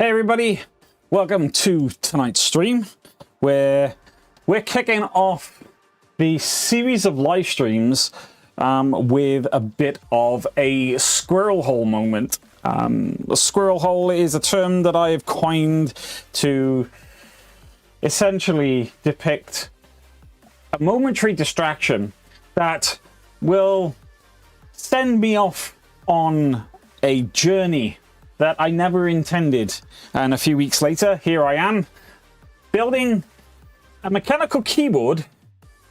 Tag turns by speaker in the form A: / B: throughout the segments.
A: Hey everybody, welcome to tonight's stream where we're kicking off the series of live streams with a bit of a squirrel hole moment. A squirrel hole is a term that I have coined to essentially depict a momentary distraction that will send me off on a journey that I never intended. And a few weeks later, here I am, building a mechanical keyboard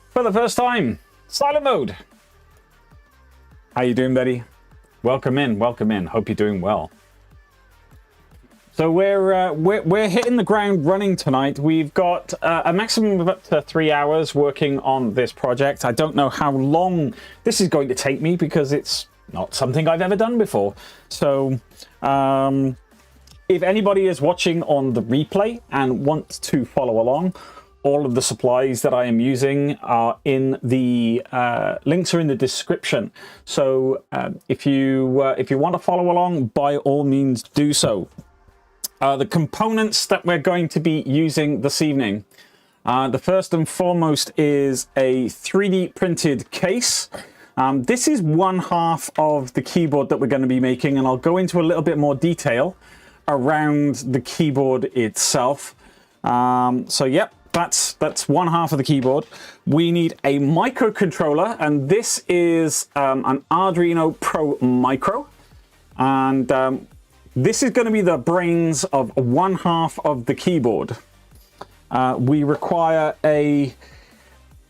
A: for the first time. Silent mode. How you doing, buddy? Welcome in, welcome in. Hope you're doing well. So we're hitting the ground running tonight. We've got a maximum of up to 3 hours working on this project. I don't know how long this is going to take me because it's not something I've ever done before. So if anybody is watching on the replay and wants to follow along, all of the supplies that I am using are in the links are in the description. So if you want to follow along, by all means do so. The components that we're going to be using this evening. The first and foremost is a 3D printed case. This is one half of the keyboard that we're going to be making, and I'll go into a little bit more detail around the keyboard itself. So yep, that's one half of the keyboard. We need a microcontroller, and this is an Arduino Pro Micro, and this is going to be the brains of one half of the keyboard. We require a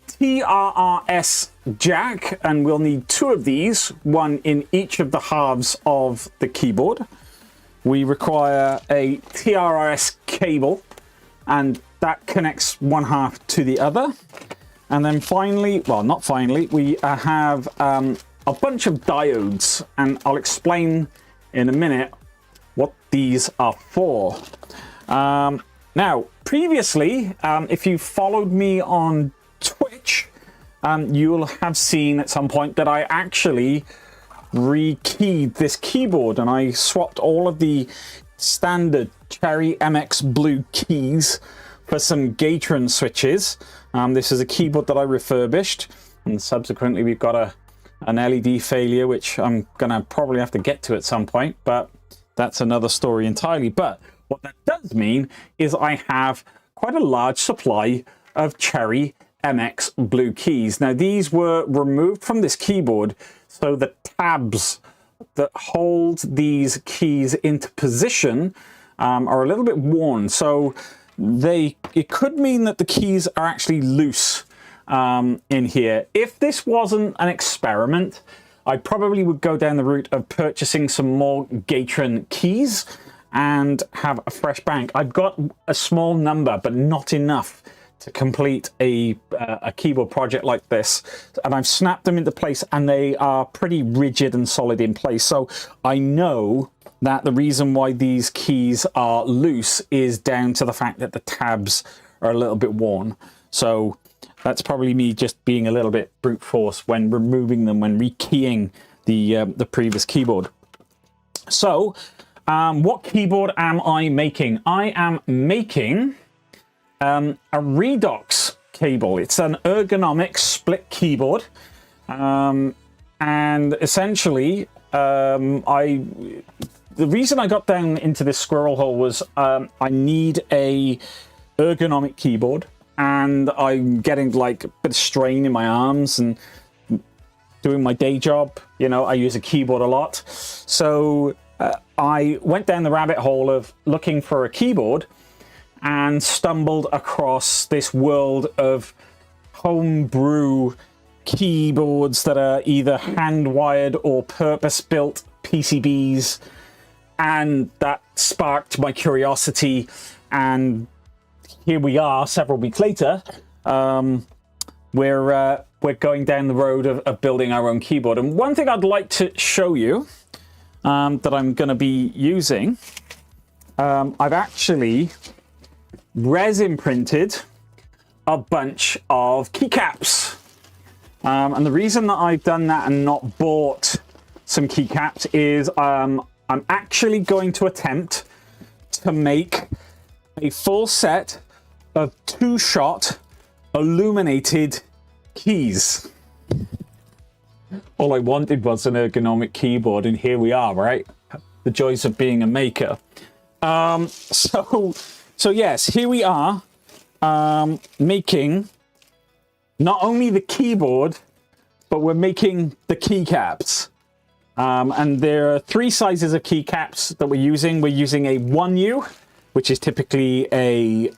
A: TRRS jack, and we'll need two of these, one in each of the halves of the keyboard. We require a TRRS cable, and that connects one half to the other. And then finally, well, not finally, we have a bunch of diodes, and I'll explain in a minute what these are for. Now, previously, if you followed me on Twitch, you'll have seen at some point that I actually rekeyed this keyboard, and I swapped all of the standard Cherry MX Blue keys for some Gatron switches. This is a keyboard that I refurbished, and subsequently we've got an LED failure, which I'm gonna probably have to get to at some point, but that's another story entirely. But what that does mean is I have quite a large supply of Cherry MX Blue keys. Now, these were removed from this keyboard, so the tabs that hold these keys into position are a little bit worn. So it could mean that the keys are actually loose in here. If this wasn't an experiment, I probably would go down the route of purchasing some more Gatron keys and have a fresh bank. I've got a small number, but not enough to complete a keyboard project like this, and I've snapped them into place, and they are pretty rigid and solid in place. So I know that the reason why these keys are loose is down to the fact that the tabs are a little bit worn. So that's probably me just being a little bit brute force when removing them, when rekeying the previous keyboard. So what keyboard am I making? I am making a redox cable. It's an ergonomic split keyboard, and essentially the reason I got down into this squirrel hole was I need a ergonomic keyboard, and I'm getting like a bit of strain in my arms, and doing my day job, you know, I use a keyboard a lot. So I went down the rabbit hole of looking for a keyboard and stumbled across this world of homebrew keyboards that are either hand-wired or purpose-built PCBs, and that sparked my curiosity, and here we are several weeks later. We're going down the road of building our own keyboard. And one thing I'd like to show you that I'm going to be using, I've actually resin printed a bunch of keycaps, and the reason that I've done that and not bought some keycaps is I'm actually going to attempt to make a full set of 2-shot illuminated keys. All I wanted was an ergonomic keyboard, and here we are, right? The joys of being a maker. So yes, here we are, making not only the keyboard, but we're making the keycaps. And there are 3 sizes of keycaps that we're using. We're using a 1U, which is typically a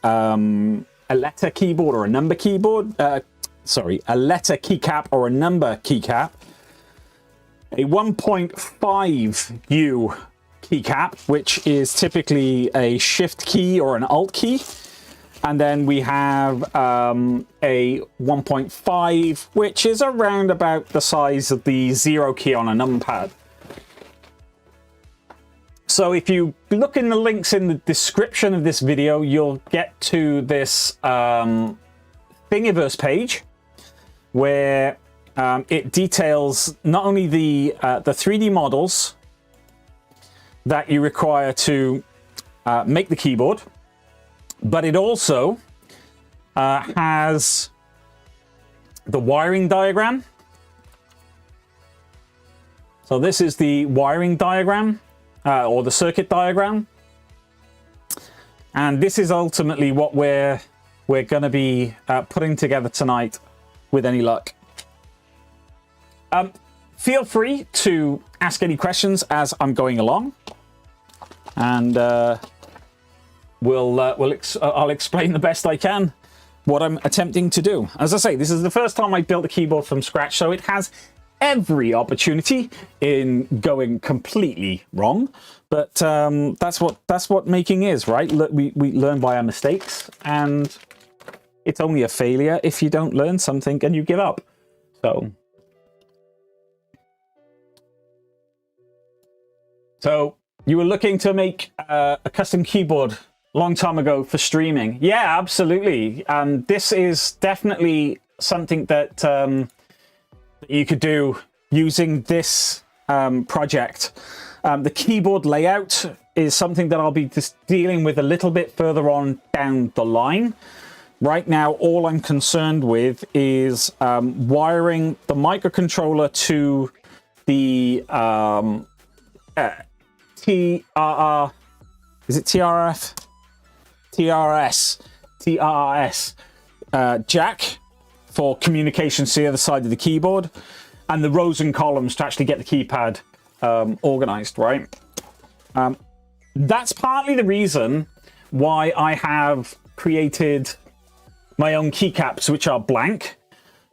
A: letter keyboard or a number keyboard. Sorry, a letter keycap or a number keycap. A 1.5U keycap, which is typically a shift key or an alt key. And then we have a 1.5, which is around about the size of the 0 key on a numpad. So if you look in the links in the description of this video, you'll get to this Thingiverse page where it details not only the 3D models that you require to make the keyboard, but it also has the wiring diagram. So this is the wiring diagram, or the circuit diagram. And this is ultimately what we're going to be putting together tonight with any luck. Feel free to ask any questions as I'm going along. And I'll explain the best I can what I'm attempting to do. As I say, this is the first time I built a keyboard from scratch, so it has every opportunity in going completely wrong. But that's what making is, right? We learn by our mistakes, and it's only a failure if you don't learn something and you give up. So you were looking to make a custom keyboard a long time ago for streaming. Yeah, absolutely. This is definitely something that you could do using this project. The keyboard layout is something that I'll be just dealing with a little bit further on down the line. Right now, all I'm concerned with is wiring the microcontroller to the is it TRF? TRS jack for communications to the other side of the keyboard, and the rows and columns to actually get the keypad organized, right? That's partly the reason why I have created my own keycaps, which are blank.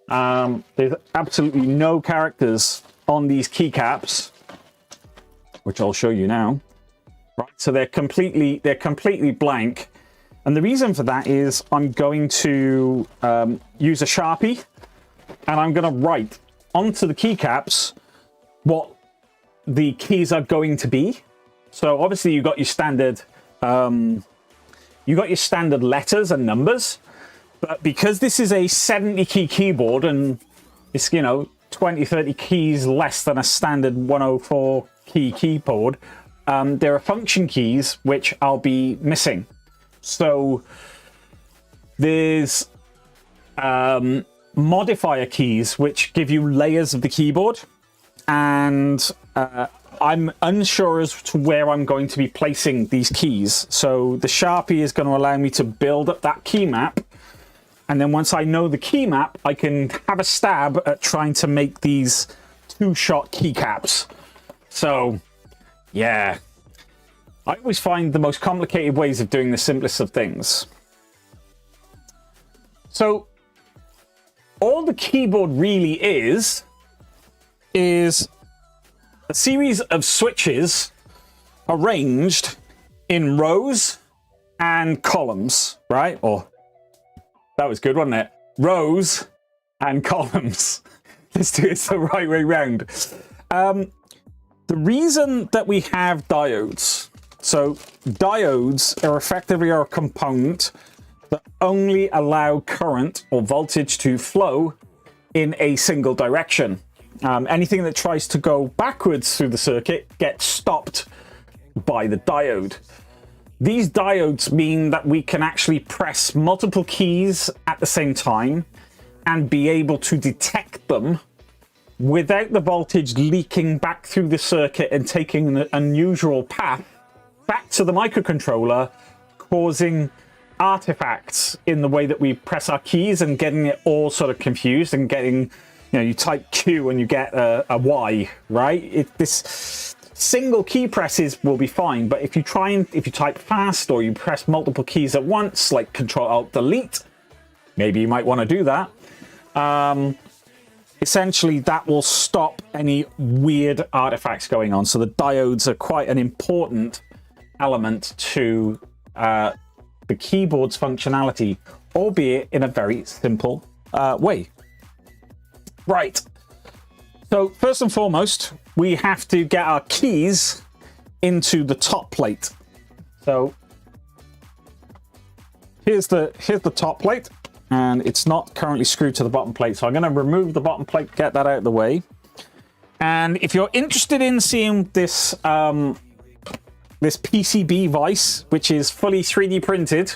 A: There's absolutely no characters on these keycaps, which I'll show you now. Right, so they're completely blank. And the reason for that is I'm going to use a Sharpie, and I'm going to write onto the keycaps what the keys are going to be. So obviously you've got your standard letters and numbers, but because this is a 70 key keyboard and it's, you know, 20-30 keys less than a standard 104 key keyboard, there are function keys which I'll be missing. So there's modifier keys which give you layers of the keyboard, and I'm unsure as to where I'm going to be placing these keys. So the Sharpie is going to allow me to build up that key map, and then once I know the key map, I can have a stab at trying to make these 2-shot keycaps. So yeah, I always find the most complicated ways of doing the simplest of things. So all the keyboard really is a series of switches arranged in rows and columns, right? Or that was good, wasn't it? Rows and columns. Let's do it the right way round. The reason that we have diodes, so diodes are effectively a component that only allow current or voltage to flow in a single direction. Anything that tries to go backwards through the circuit gets stopped by the diode. These diodes mean that we can actually press multiple keys at the same time and be able to detect them without the voltage leaking back through the circuit and taking an unusual path back to the microcontroller, causing artifacts in the way that we press our keys and getting it all sort of confused and getting, you type Q and you get a Y, right? This single key presses will be fine, but if you type fast or you press multiple keys at once, like Control-Alt-Delete, maybe you might want to do that. Essentially, that will stop any weird artifacts going on. So the diodes are quite an important element to the keyboard's functionality, albeit in a very simple way. Right. So first and foremost, we have to get our keys into the top plate. So here's the top plate, and it's not currently screwed to the bottom plate. So I'm going to remove the bottom plate, get that out of the way. And if you're interested in seeing this this PCB vise, which is fully 3D printed,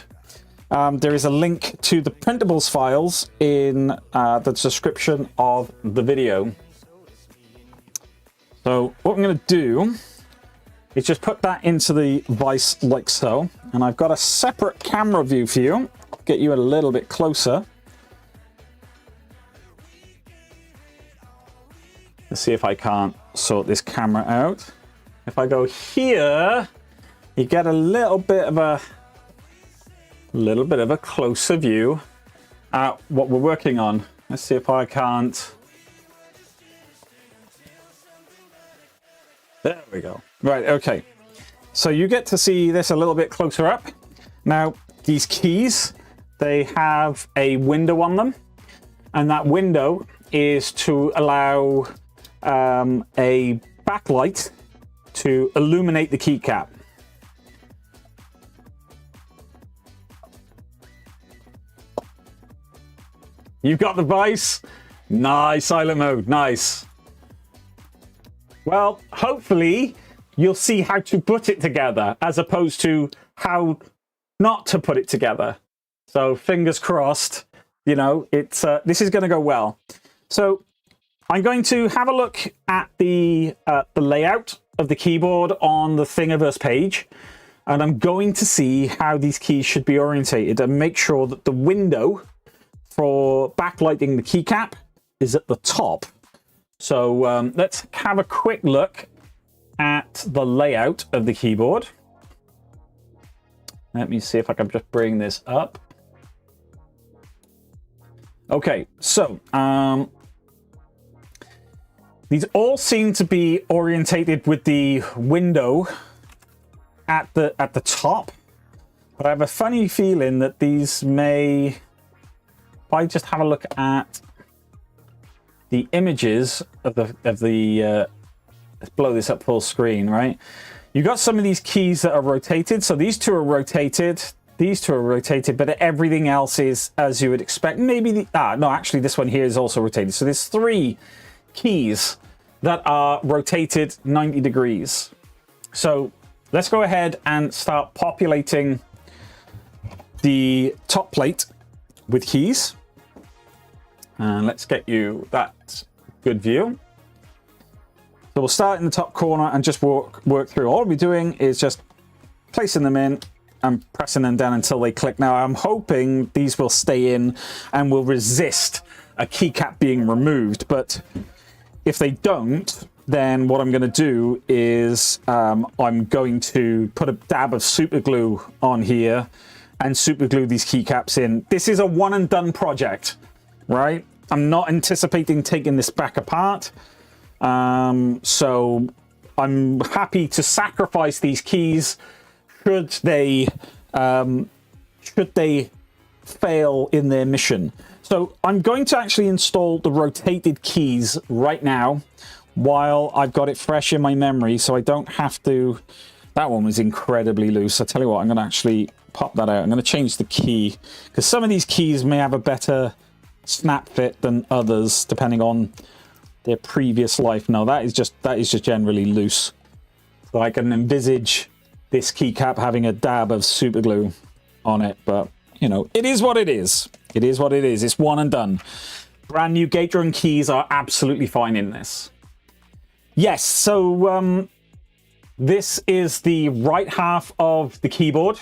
A: there is a link to the printables files in the description of the video. So what I'm going to do is just put that into the vise like so. And I've got a separate camera view for you, get you a little bit closer. Let's see if I can't sort this camera out. If I go here, you get a little bit of a closer view at what we're working on. Let's see if I can't. There we go. Right, okay. So you get to see this a little bit closer up. Now, these keys, they have a window on them, and that window is to allow a backlight to illuminate the keycap. You've got the vise. Nice, silent mode, nice. Well, hopefully you'll see how to put it together as opposed to how not to put it together. So fingers crossed, this is going to go well. So I'm going to have a look at the layout of the keyboard on the Thingiverse page, and I'm going to see how these keys should be orientated and make sure that the window for backlighting the keycap is at the top. So let's have a quick look at the layout of the keyboard. Let me see if I can just bring this up. Okay, so these all seem to be orientated with the window at the top, but I have a funny feeling that these may, if I just have a look at the images of the let's blow this up full screen, right? You've got some of these keys that are rotated. So these two are rotated, these two are rotated, but everything else is as you would expect. Maybe no, actually this one here is also rotated. So there's 3 keys that are rotated 90 degrees. So let's go ahead and start populating the top plate with keys. And let's get you that good view. So we'll start in the top corner and just work through. All we're doing is just placing them in and pressing them down until they click. Now I'm hoping these will stay in and will resist a keycap being removed, but if they don't, then what I'm going to do is I'm going to put a dab of super glue on here and super glue these keycaps in. This is a one and done project, right? I'm not anticipating taking this back apart. So I'm happy to sacrifice these keys should they fail in their mission. So I'm going to actually install the rotated keys right now while I've got it fresh in my memory, so I don't have to. That one was incredibly loose. I tell you what, I'm going to actually pop that out. I'm going to change the key because some of these keys may have a better snap fit than others depending on their previous life. No, that is just generally loose. So I can envisage this keycap having a dab of super glue on it, but you know, it is what it is. It is what it is. It's one and done. Brand new gate driven keys are absolutely fine in this. Yes, so this is the right half of the keyboard.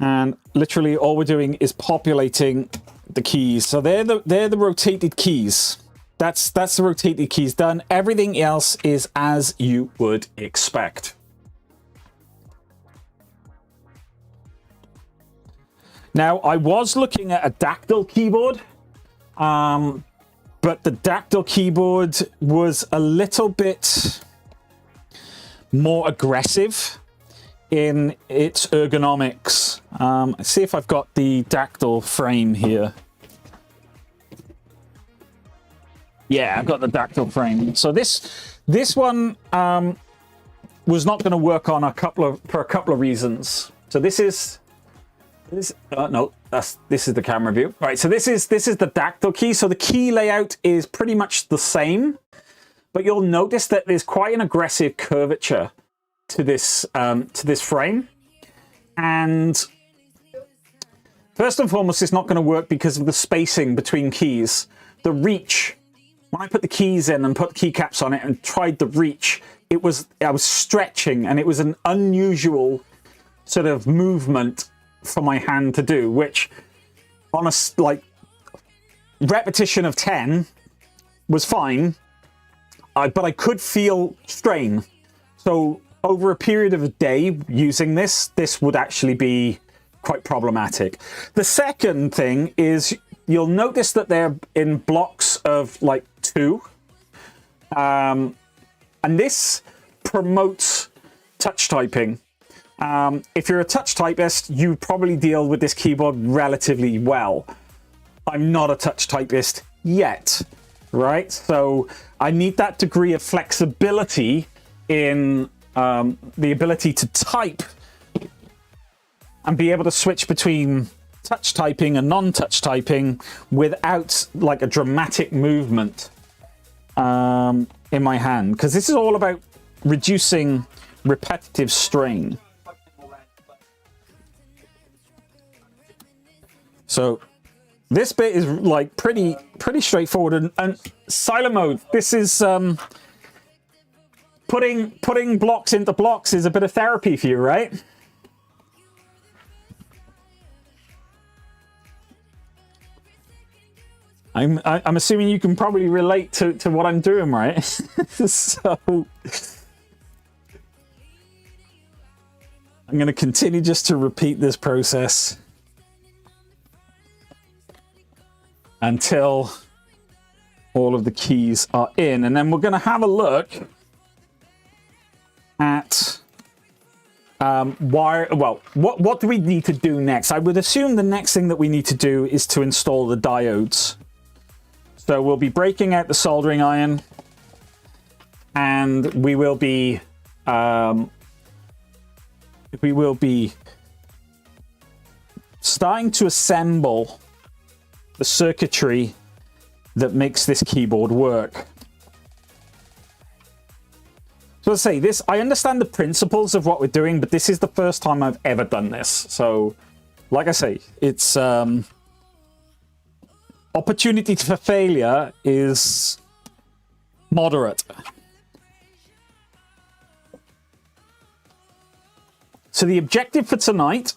A: And literally all we're doing is populating the keys. So they're the rotated keys. That's the rotated keys done. Everything else is as you would expect. Now, I was looking at a dactyl keyboard, but the dactyl keyboard was a little bit more aggressive in its ergonomics. Let's see if I've got the dactyl frame here. Yeah, I've got the dactyl frame. So this one was not going to work on for a couple of reasons. So this is this is the camera view. Right, so this is the dactyl key. So the key layout is pretty much the same, but you'll notice that there's quite an aggressive curvature to this frame. And first and foremost, it's not going to work because of the spacing between keys. The reach, when I put the keys in and put keycaps on it and tried the reach, I was stretching, and it was an unusual sort of movement for my hand to do, which on a like repetition of 10 was fine, but I could feel strain. So over a period of a day using this would actually be quite problematic. The second thing is you'll notice that they're in blocks of like 2, and this promotes touch typing. If you're a touch typist, you probably deal with this keyboard relatively well. I'm not a touch typist yet, right? So I need that degree of flexibility in the ability to type and be able to switch between touch typing and non-touch typing without like a dramatic movement in my hand, because this is all about reducing repetitive strain. So this bit is like pretty straightforward, and silent mode. This is putting blocks into blocks is a bit of therapy for you, right? I'm assuming you can probably relate to what I'm doing, right? So I'm going to continue just to repeat this process until all of the keys are in, and then we're going to have a look at what do we need to do next. I would assume the next thing that we need to do is to install the diodes. So we'll be breaking out the soldering iron, and we will be starting to assemble the circuitry that makes this keyboard work. So let's say this, I understand the principles of what we're doing, but this is the first time I've ever done this. So like I say, it's opportunity for failure is moderate. So the objective for tonight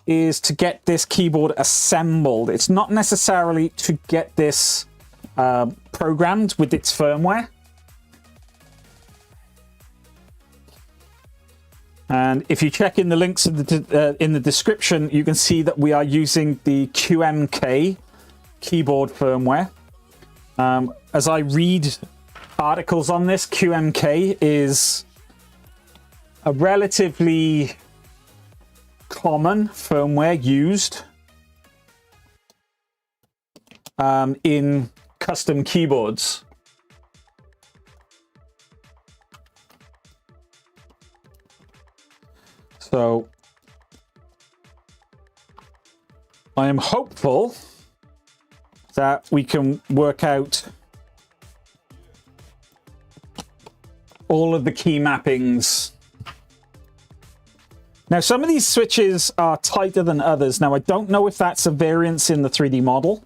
A: is to get this keyboard assembled. It's not necessarily to get this programmed with its firmware. And if you check in the links in the description, you can see that we are using the QMK keyboard firmware. As I read articles on this, QMK is a relatively common firmware used in custom keyboards. So I am hopeful that we can work out all of the key mappings Now, some of these switches are tighter than others. Now, I don't know if that's a variance in the 3D model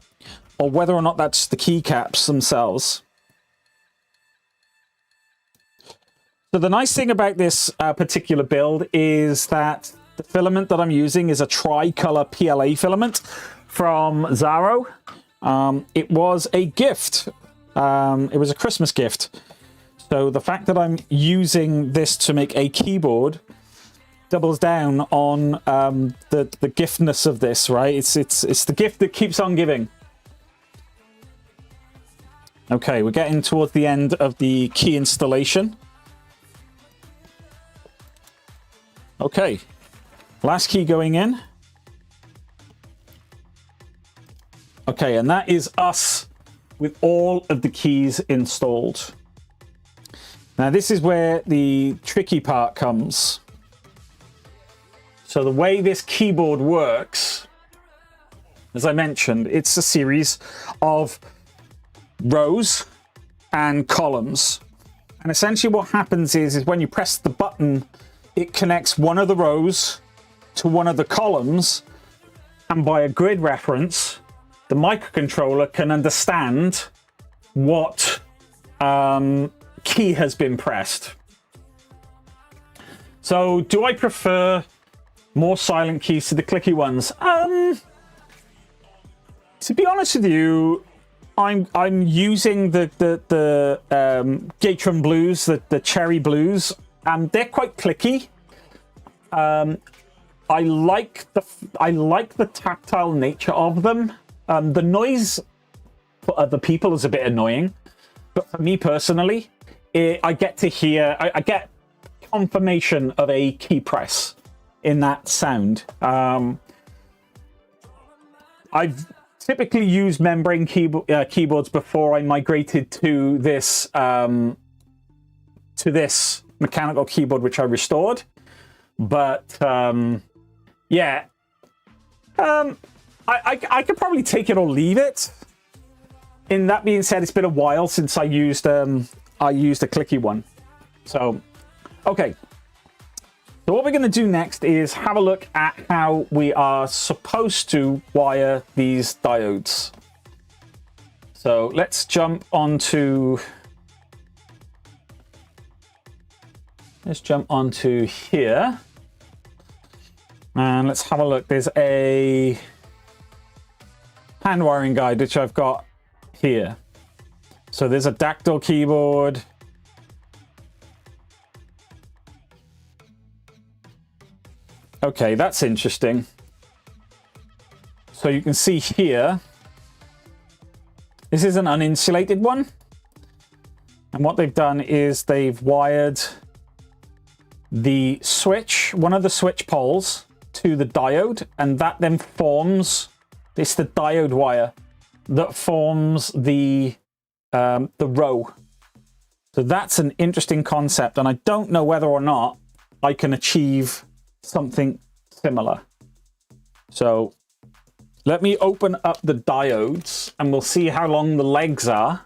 A: or whether or not that's the keycaps themselves. So the nice thing about this particular build is that the filament that I'm using is a tricolor PLA filament from Zaro. It was a gift. It was a Christmas gift. So the fact that I'm using this to make a keyboard doubles down on the giftness of this, right? It's the gift that keeps on giving. Okay, we're getting towards the end of the key installation. Okay, last key going in. Okay, and that is us with all of the keys installed. Now, this is where the tricky part comes. So the way this keyboard works, as I mentioned, it's a series of rows and columns. And essentially what happens is when you press the button, it connects one of the rows to one of the columns. And by a grid reference, the microcontroller can understand what key has been pressed. So do I prefer more silent keys to the clicky ones? To be honest with you, I'm using the Gatron blues, the cherry blues. They're quite clicky. I like the tactile nature of them. The noise for other people is a bit annoying, but for me personally, I get to hear, I get confirmation of a key press in that sound. I've typically used membrane keyboards before I migrated to this mechanical keyboard, which I restored. But yeah, I could probably take it or leave it. In that being said, it's been a while since I used a clicky one. So, okay. So what we're going to do next is have a look at how we are supposed to wire these diodes. So let's jump onto here. And let's have a look. There's a hand wiring guide, which I've got here. So there's a Dactyl keyboard. Okay, that's interesting. So you can see here, this is an uninsulated one. And what they've done is they've wired the switch, one of the switch poles, to the diode, and that then forms, it's the diode wire that forms the row. So that's an interesting concept, and I don't know whether or not I can achieve something similar. So let me open up the diodes and we'll see how long the legs are,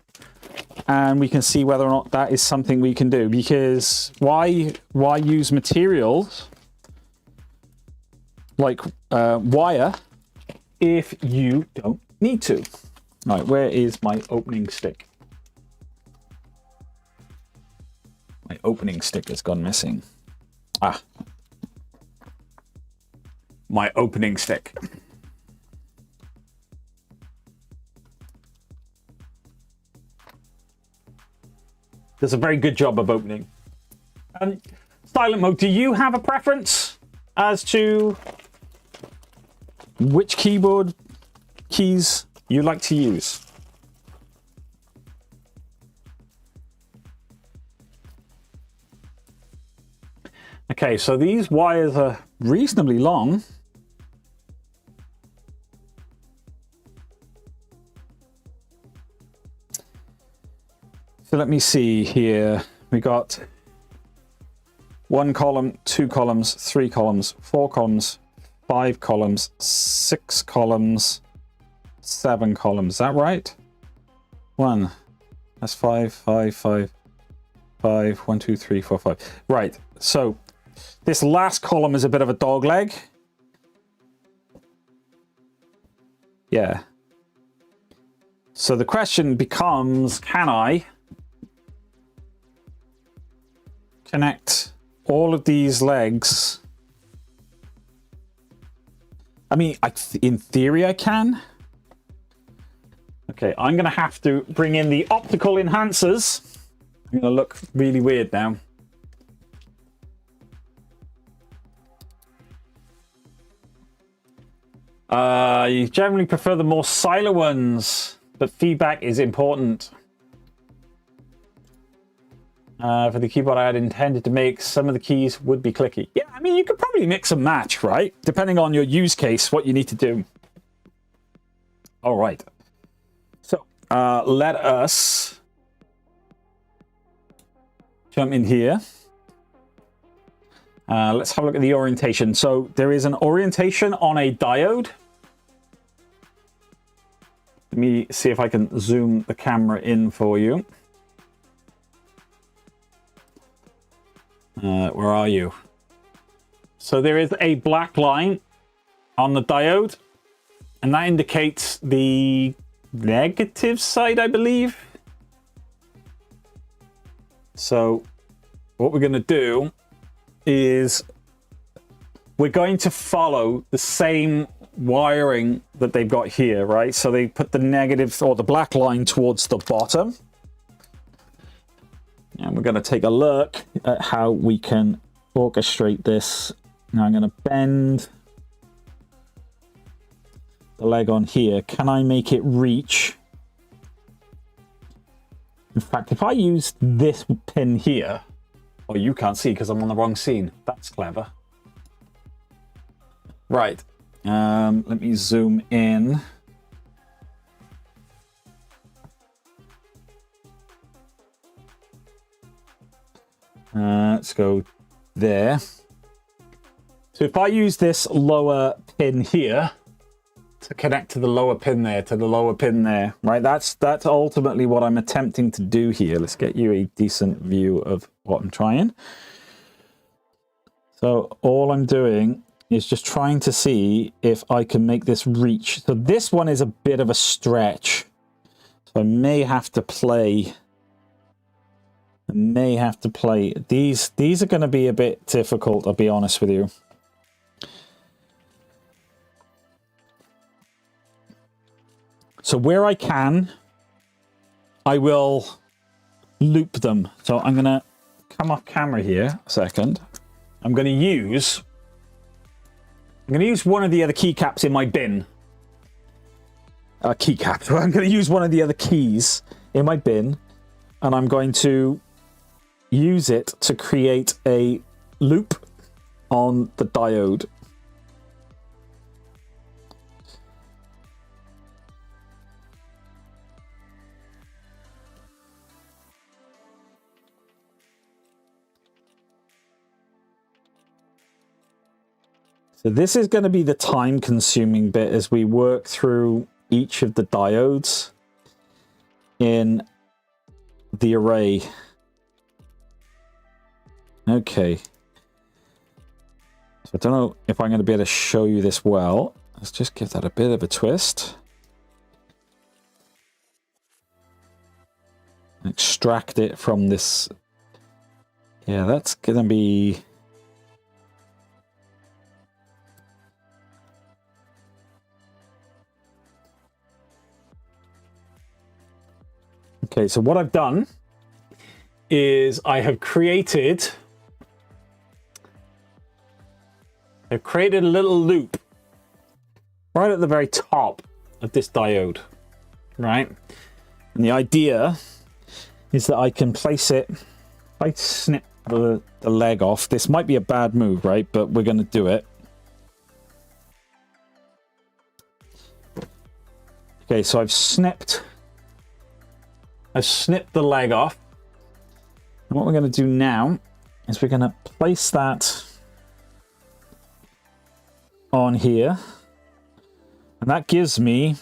A: and we can see whether or not that is something we can do, because why use materials like wire if you don't need to? All right, where is my opening stick? My opening stick has gone missing. Ah, my opening stick. Does a very good job of opening. Silent mode, do you have a preference as to which keyboard keys you like to use? Okay, so these wires are reasonably long. So let me see here. We got 1 column, 2 columns, 3 columns, 4 columns, 5 columns, 6 columns, 7 columns. Is that right? 1. That's 5, 5, 5, 5. 1, 2, 3, 4, 5. Right. So This last column is a bit of a dog leg. Yeah. So the question becomes, can I connect all of these legs? I mean, in theory I can. Okay, I'm going to have to bring in the optical enhancers. I'm going to look really weird now. You generally prefer the more silent ones, but feedback is important. For the keyboard I had intended to make, some of the keys would be clicky. Yeah, I mean, you could probably mix and match, right? Depending on your use case, what you need to do. All right. So let us jump in here. Let's have a look at the orientation. So there is an orientation on a diode. Let me see if I can zoom the camera in for you. Where are you? So there is a black line on the diode, and that indicates the negative side, I believe. So what we're going to do is we're going to follow the same wiring that they've got here, right? So they put the negative or the black line towards the bottom. And we're going to take a look at how we can orchestrate this. Now I'm going to bend the leg on here. Can I make it reach? In fact, if I use this pin here, oh, you can't see because I'm on the wrong scene. That's clever. Right. Let me zoom in. Let's go there. So if I use this lower pin here to connect to the lower pin there, to the lower pin there, right? That's ultimately what I'm attempting to do here. Let's get you a decent view of what I'm trying. So all I'm doing is just trying to see if I can make this reach. So this one is a bit of a stretch. So I may have to play. These are going to be a bit difficult, I'll be honest with you. So where I can, I will loop them. So I'm going to come off camera here a second. I'm going to use one of the other keycaps in my bin. Keycap. I'm going to use one of the other keys in my bin, and I'm going to use it to create a loop on the diode. So this is going to be the time-consuming bit as we work through each of the diodes in the array. Okay. So I don't know if I'm going to be able to show you this well. Let's just give that a bit of a twist. Extract it from this. Yeah, that's going to be... Okay, so what I've done is I have created a little loop right at the very top of this diode, right? And the idea is that I can place it, if I snip the leg off, this might be a bad move, right? But we're going to do it. Okay, so I've snipped the leg off. And what we're going to do now is we're going to place that on here. And that gives me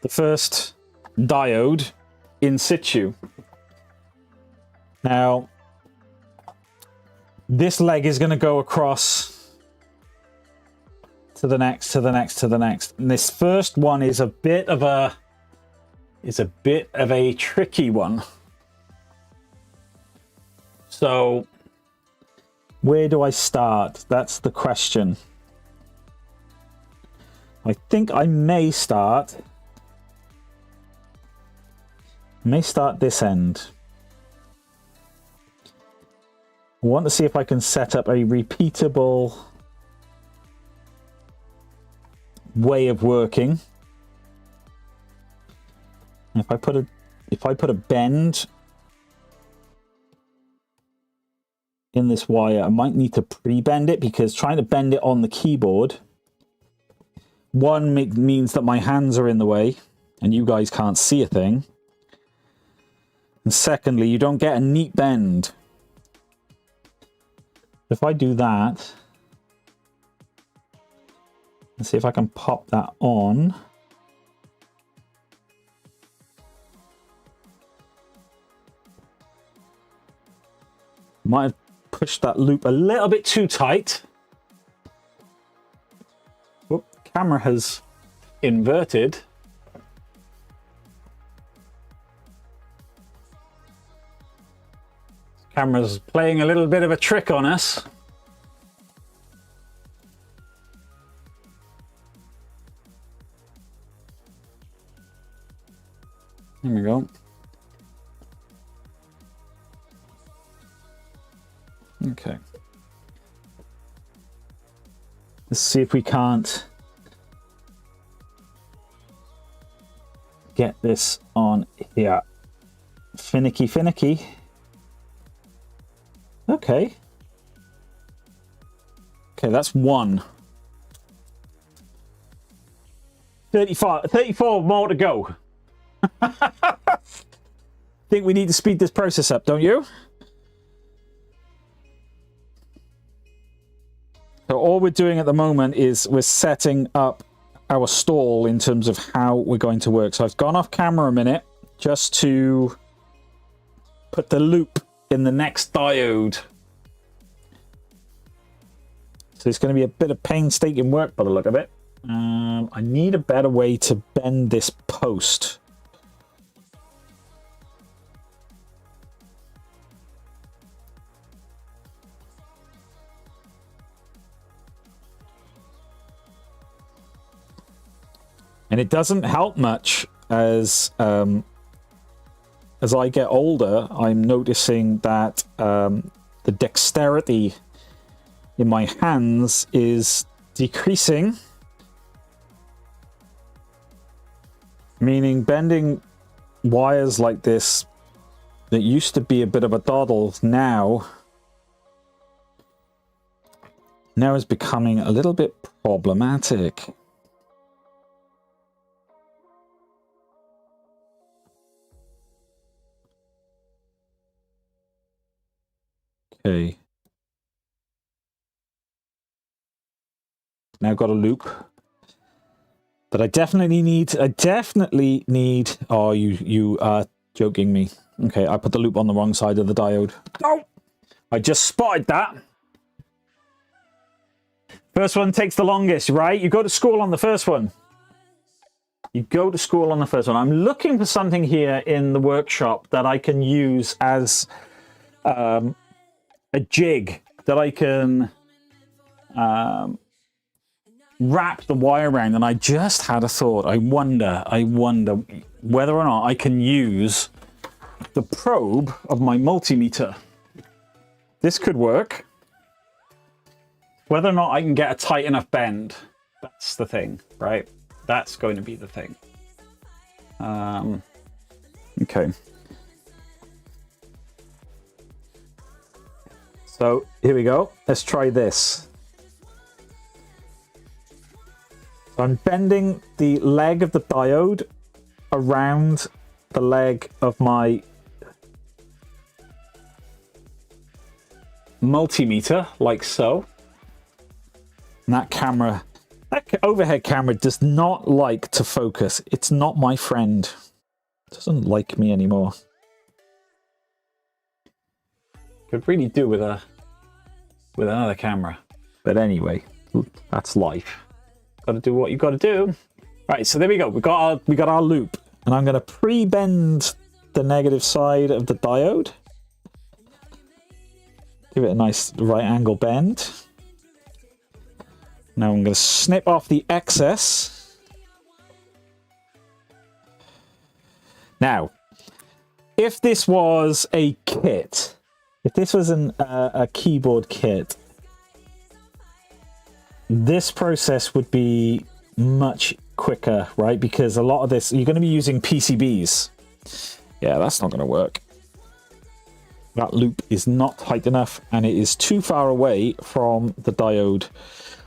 A: the first diode in situ. Now, This leg is going to go across to the next, to the next, to the next. And this first one is a bit of a tricky one. So where do I start? That's the question. I think I may start this end. I want to see if I can set up a repeatable way of working. If I put a bend in this wire, I might need to pre-bend it, because trying to bend it on the keyboard, one means that my hands are in the way and you guys can't see a thing, and secondly, you don't get a neat bend. If I do that, let's see if I can pop that on. Might have pushed that loop a little bit too tight. Whoop, camera has inverted. Camera's playing a little bit of a trick on us. There we go. Okay. Let's see if we can't get this on here. Finicky, finicky. Okay. Okay, that's one. 34 more to go. Think we need to speed this process up, don't you? So all we're doing at the moment is we're setting up our stall in terms of how we're going to work. So I've gone off camera a minute just to put the loop in the next diode. So it's going to be a bit of painstaking work by the look of it. I need a better way to bend this post. And it doesn't help much as I get older. I'm noticing that the dexterity in my hands is decreasing, meaning bending wires like this that used to be a bit of a doddle now is becoming a little bit problematic. Okay. Now got a loop. But I definitely need, oh, you are joking me. Okay, I put the loop on the wrong side of the diode. Oh! I just spotted that. First one takes the longest, right? You go to school on the first one. You go to school on the first one. I'm looking for something here in the workshop that I can use as a jig that I can wrap the wire around. And I just had a thought. I wonder whether or not I can use the probe of my multimeter. This could work. Whether or not I can get a tight enough bend, that's the thing, right? That's going to be the thing. Okay. So here we go. Let's try this. So I'm bending the leg of the diode around the leg of my multimeter, like so. And that overhead camera does not like to focus. It's not my friend. It doesn't like me anymore. Could really do with a with another camera. But anyway, that's life. Got to do what you got to do. Right, so there we go. We got our loop, and I'm going to pre-bend the negative side of the diode. Give it a nice right angle bend. Now I'm going to snip off the excess. Now, if this was a kit, if this was a keyboard kit, this process would be much quicker, right? Because a lot of this, you're going to be using PCBs. Yeah, that's not going to work. That loop is not tight enough, and it is too far away from the diode.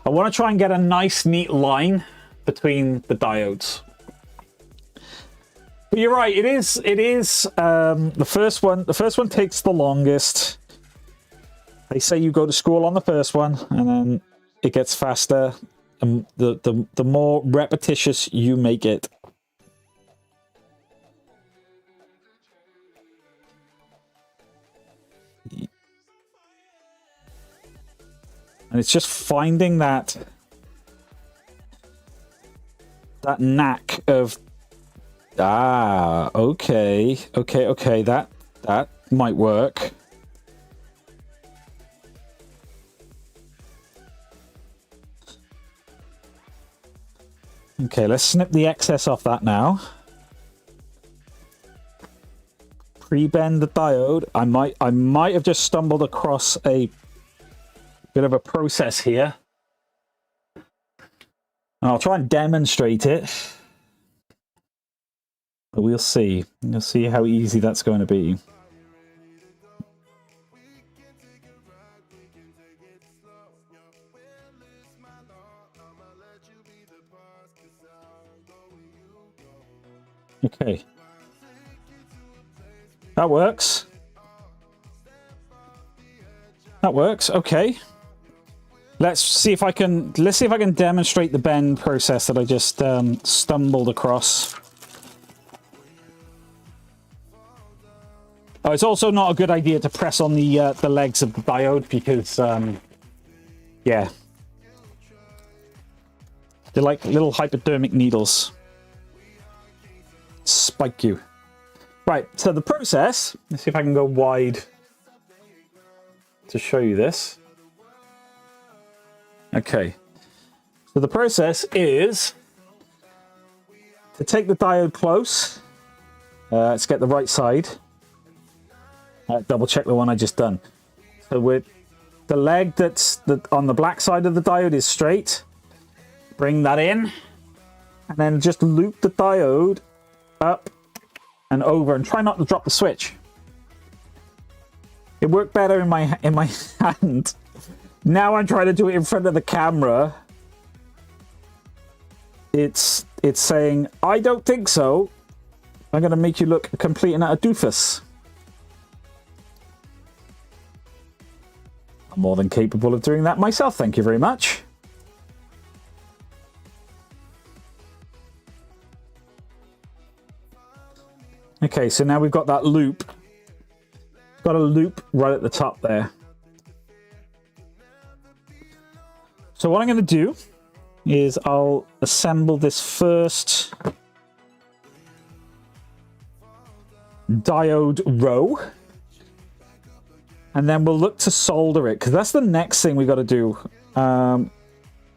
A: I want to try and get a nice, neat line between the diodes. But you're right, it is the first one takes the longest. They say you go to school on the first one, and then it gets faster, and the more repetitious you make it. And it's just finding that knack of, okay, that might work. Okay, let's snip the excess off that now. Pre-bend the diode. I might have just stumbled across a bit of a process here. And I'll try and demonstrate it. But we'll see. You'll see how easy that's going to be. Okay. That works. That works. Okay. Let's see if I can demonstrate the bend process that I just stumbled across. Oh, it's also not a good idea to press on the legs of the diode because yeah, they're like little hypodermic needles. Spike you. Right, so the process, let's see if I can go wide to show you this. Okay, so the process is to take the diode close. Let's get the right side. Double check the one I just done. So with the leg that's on the black side of the diode is straight. Bring that in, and then just loop the diode up and over, and try not to drop the switch. It worked better in my hand. Now I'm trying to do it in front of the camera. It's saying, I don't think so. I'm going to make you look complete and utter doofus. I'm more than capable of doing that myself, thank you very much. Okay, so now we've got that loop. Got a loop right at the top there. So what I'm going to do is I'll assemble this first diode row, and then we'll look to solder it, because that's the next thing we got to do. And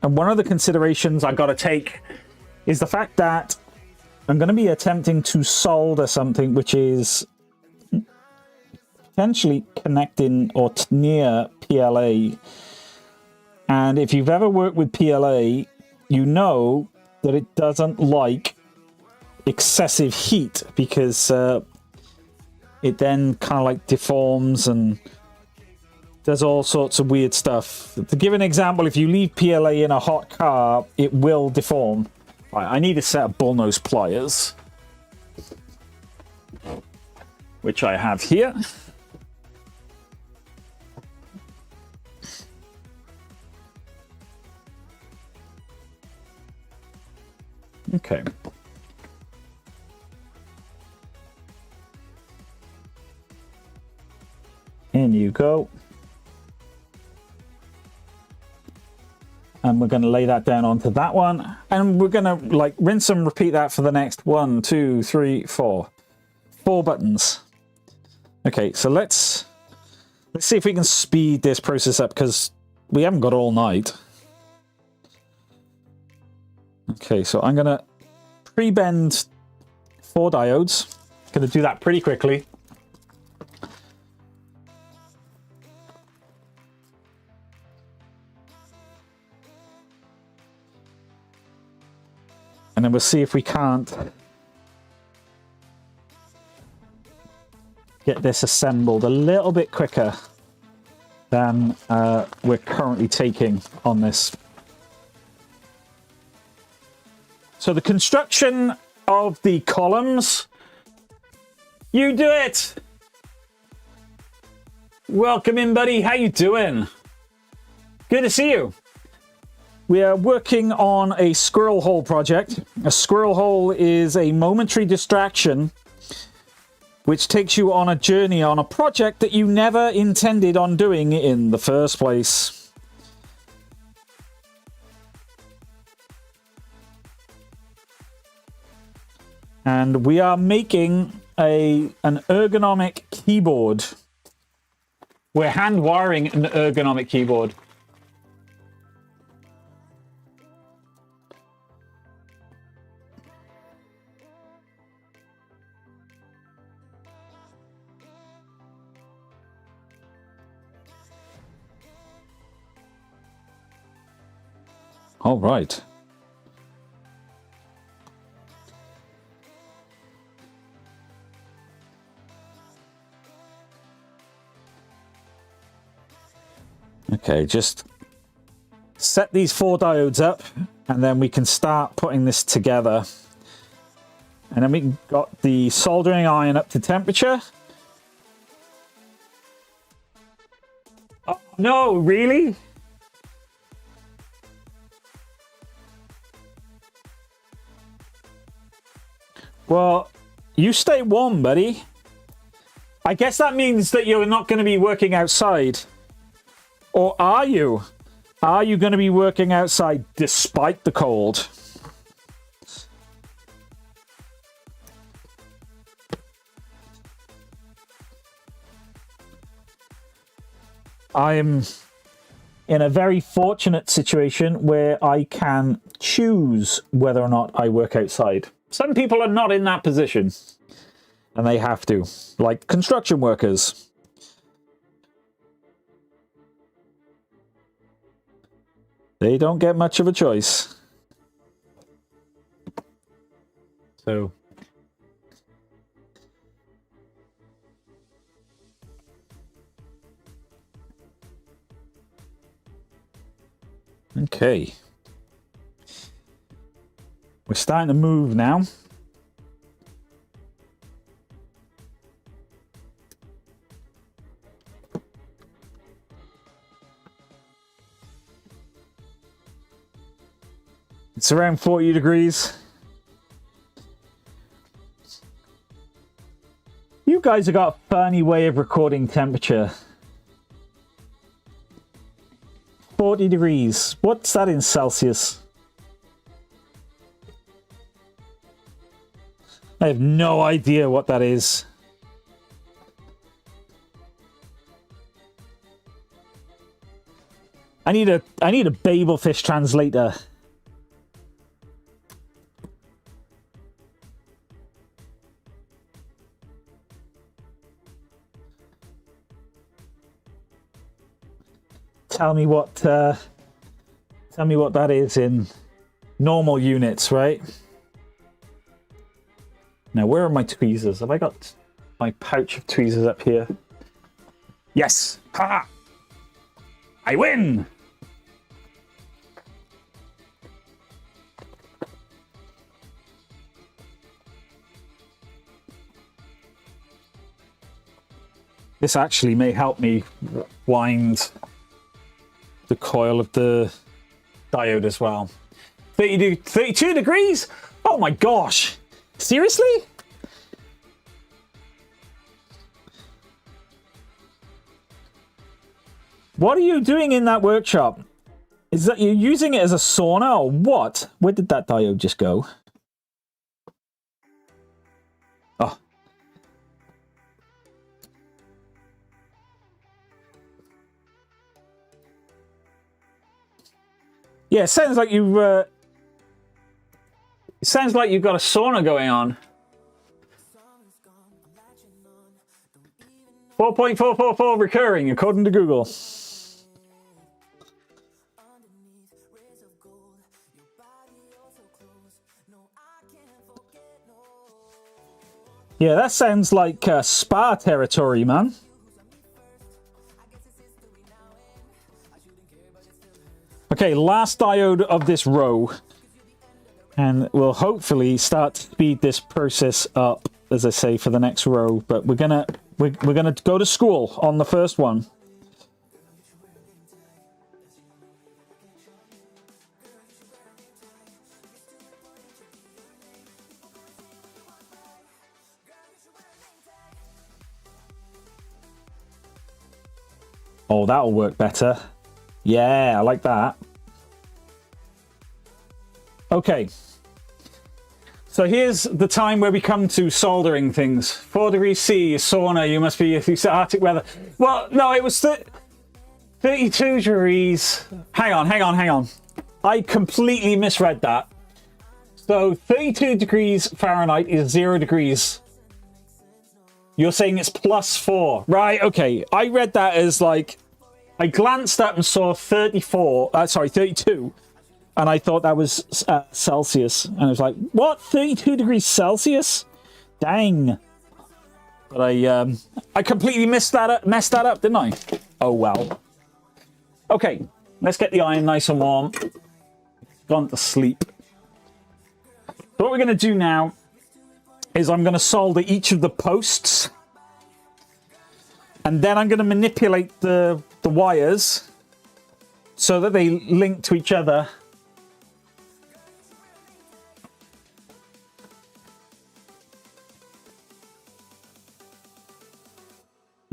A: one of the considerations I got to take is the fact that I'm going to be attempting to solder something which is potentially connecting or near PLA. And if you've ever worked with PLA, you know that it doesn't like excessive heat, because it then kind of like deforms and does all sorts of weird stuff. To give an example, if you leave PLA in a hot car, it will deform. Right, I need a set of bullnose pliers, which I have here. Okay. In you go. And we're going to lay that down onto that one. And we're going to like rinse and repeat that for the next 1, 2, 3, 4. 4 buttons. Okay, so let's see if we can speed this process up because we haven't got all night. Okay, so I'm going to pre-bend 4 diodes. Going to do that pretty quickly. And then we'll see if we can't get this assembled a little bit quicker than we're currently taking on this. So the construction of the columns, you do it. Welcome in, buddy. How you doing? Good to see you. We are working on a squirrel-hole project. A squirrel-hole is a momentary distraction which takes you on a journey on a project that you never intended on doing in the first place. And we are making an ergonomic keyboard. We're hand wiring an ergonomic keyboard. All right. Okay, just set these 4 diodes up and then we can start putting this together. And then we got the soldering iron up to temperature. Oh, no, really? Well, you stay warm, buddy. I guess that means that you're not going to be working outside. Or are you? Are you going to be working outside despite the cold? I'm in a very fortunate situation where I can choose whether or not I work outside. Some people are not in that position, and they have to, like construction workers. They don't get much of a choice. So, okay. We're starting to move now. It's around 40 degrees. You guys have got a funny way of recording temperature. 40 degrees. What's that in Celsius? I have no idea what that is. I need a Babelfish translator. Tell me what that is in normal units, right? Now, where are my tweezers? Have I got my pouch of tweezers up here? Yes! Ha! I win! This actually may help me wind the coil of the diode as well. 32 degrees? Oh my gosh! Seriously? What are you doing in that workshop?
B: Is that you're using it as a sauna or what? Where did that diode just go? Oh. Yeah, it sounds like you. It sounds like you've got a sauna going on. 4.444 recurring, according to Google. Yeah, that sounds like spa territory, man. Okay, last diode of this row. And we'll hopefully start to speed this process up, as I say, for the next row. But we're gonna go to school on the first one. Oh, that'll work better. Yeah, I like that. Okay. So here's the time where we come to soldering things. 4 degrees C, sauna, you must be used to Arctic weather. Well, no, it was 32 degrees. Hang on. I completely misread that. So 32 degrees Fahrenheit is 0 degrees. You're saying it's +4. Right, okay. I read that as like, I glanced up and saw 32. And I thought that was Celsius. And I was like, what? 32 degrees Celsius? Dang. But I completely messed that up, didn't I? Oh, well. Okay, let's get the iron nice and warm. Gone to sleep. So what we're going to do now is I'm going to solder each of the posts. And then I'm going to manipulate the wires so that they link to each other.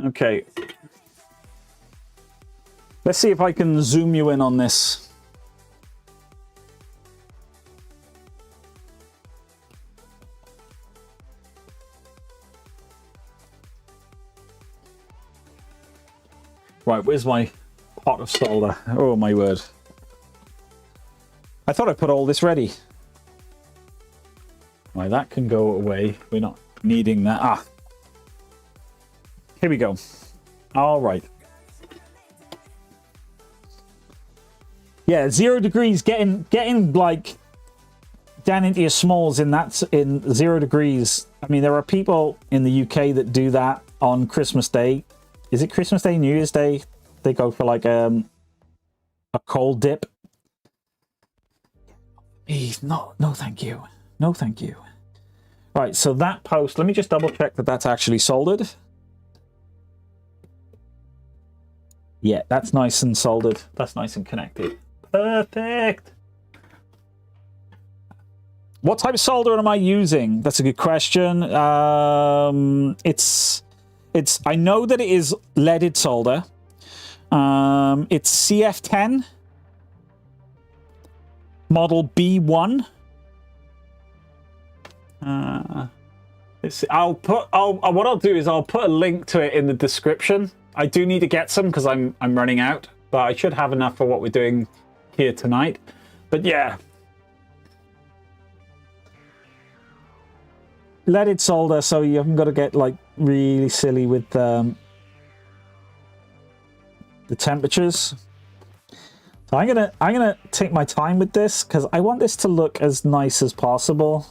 B: Okay. Let's see if I can zoom you in on this. Right, where's my pot of solder? Oh, my word. I thought I put all this ready. Right, that can go away. We're not needing that. Ah. Here we go. All right. Yeah, 0 degrees, getting like down into your smalls in 0 degrees. I mean, there are people in the UK that do that on Christmas Day. Is it Christmas Day, New Year's Day? They go for like a cold dip. No, thank you. No, thank you. Right, so that post, let me just double check that that's actually soldered. Yeah, that's nice and soldered. That's nice and connected. Perfect. What type of solder am I using? That's a good question. It's I know that it is leaded solder. It's CF10 model B1. What I'll do is I'll put a link to it in the description. I do need to get some because I'm running out, but I should have enough for what we're doing here tonight. But yeah, leaded solder, so you haven't got to get like really silly with the temperatures. So I'm gonna take my time with this because I want this to look as nice as possible.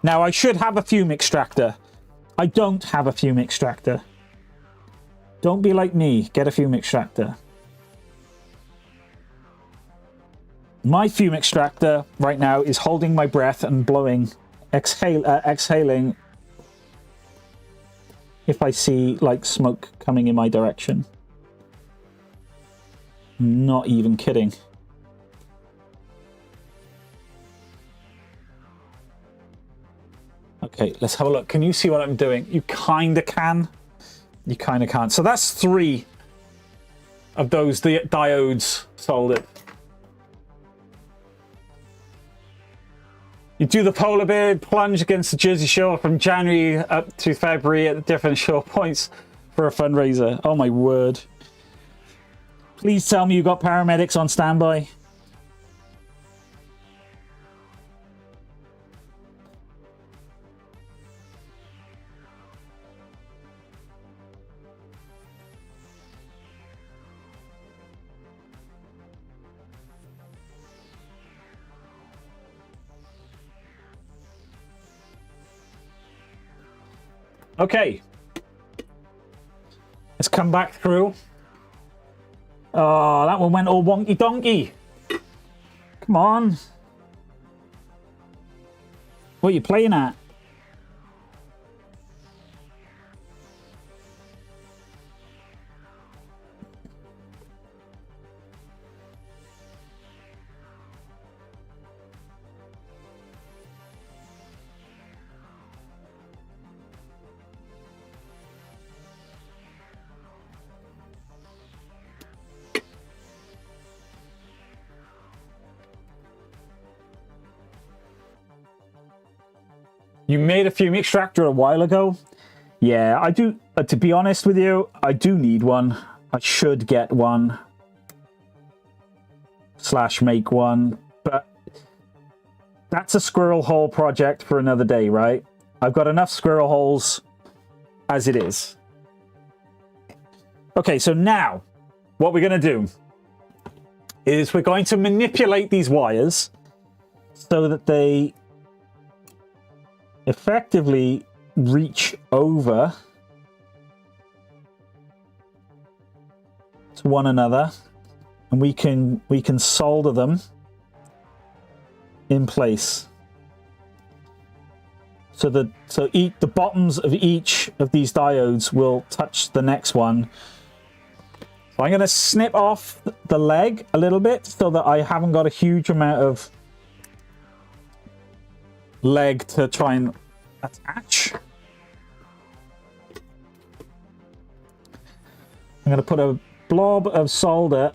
B: Now, I should have a fume extractor. I don't have a fume extractor. Don't be like me. Get a fume extractor. My fume extractor right now is holding my breath and blowing, exhaling if I see like smoke coming in my direction. Not even kidding. Okay, let's have a look. Can you see what I'm doing? You kind of can. You kind of can't. So that's 3 of those diodes soldered. You do the polar bear plunge against the Jersey Shore from January up to February at different shore points for a fundraiser. Oh my word. Please tell me you got paramedics on standby. Okay. Let's come back through. Oh, that one went all wonky donkey. Come on. What are you playing at? You made a fume extractor a while ago? Yeah, I do. To be honest with you, I do need one. I should get one. / make one. But that's a squirrel hole project for another day, right? I've got enough squirrel holes as it is. Okay, so now what we're going to do is we're going to manipulate these wires so that they effectively reach over to one another, and we can solder them in place so that the bottoms of each of these diodes will touch the next one. So I'm going to snip off the leg a little bit so that I haven't got a huge amount of leg to try and attach. I'm going to put a blob of solder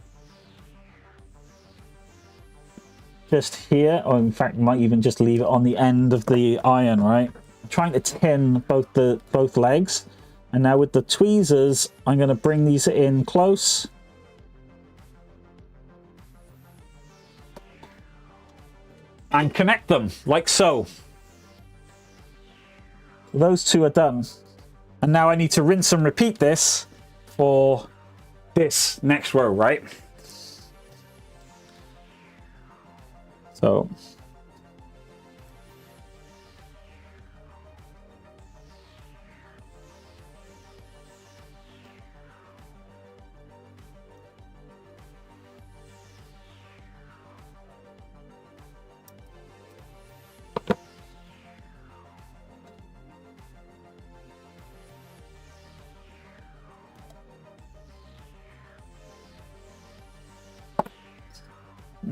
B: just here, or in fact might even just leave it on the end of the iron, right? I'm trying to tin both legs, and now with the tweezers I'm going to bring these in close. And connect them, like so. Those 2 are done. And now I need to rinse and repeat this for this next row, right? So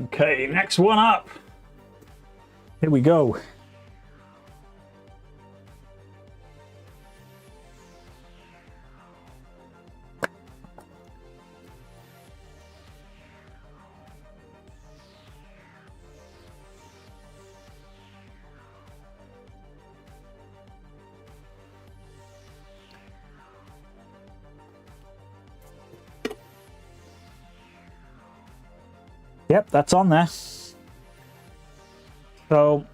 B: okay, next one up. Here we go. Yep, that's on there. So,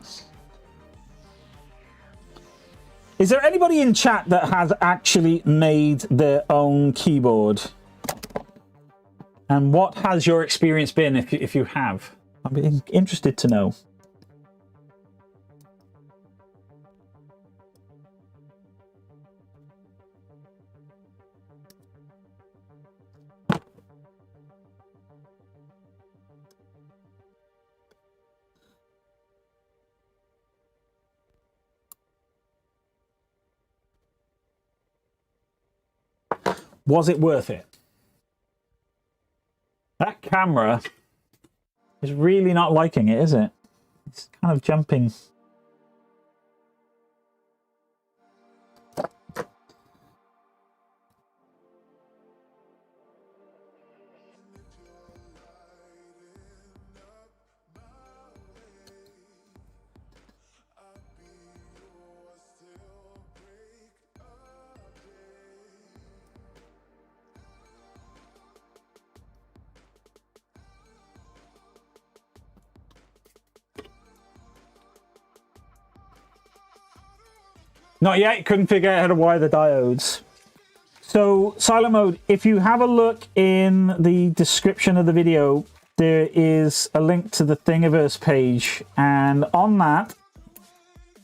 B: is there anybody in chat that has actually made their own keyboard? And what has your experience been if you have? I'm interested to know. Was it worth it? That camera is really not liking it, is it? It's kind of jumping. Not yet. Couldn't figure out how to wire the diodes. So, silent mode, if you have a look in the description of the video, there is a link to the Thingiverse page. And on that,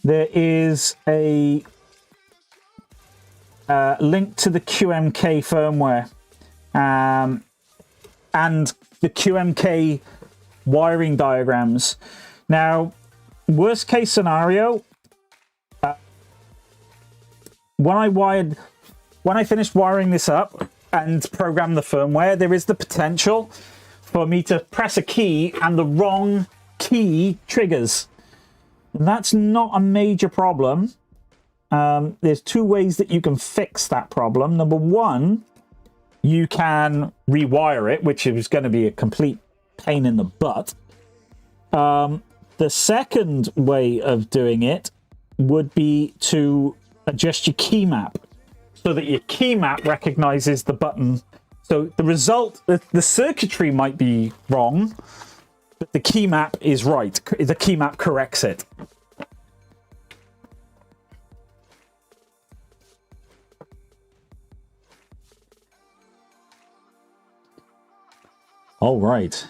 B: there is a link to the QMK firmware and the QMK wiring diagrams. Now, worst case scenario, when I finished wiring this up and program the firmware, there is the potential for me to press a key and the wrong key triggers. And that's not a major problem. There's two ways that you can fix that problem. Number one, you can rewire it, which is going to be a complete pain in the butt. The second way of doing it would be to adjust your key map so that your key map recognizes the button. So the result, the circuitry might be wrong, but the key map is right. The key map corrects it. All right.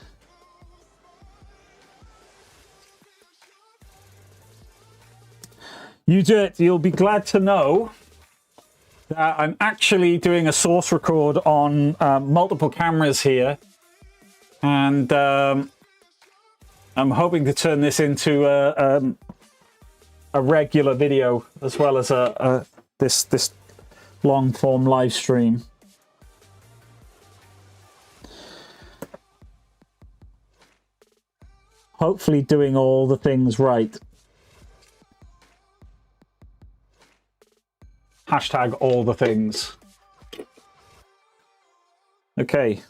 B: You do it. You'll be glad to know that I'm actually doing a source record on multiple cameras here. And I'm hoping to turn this into a regular video as well as this long form live stream. Hopefully doing all the things right. Hashtag all the things. Okay.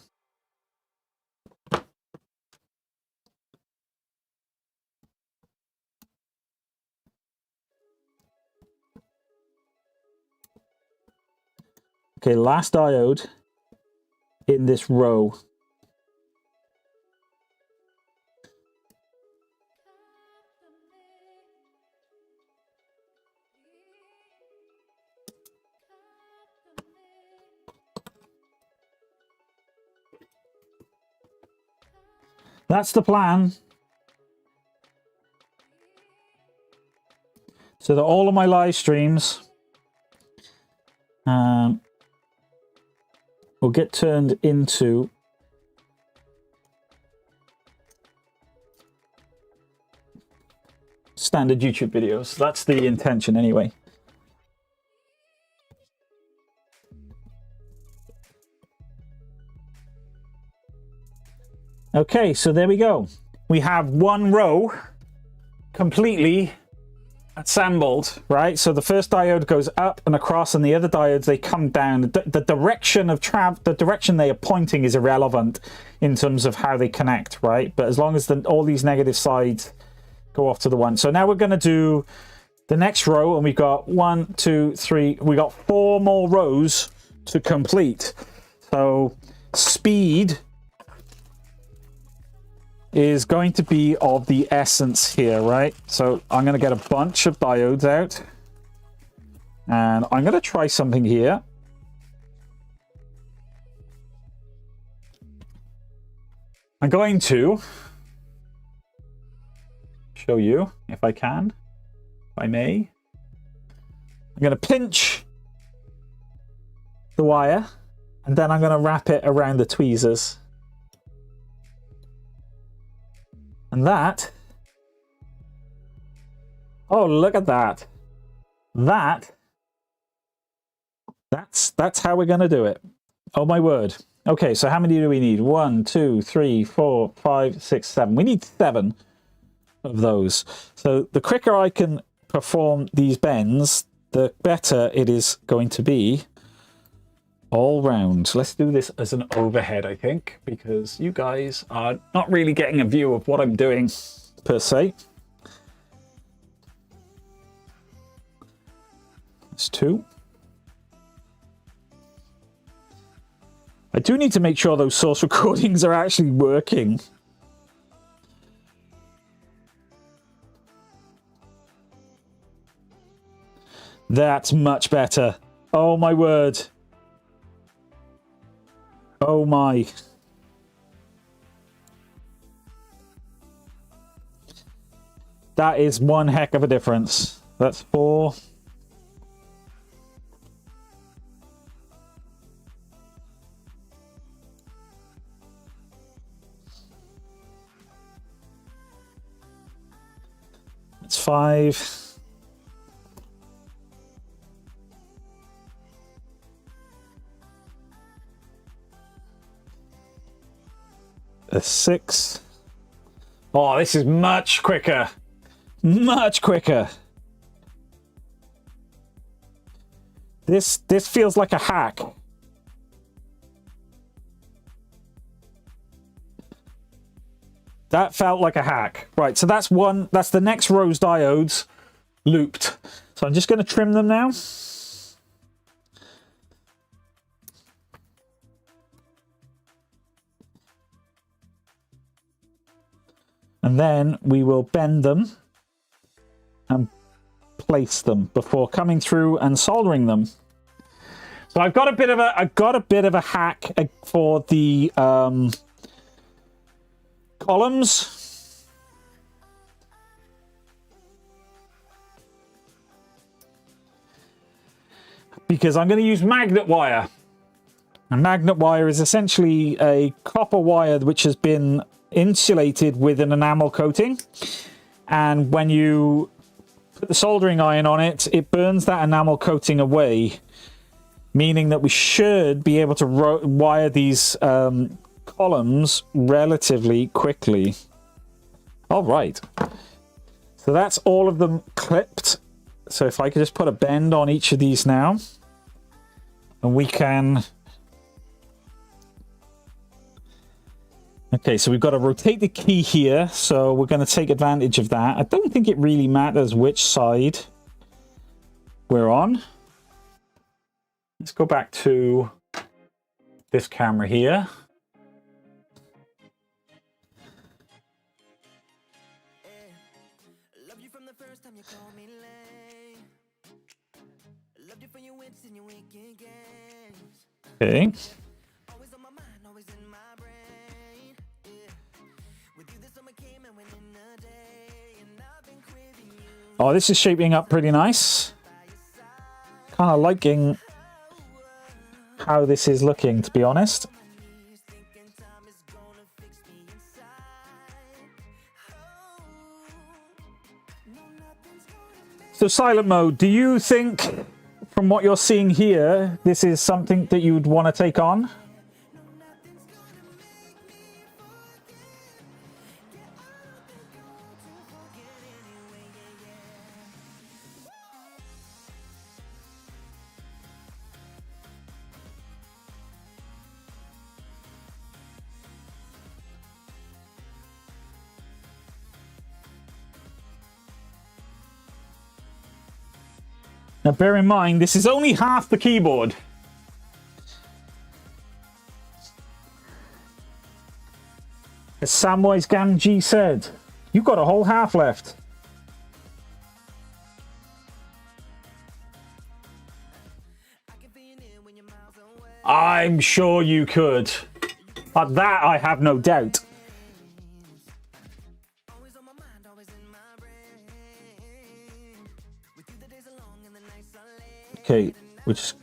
B: Okay, last diode in this row. That's the plan. So that all of my live streams will get turned into standard YouTube videos. That's the intention anyway. Okay, so there we go. We have one row completely assembled, right? So the first diode goes up and across, and the other diodes, they come down. The direction of the direction they are pointing is irrelevant in terms of how they connect, right? But as long as all these negative sides go off to the one. So now we're going to do the next row, and we've got 1, 2, 3. We got 4 more rows to complete. So speed is going to be of the essence here, right? So I'm going to get a bunch of diodes out, and I'm going to try something here. I'm going to show you, if I can, if I may. I'm going to pinch the wire, and then I'm going to wrap it around the tweezers. And that, oh, look at that. That's how we're going to do it. Oh, my word. Okay, so how many do we need? 1, 2, 3, 4, 5, 6, 7. We need 7 of those. So the quicker I can perform these bends, the better it is going to be all round. Let's do this as an overhead, I think, because you guys are not really getting a view of what I'm doing per se. That's 2. I do need to make sure those source recordings are actually working. That's much better. Oh my word. Oh my. That is one heck of a difference. That's 4. It's 5. A 6. Oh, this is much quicker. Much quicker. This feels like a hack. That felt like a hack. Right, so that's one. That's the next row's diodes looped. So I'm just going to trim them now. And then we will bend them and place them before coming through and soldering them. So I've got a bit of a hack for the columns. Because I'm going to use magnet wire. And magnet wire is essentially a copper wire which has been insulated with an enamel coating. And when you put the soldering iron on it, it burns that enamel coating away. Meaning that we should be able to wire these columns relatively quickly. All right. So that's all of them clipped. So if I could just put a bend on each of these now. And we can... Okay, so we've got to rotate the key here. So we're going to take advantage of that. I don't think it really matters which side we're on. Let's go back to this camera here. Okay. Oh, this is shaping up pretty nice. Kind of liking how this is looking, to be honest. So silent mode, do you think, from what you're seeing here, this is something that you would want to take on? Now bear in mind, this is only half the keyboard. As Samwise Gamgee said, you've got a whole half left. I'm sure you could. But that I have no doubt. Okay, we just...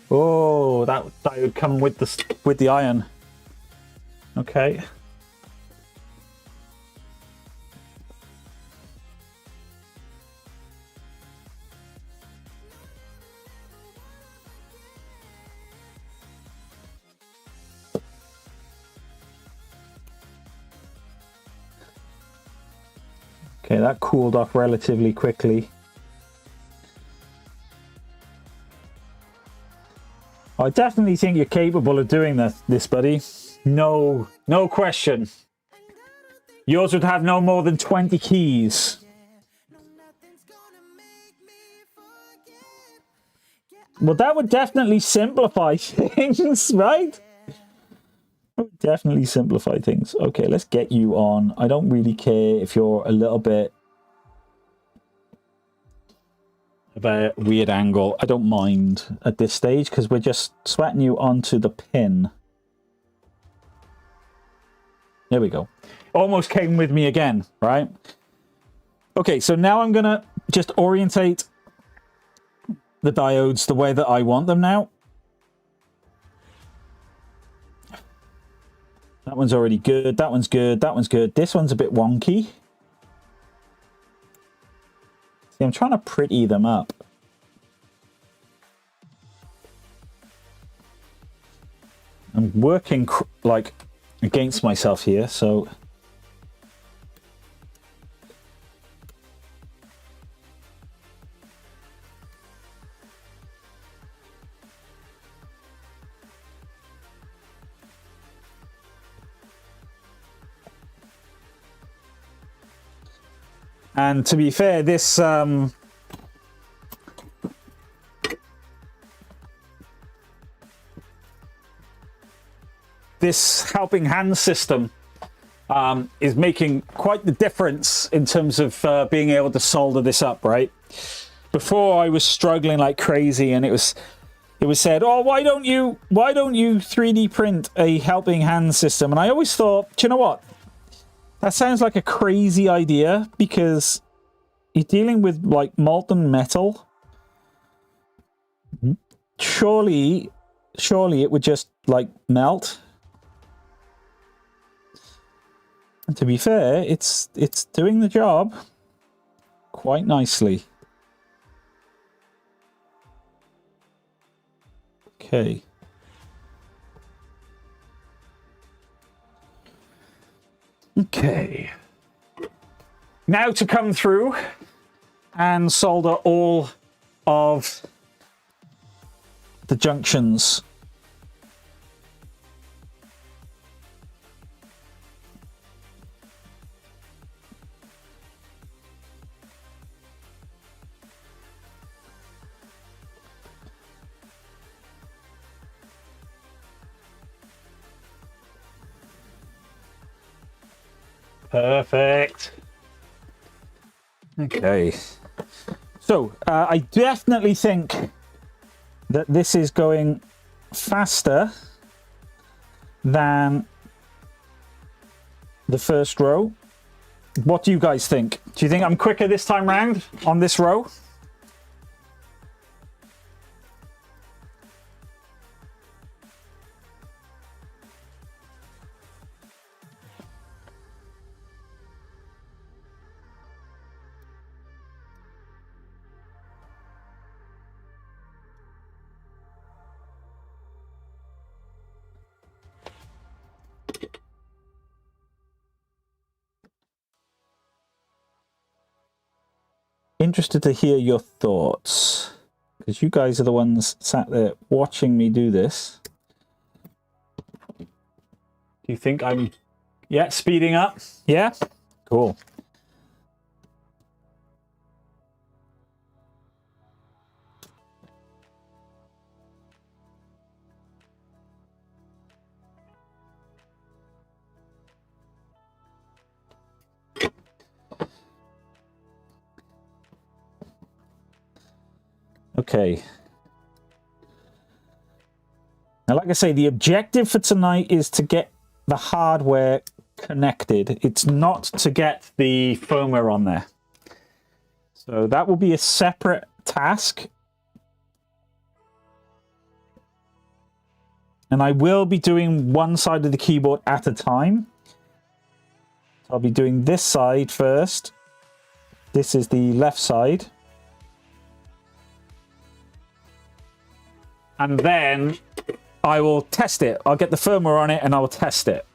B: Oh, that would come with the iron. Okay. Okay, that cooled off relatively quickly. I definitely think you're capable of doing this, buddy. No question. Yours would have no more than 20 keys. Well, that would definitely simplify things, right? That would definitely simplify things. Okay, let's get you on. I don't really care if you're a little bit of a weird angle. I don't mind at this stage because we're just sweating you onto the pin. There we go. Almost came with me again, right? Okay, so now I'm going to just orientate the diodes the way that I want them now. That one's already good. That one's good. That one's good. This one's a bit wonky. See, I'm trying to pretty them up. I'm working like against myself here, so... And to be fair, this this helping hand system is making quite the difference in terms of being able to solder this up, right? Before I was struggling like crazy, and it was said, "Oh, why don't you 3D print a helping hand system?" And I always thought, do you know what? That sounds like a crazy idea because you're dealing with like molten metal. Surely it would just like melt. And to be fair, it's doing the job quite nicely. Okay. Okay. Now to come through and solder all of the junctions. Perfect. Okay. So, I definitely think that this is going faster than the first row. What do you guys think? Do you think I'm quicker this time round on this row? Interested to hear your thoughts, because you guys are the ones sat there watching me do this. Do you think I'm, yeah, speeding up? Yeah? Cool. Okay. Now, like I say, the objective for tonight is to get the hardware connected. It's not to get the firmware on there. So that will be a separate task. And I will be doing one side of the keyboard at a time. So I'll be doing this side first. This is the left side. And then I will test it. I'll get the firmware on it and I will test it.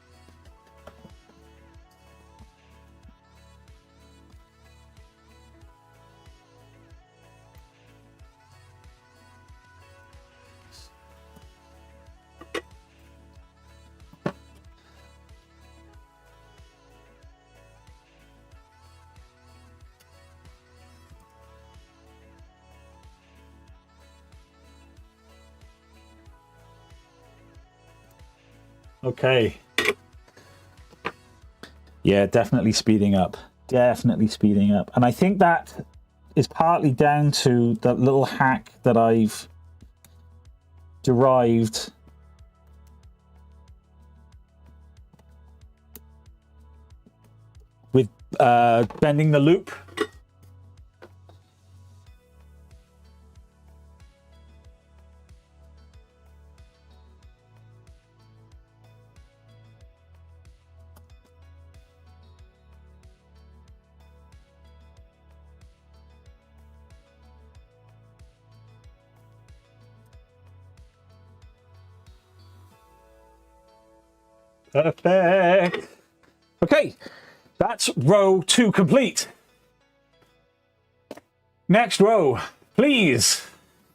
B: Okay. Yeah, definitely speeding up. Definitely speeding up. And I think that is partly down to that little hack that I've derived with bending the loop. Perfect. Okay, that's row 2 complete. Next row, please.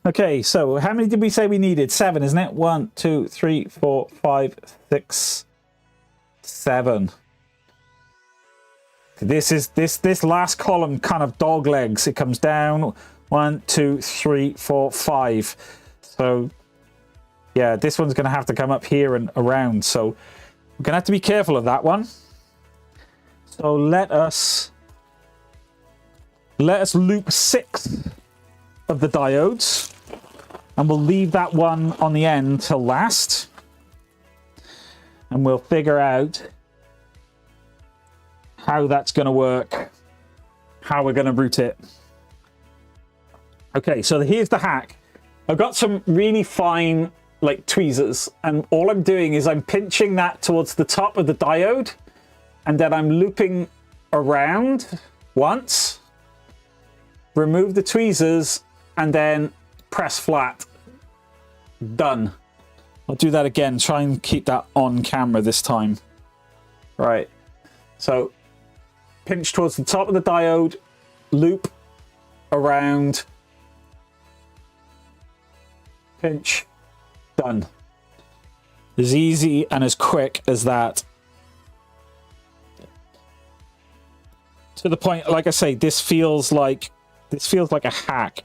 B: Okay, so how many did we say we needed? 7, isn't it? 1, 2, 3, 4, 5, 6, 7. This last column kind of dog legs. It comes down 1, 2, 3, 4, 5. So yeah, this one's going to have to come up here and around. So we're going to have to be careful of that one. So let us loop 6 of the diodes, and we'll leave that one on the end till last, and we'll figure out how that's going to work, how we're going to route it. Okay, so here's the hack. I've got some really fine like tweezers, and all I'm doing is I'm pinching that towards the top of the diode, and then I'm looping around once, remove the tweezers, and then press flat. Done. I'll do that again, try and keep that on camera this time. Right, so pinch towards the top of the diode, loop around, pinch, done. As easy and as quick as that. To the point, like I say, this feels like a hack.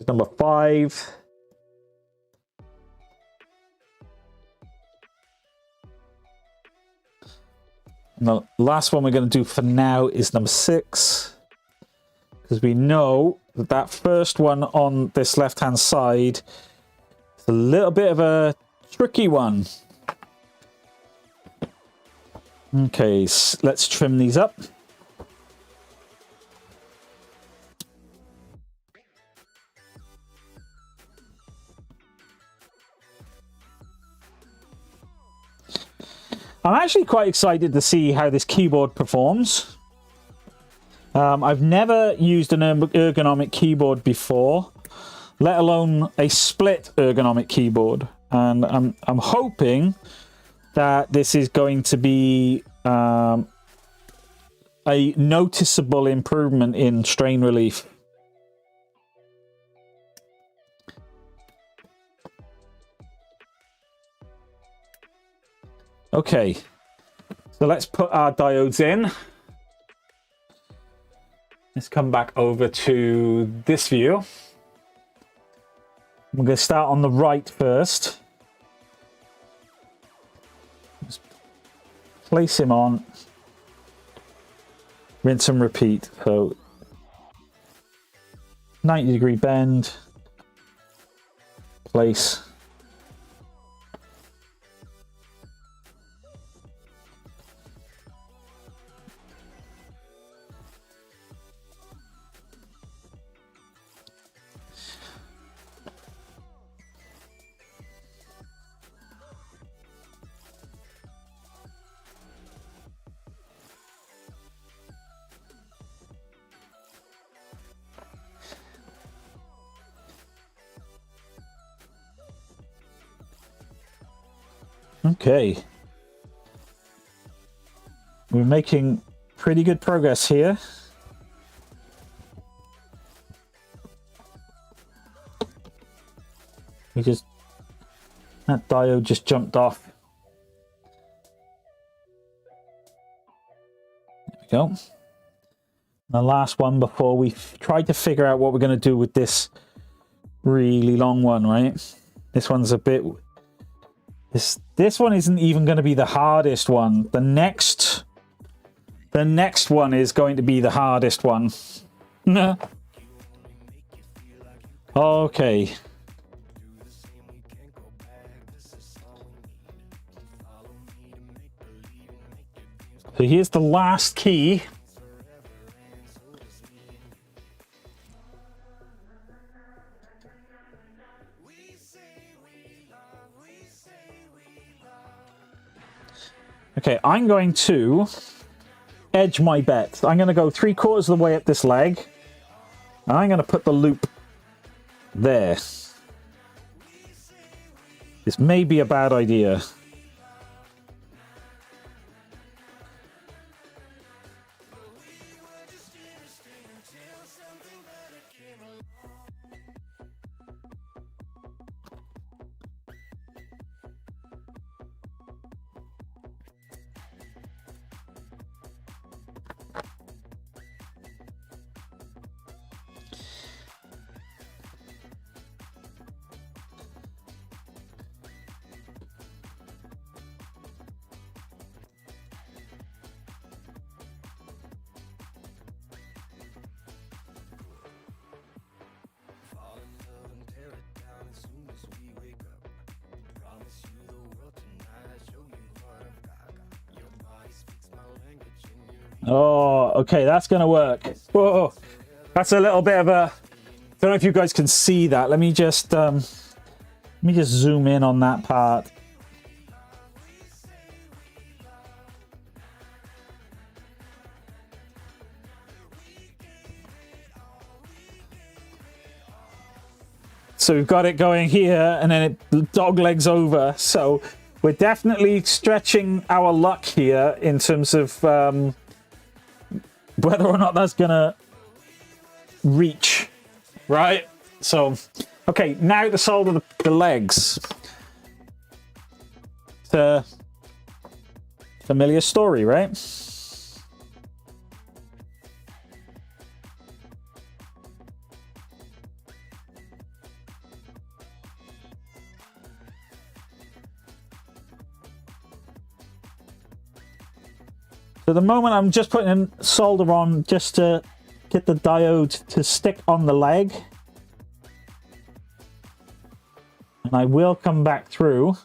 B: Number 5. And the last one we're going to do for now is number 6, because we know that that first one on this left hand side is a little bit of a tricky one. Okay, so let's trim these up. I'm actually quite excited to see how this keyboard performs. I've never used an ergonomic keyboard before, let alone a split ergonomic keyboard. And I'm hoping that this is going to be a noticeable improvement in strain relief. Okay, so let's put our diodes in. Let's come back over to this view. We're going to start on the right first. Just place him on. Rinse and repeat. So 90-degree bend. Place. Okay, we're making pretty good progress here. We just That diode just jumped off. There we go. The last one before we tried to figure out what we're going to do with this really long one, right? This one's a bit... This one isn't even going to be the hardest one. The next one is going to be the hardest one. Okay. So here's the last key. Okay, I'm going to edge my bet. I'm going to go 3/4 of the way up this leg. And I'm going to put the loop there. This may be a bad idea. Oh, okay, that's gonna work. Whoa, that's a little bit of a... Don't know if you guys can see that. Let me just zoom in on that part. So we've got it going here, and then it dog legs over. So we're definitely stretching our luck here in terms of whether or not that's gonna reach, right? So, okay, now to solder the legs. It's a familiar story, right? So at the moment I'm just putting in solder on just to get the diode to stick on the leg. And I will come back through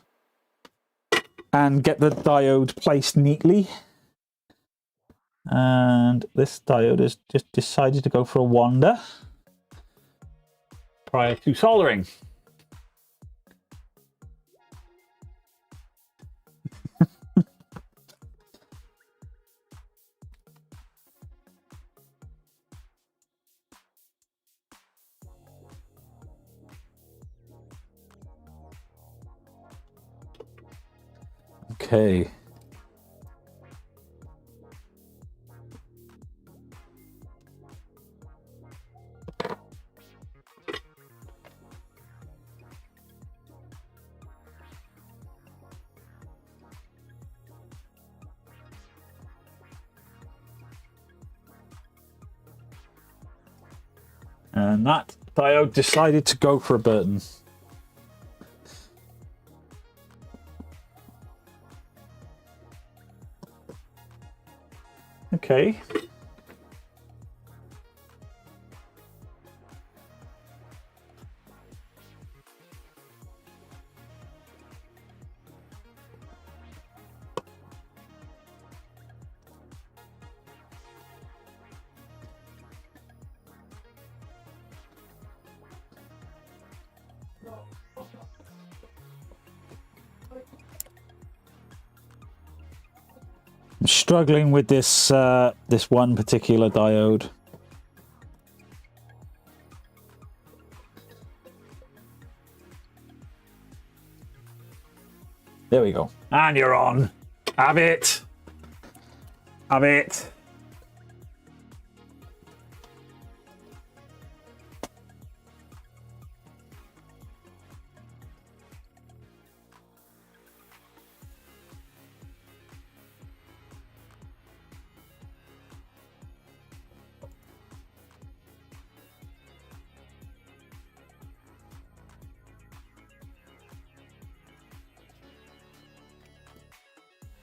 B: and get the diode placed neatly. And this diode has just decided to go for a wander prior to soldering. Okay. And that diode decided to go for a Burton. Okay. I'm struggling with this this one particular diode. There we go. And you're on. Have it. Have it.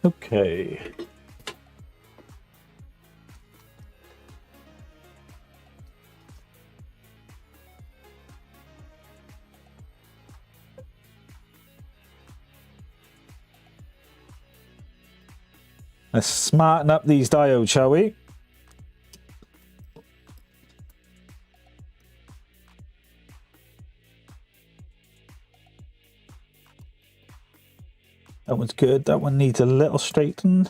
B: Okay. Let's smarten up these diodes, shall we? That one's good. That one needs a little straighten.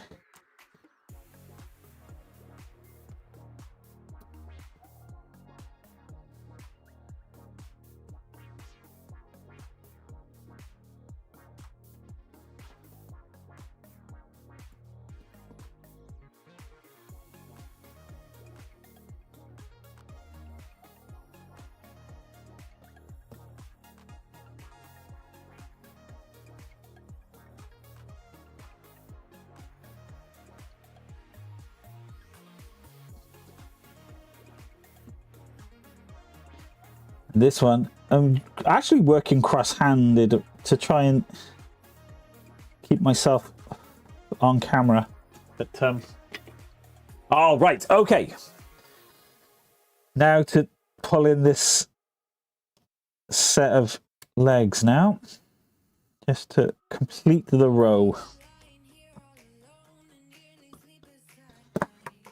B: This one, I'm actually working cross-handed to try and keep myself on camera. But all right, okay. Now to pull in this set of legs now, just to complete the row.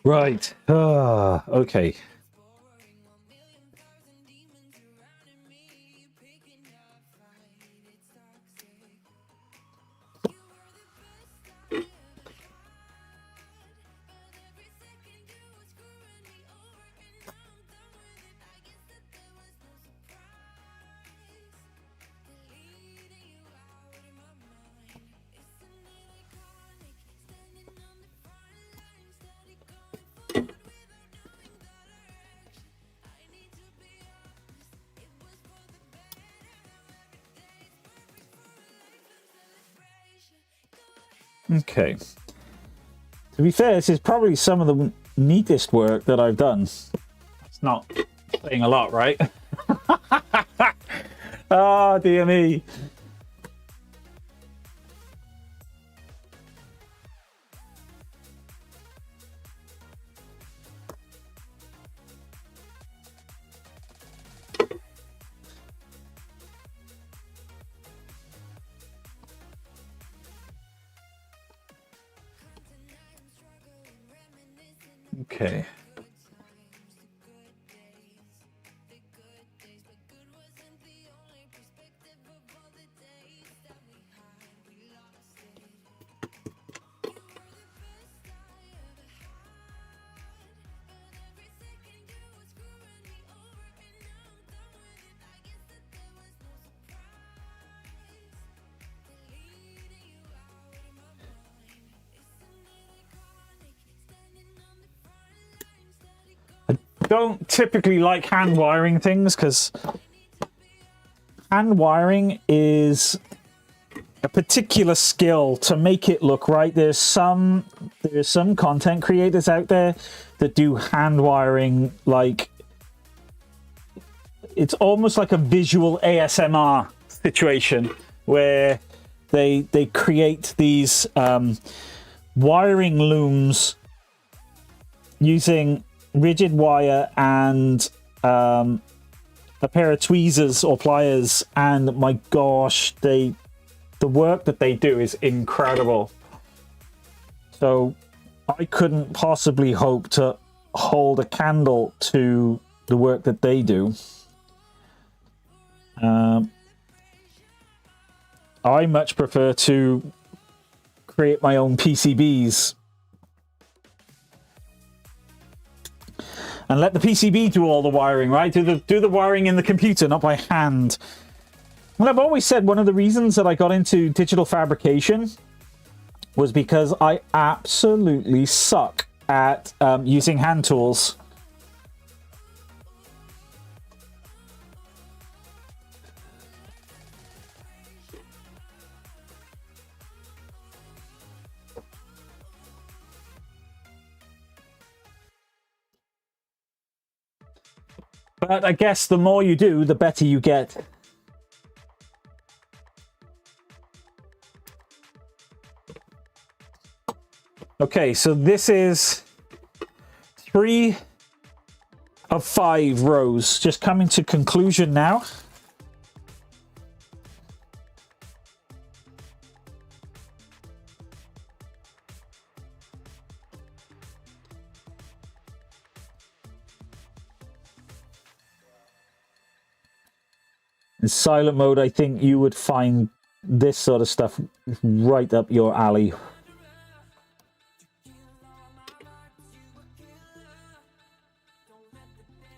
B: Right. Okay. Okay. To be fair, this is probably some of the neatest work that I've done. It's not saying a lot, right? Oh, dear me. Okay. Don't typically like hand wiring things because hand wiring is a particular skill to make it look right. There's some content creators out there that do hand wiring like it's almost like a visual ASMR situation where they create these wiring looms using rigid wire and a pair of tweezers or pliers, and my gosh, the work that they do is incredible. So I couldn't possibly hope to hold a candle to the work that they do. I much prefer to create my own PCBs and let the PCB do all the wiring, right? Do the wiring in the computer, not by hand. And I've always said one of the reasons that I got into digital fabrication was because I absolutely suck at using hand tools. But I guess the more you do, the better you get. Okay, so this is 3 of 5 rows. Just coming to conclusion now. In silent mode, I think you would find this sort of stuff right up your alley.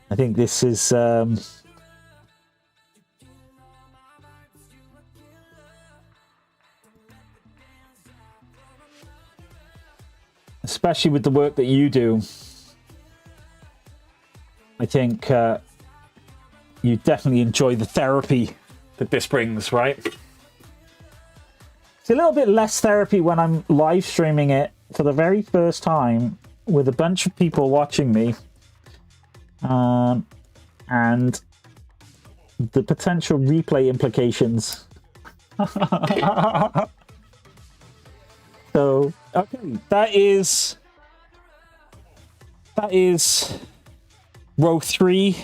B: I think this is especially with the work that you do, I think you definitely enjoy the therapy that this brings, right? It's a little bit less therapy when I'm live streaming it for the very first time with a bunch of people watching me. And the potential replay implications. So, okay, that is row 3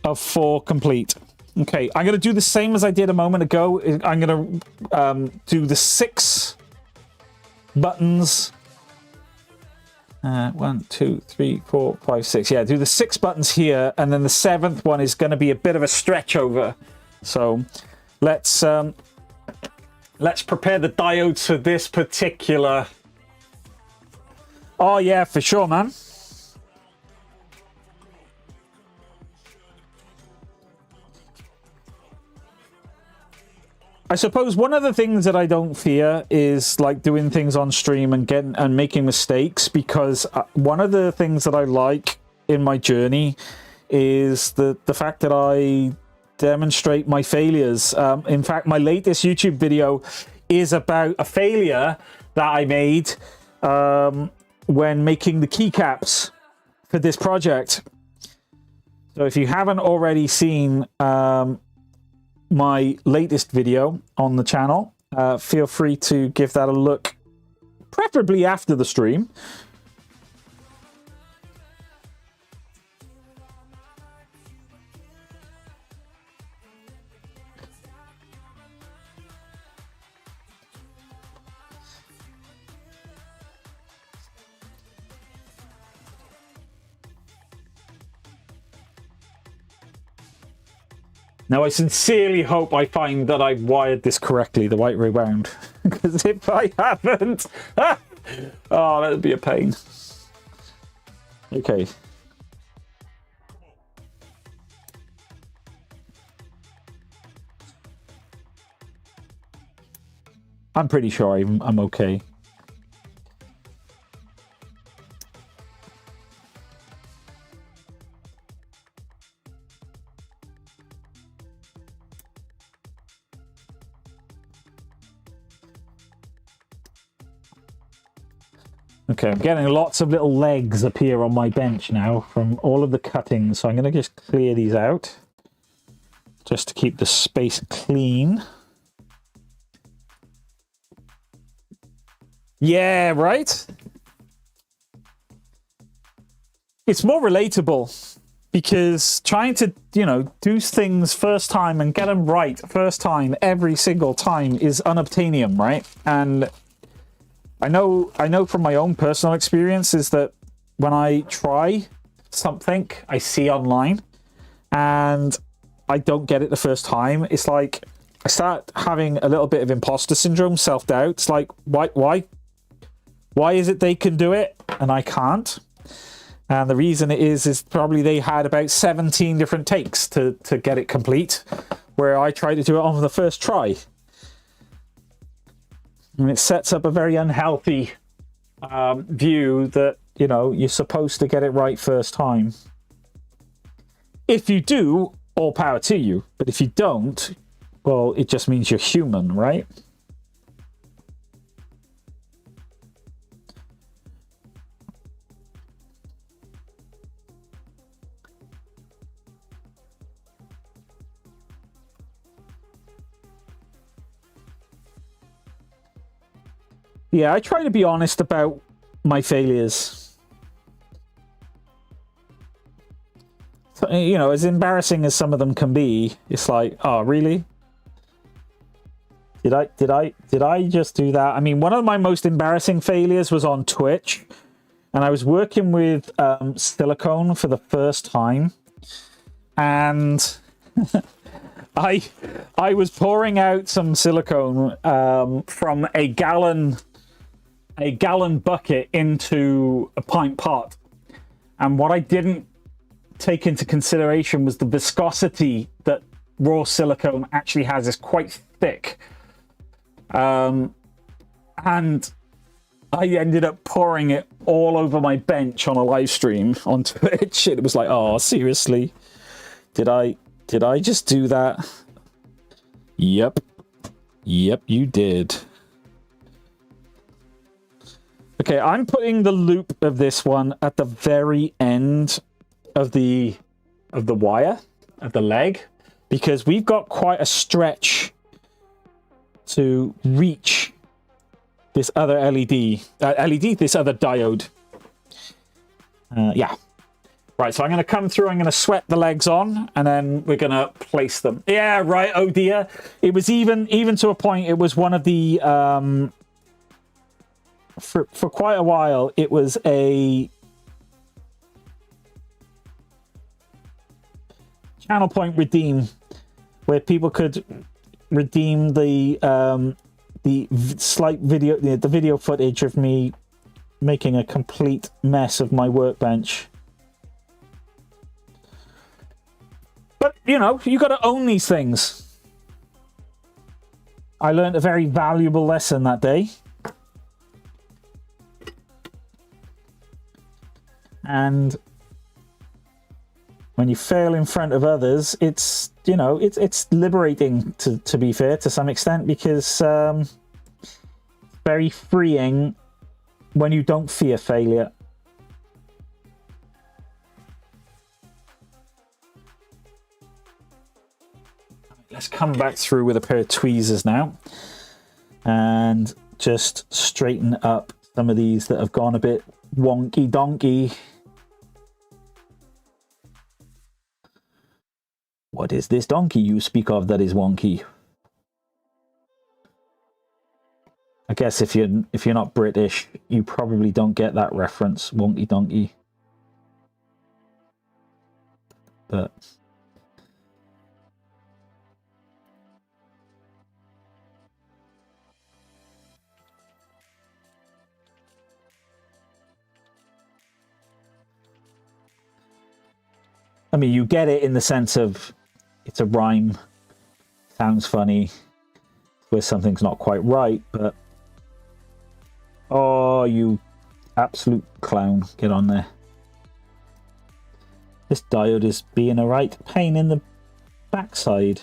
B: of 4 complete. Okay, I'm going to do the same as I did a moment ago. I'm going to do the 6 buttons. 1, 2, 3, 4, 5, 6. Yeah, do the 6 buttons here, and then the 7th one is going to be a bit of a stretch over. So let's prepare the diodes for this particular. Oh yeah, for sure, man. I suppose one of the things that I don't fear is like doing things on stream and making mistakes, because one of the things that I like in my journey is the fact that I demonstrate my failures. In fact, my latest YouTube video is about a failure that I made when making the keycaps for this project. So if you haven't already seen my latest video on the channel, feel free to give that a look, preferably after the stream. Now, I sincerely hope I find that I've wired this correctly, the right way round. Because if I haven't, oh, that would be a pain. Okay. I'm pretty sure I'm okay. Okay, I'm getting lots of little legs appear on my bench now from all of the cuttings, so I'm going to just clear these out just to keep the space clean. Yeah, right? It's more relatable because trying to, you know, do things first time and get them right first time every single time is unobtainium, right? And I know from my own personal experience is that when I try something I see online and I don't get it the first time, it's like I start having a little bit of imposter syndrome, self-doubt. It's like, why is it they can do it and I can't? And the reason it is probably they had about 17 different takes to get it complete, where I tried to do it on the first try. And it sets up a very unhealthy view that, you know, you're supposed to get it right first time. If you do, all power to you. But if you don't, well, it just means you're human, right? Yeah, I try to be honest about my failures. So, you know, as embarrassing as some of them can be, it's like, oh, really? Did I just do that? I mean, one of my most embarrassing failures was on Twitch, and I was working with silicone for the first time, and I was pouring out some silicone from a gallon bucket into a pint pot, and what I didn't take into consideration was the viscosity that raw silicone actually has is quite thick. And I ended up pouring it all over my bench on a live stream on Twitch. It was like, oh, seriously? Did I just do that? Yep, you did. Okay, I'm putting the loop of this one at the very end of the wire, of the leg, because we've got quite a stretch to reach this other this other diode. Yeah. Right, so I'm going to come through, I'm going to sweat the legs on, and then we're going to place them. Yeah, right, oh dear. It was even to a point, it was one of the, for quite a while, it was a channel point redeem, where people could redeem the slight video, the video footage of me making a complete mess of my workbench. But, you know, you got to own these things. I learned a very valuable lesson that day. And when you fail in front of others, it's, you know, it's liberating, to be fair, to some extent, because it's very freeing when you don't fear failure. Let's come back through with a pair of tweezers now and just straighten up some of these that have gone a bit wonky donkey. What is this donkey you speak of that is wonky? I guess if you're not British, you probably don't get that reference, wonky donkey. But I mean, you get it in the sense of it's a rhyme, sounds funny, where something's not quite right, but oh, you absolute clown, get on there. This diode is being a right pain in the backside.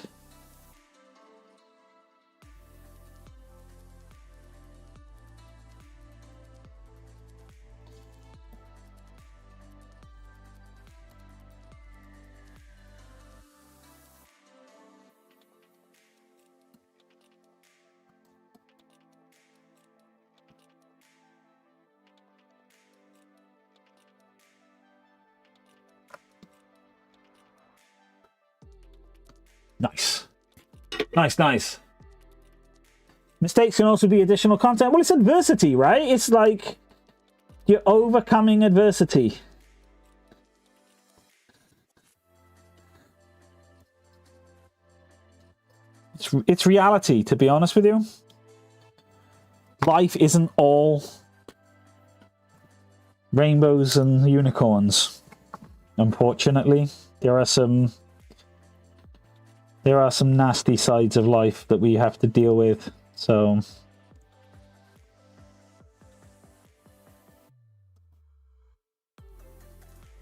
B: Nice. Nice. Mistakes can also be additional content. Well, it's adversity, right? It's like you're overcoming adversity. It's reality, to be honest with you. Life isn't all rainbows and unicorns. Unfortunately, there are some nasty sides of life that we have to deal with. So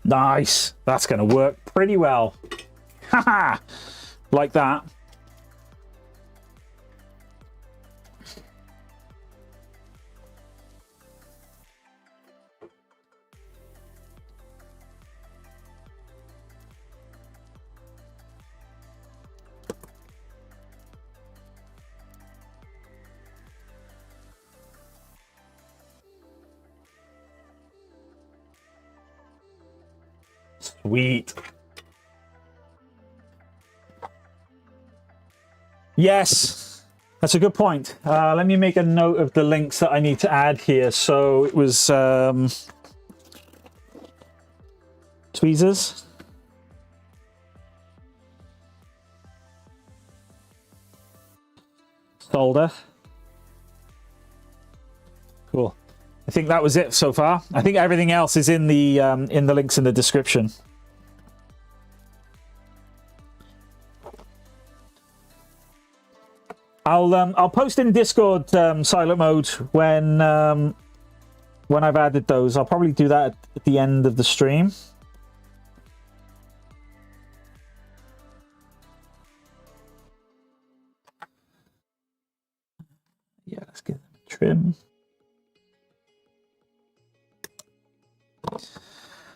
B: nice. That's going to work pretty well. Haha. Like that. Sweet. Yes, that's a good point. Let me make a note of the links that I need to add here. So it was tweezers. Solder. Cool. I think that was it so far. I think everything else is in the links in the description. I'll post in Discord silent mode when I've added those. I'll probably do that at the end of the stream. Yeah, let's get them trim.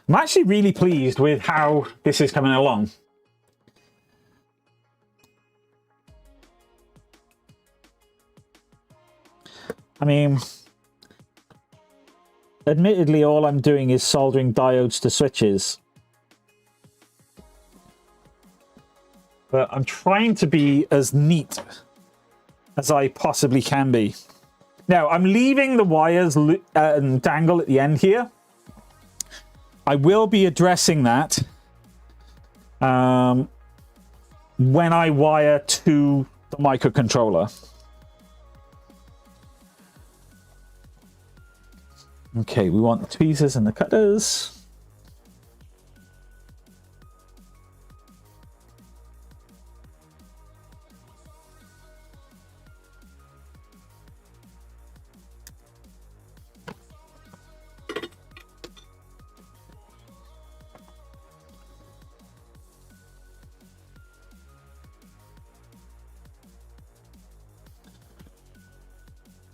B: I'm actually really pleased with how this is coming along. I mean, admittedly, all I'm doing is soldering diodes to switches. But I'm trying to be as neat as I possibly can be. Now, I'm leaving the wires dangle at the end here. I will be addressing that when I wire to the microcontroller. Okay, we want the tweezers and the cutters.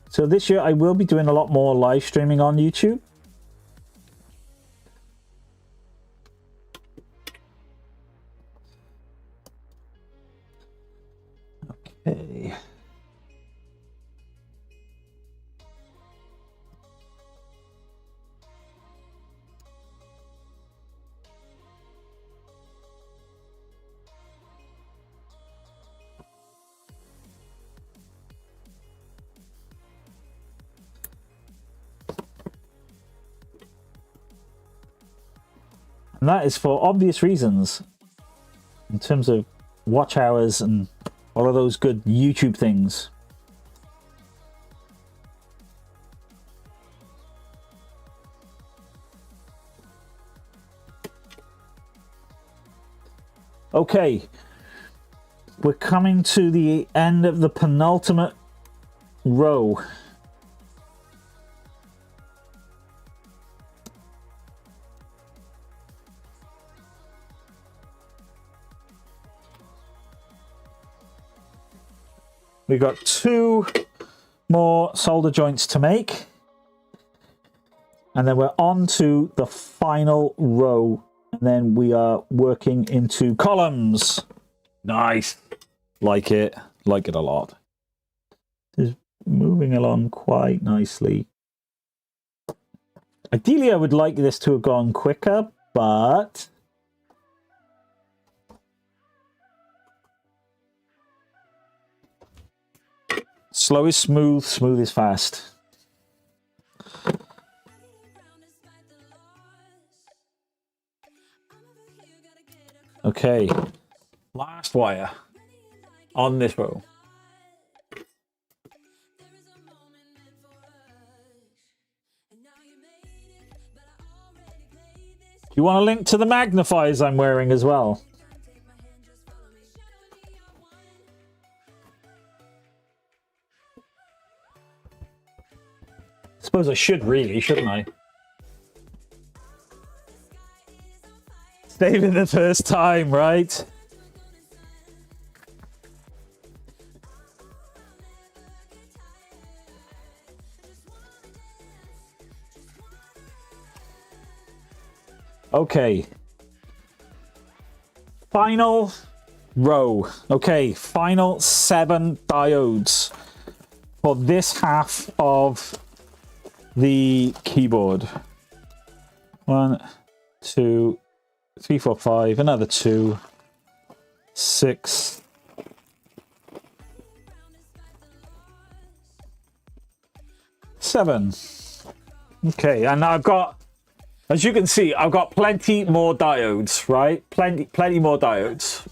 B: So this year I will be doing a lot more live streaming on YouTube. Okay. And that is for obvious reasons in terms of watch hours and all of those good YouTube things. Okay, we're coming to the end of the penultimate row. We've got 2 more solder joints to make. And then we're on to the final row. And then we are working into columns. Nice. Like it. Like it a lot. It's moving along quite nicely. Ideally, I would like this to have gone quicker, but... slow is smooth, smooth is fast. Okay, last wire on this row. Do you want a link to the magnifiers I'm wearing as well? Suppose I should really, shouldn't I? Saving the first time, right? Okay. Final row. Okay, final 7 diodes for this half of the keyboard. 1, 2, 3, 4, 5, another 2, 6, 7. Okay, and I've got, as you can see, I've got plenty more diodes, right? Plenty more diodes.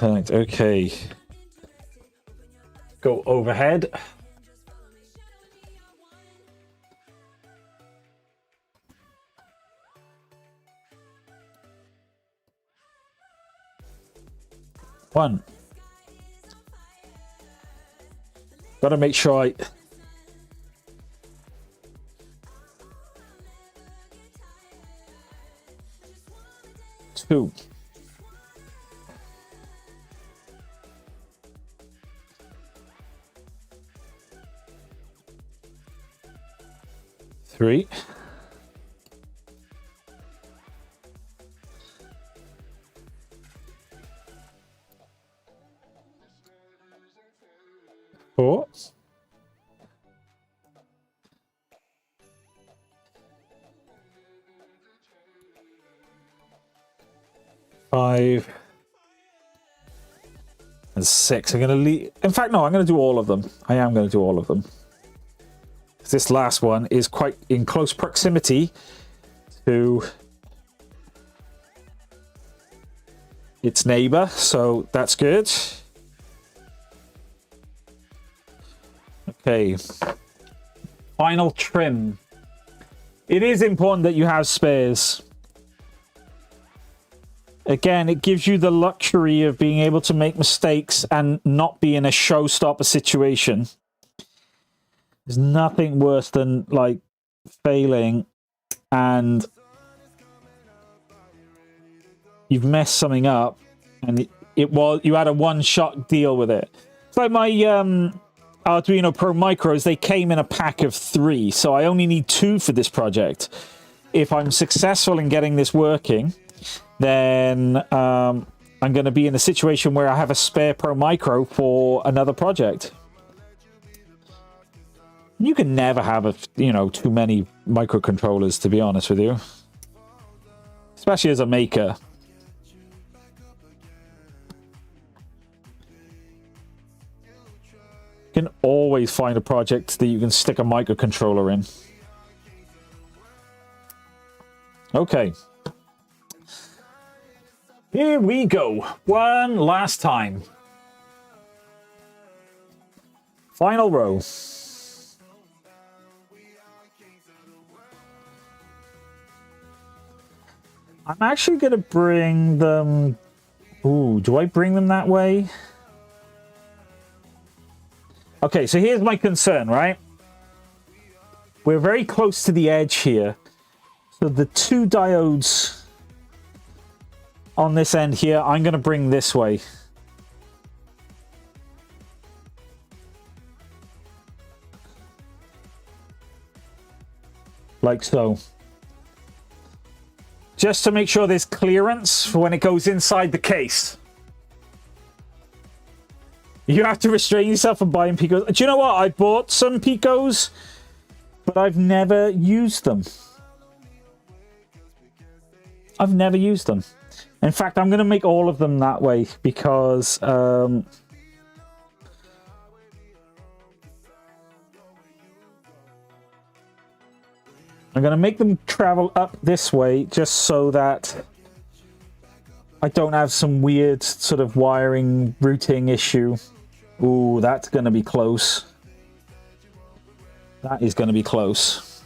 B: Right, okay. Go overhead. One. Gotta make sure I... Two. Three. Four. 5 and 6. I'm going to leave. In fact, no, I'm going to do all of them. I am going to do all of them. This last one is quite in close proximity to its neighbor, so that's good. Okay. Final trim. It is important that you have spares. Again, it gives you the luxury of being able to make mistakes and not be in a showstopper situation. There's nothing worse than, like, failing and you've messed something up and you had a one-shot deal with it. It's like my Arduino Pro Micros, they came in a pack of 3, so I only need 2 for this project. If I'm successful in getting this working, then I'm going to be in a situation where I have a spare Pro Micro for another project. You can never have too many microcontrollers, to be honest with you, especially as a maker. You can always find a project that you can stick a microcontroller in. Okay. Here we go. One last time. Final row. I'm actually going to bring them... Ooh, do I bring them that way? Okay, so here's my concern, right? We're very close to the edge here. So the 2 diodes on this end here, I'm going to bring this way. Like so. Just to make sure there's clearance for when it goes inside the case. You have to restrain yourself from buying Picos. Do you know what? I bought some Picos, but I've never used them. I've never used them. In fact, I'm going to make all of them that way because... I'm going to make them travel up this way just so that I don't have some weird sort of wiring routing issue. Ooh, that's going to be close. That is going to be close.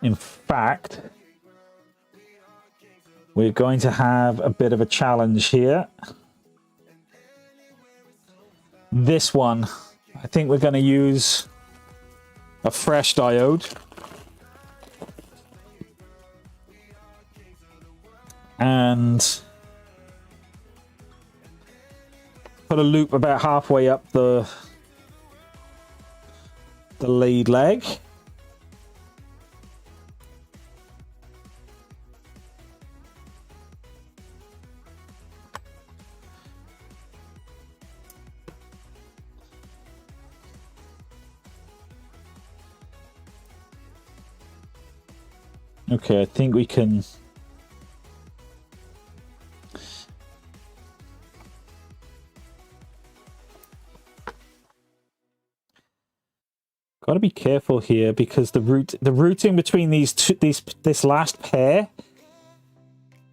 B: In fact, we're going to have a bit of a challenge here. This one, I think we're going to use a fresh diode. And put a loop about halfway up the lead leg. Okay, I think we can... Got to be careful here because the routing between this last pair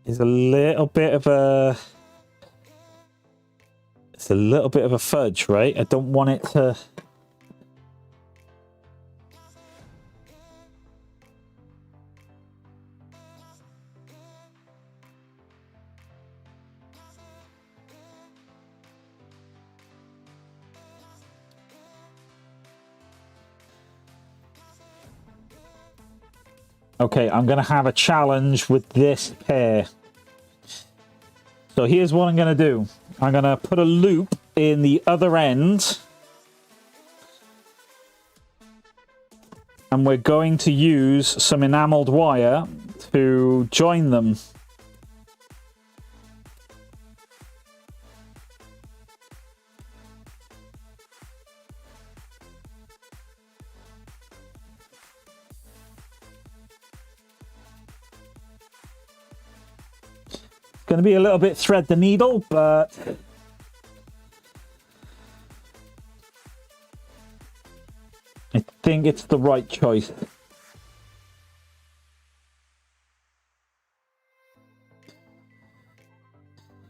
B: is a little bit of a... It's a little bit of a fudge, right? I don't want it to... Okay, I'm going to have a challenge with this pair. So here's what I'm going to do. I'm going to put a loop in the other end. And we're going to use some enameled wire to join them. Going to be a little bit thread the needle, but I think it's the right choice.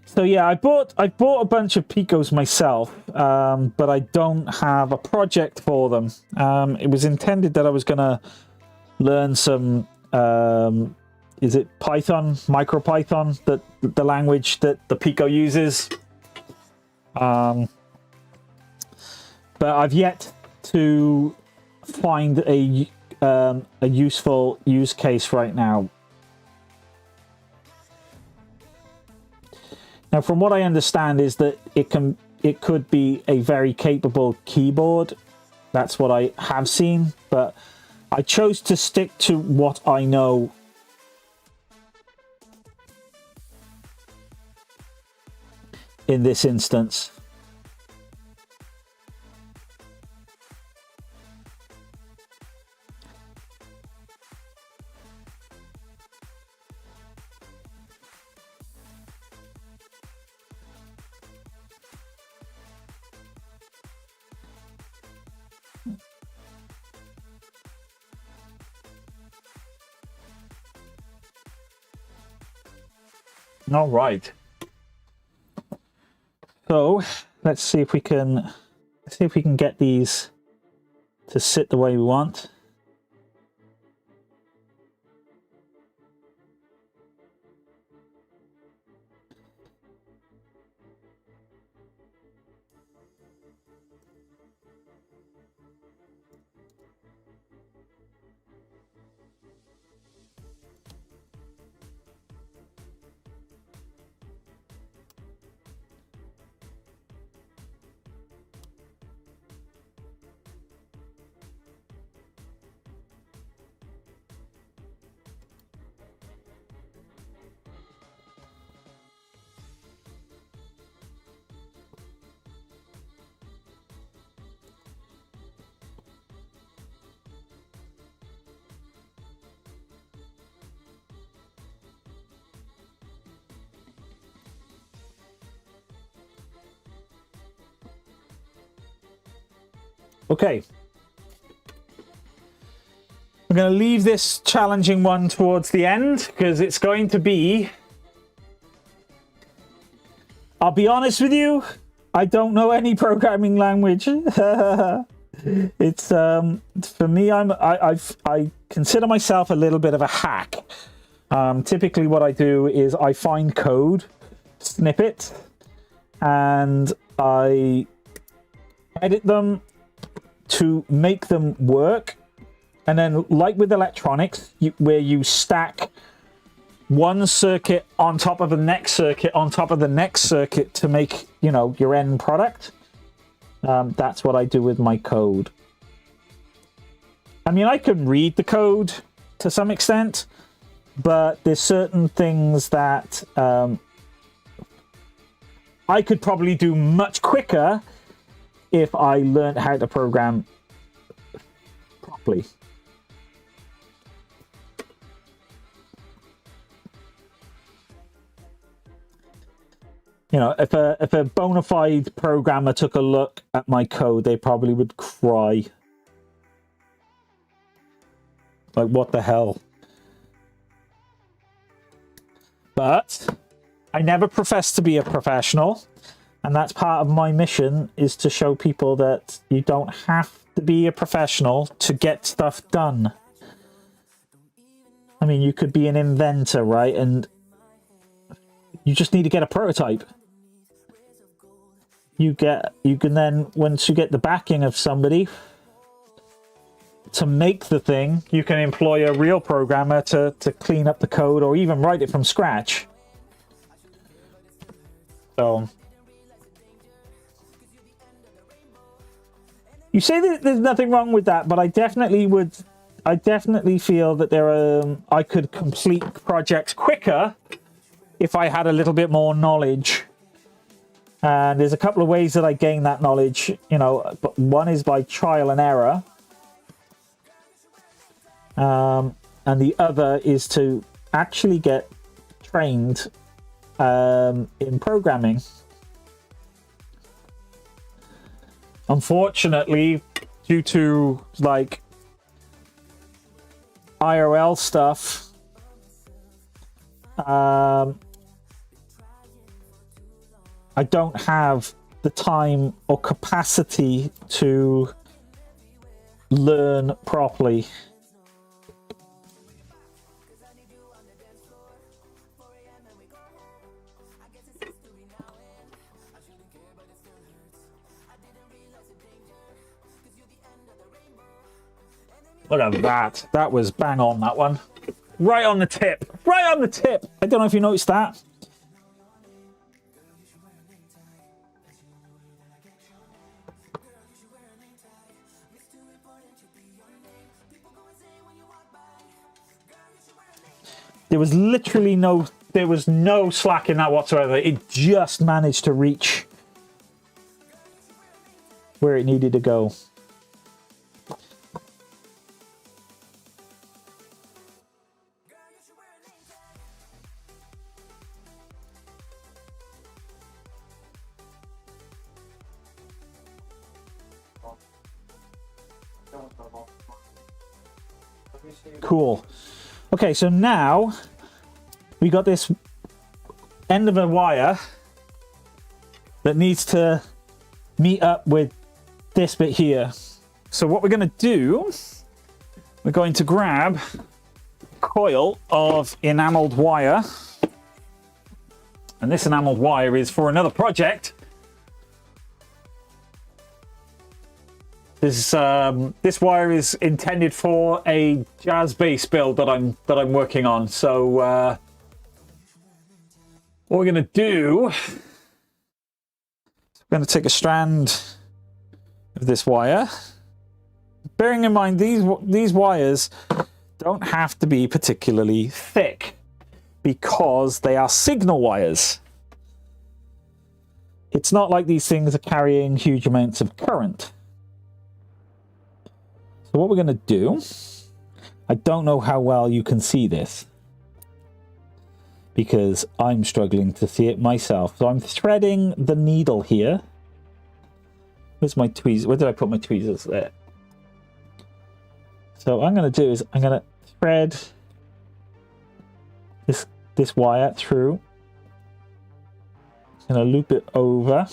B: So yeah, I bought a bunch of Picos myself, but I don't have a project for them. It was intended that I was going to learn some. Is it Python, MicroPython, the language that the Pico uses? But I've yet to find a useful use case right now. Now, from what I understand, is that it could be a very capable keyboard. That's what I have seen, but I chose to stick to what I know. In this instance. All right. So let's see if we can get these to sit the way we want. Okay. I'm going to leave this challenging one towards the end because it's going to be... I'll be honest with you, I don't know any programming language. It's for me, I consider myself a little bit of a hack. Typically what I do is I find code, snippet, and I edit them to make them work. And then, like with electronics, where you stack one circuit on top of the next circuit on top of the next circuit to make, you know, your end product. That's what I do with my code. I mean, I can read the code to some extent, but there's certain things that I could probably do much quicker if I learned how to program properly. You know, if a bona fide programmer took a look at my code, they probably would cry. Like, what the hell? But I never professed to be a professional, and that's part of my mission, is to show people that you don't have to be a professional to get stuff done. I mean, you could be an inventor, right? And you just need to get a prototype. You can then, once you get the backing of somebody to make the thing, you can employ a real programmer to clean up the code or even write it from scratch. So you say that there's nothing wrong with that, but I definitely feel that I could complete projects quicker if I had a little bit more knowledge. And there's a couple of ways that I gain that knowledge, you know, but one is by trial and error. And the other is to actually get trained in programming. Unfortunately, due to like IRL stuff, I don't have the time or capacity to learn properly. Look at that. That was bang on, that one. Right on the tip. Right on the tip. I don't know if you noticed that. There was literally no slack in that whatsoever. It just managed to reach where it needed to go. Cool. Okay, so now we got this end of a wire that needs to meet up with this bit here. So what we're going to do, we're going to grab a coil of enameled wire. And this enameled wire is for another project. This wire is intended for a jazz bass build that I'm working on. So what we're going to do, we're going to take a strand of this wire. Bearing in mind these wires don't have to be particularly thick because they are signal wires. It's not like these things are carrying huge amounts of current. So what we're going to do, I don't know how well you can see this because I'm struggling to see it myself. So I'm threading the needle here. Where's my tweezers? Where did I put my tweezers? There. So what I'm going to do is I'm going to thread this wire through. I'm going to loop it over.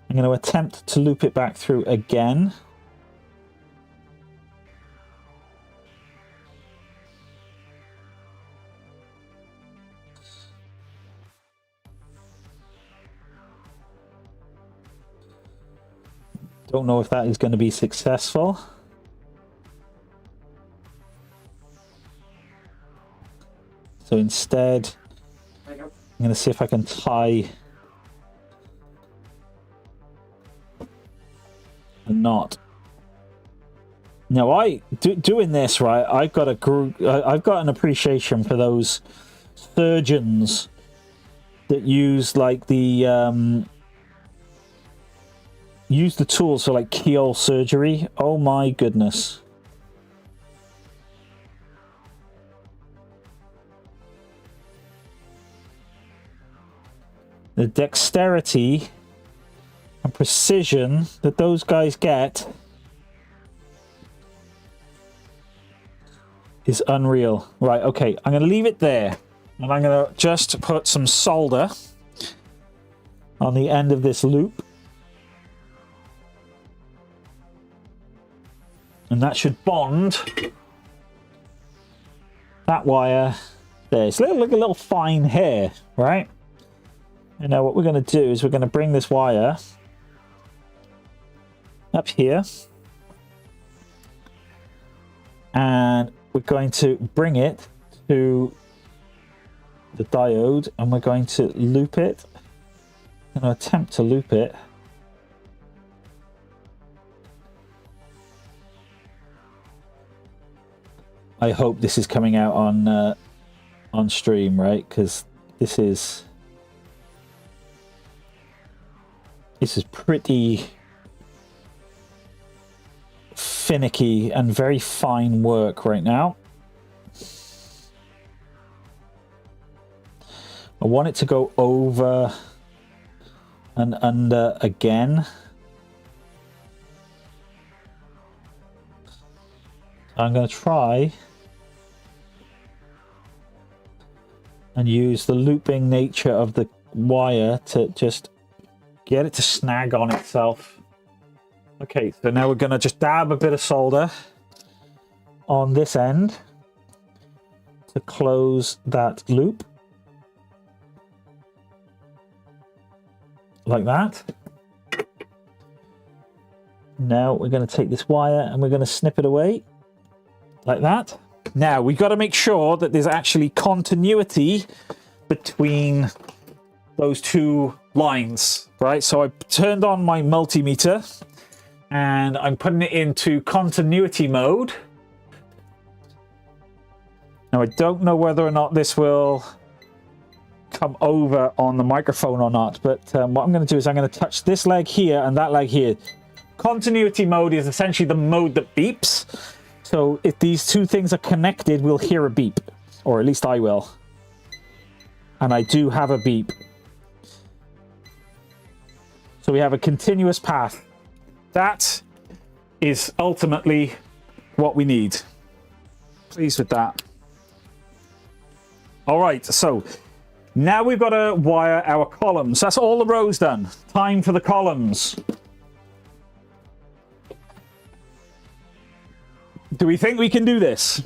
B: I'm going to attempt to loop it back through again. Don't know if that is going to be successful. So instead, I'm going to see if I can tie a knot. Now, doing this right, I've got an appreciation for those surgeons that use like the use the tools for like keyhole surgery. Oh my goodness. the dexterity and precision that those guys get is unreal. Right, okay, I'm going to leave it there. And I'm going to just put some solder on the end of this loop. And that should bond that wire there. It's like a little fine hair, right? And now what we're going to do is we're going to bring this wire up here. And we're going to bring it to the diode, and we're going to loop it. I'm going to attempt to loop it. I hope this is coming out on stream, right? Because this is pretty finicky and very fine work right now. I want it to go over and under again. I'm going to try and use the looping nature of the wire to just get it to snag on itself. Okay, so now we're going to just dab a bit of solder on this end to close that loop. Like that. Now we're going to take this wire and we're going to snip it away. Like that. Now we've got to make sure that there's actually continuity between those two lines, right? So I turned on my multimeter and I'm putting it into continuity mode. Now I don't know whether or not this will come over on the microphone or not, but what I'm going to do is I'm going to touch this leg here and that leg here. Continuity mode is essentially the mode that beeps. So if these two things are connected, we'll hear a beep, or at least I will. And I do have a beep. So we have a continuous path. That is ultimately what we need. Pleased with that. All right, so now we've got to wire our columns. That's all the rows done. Time for the columns. Do we think we can do this?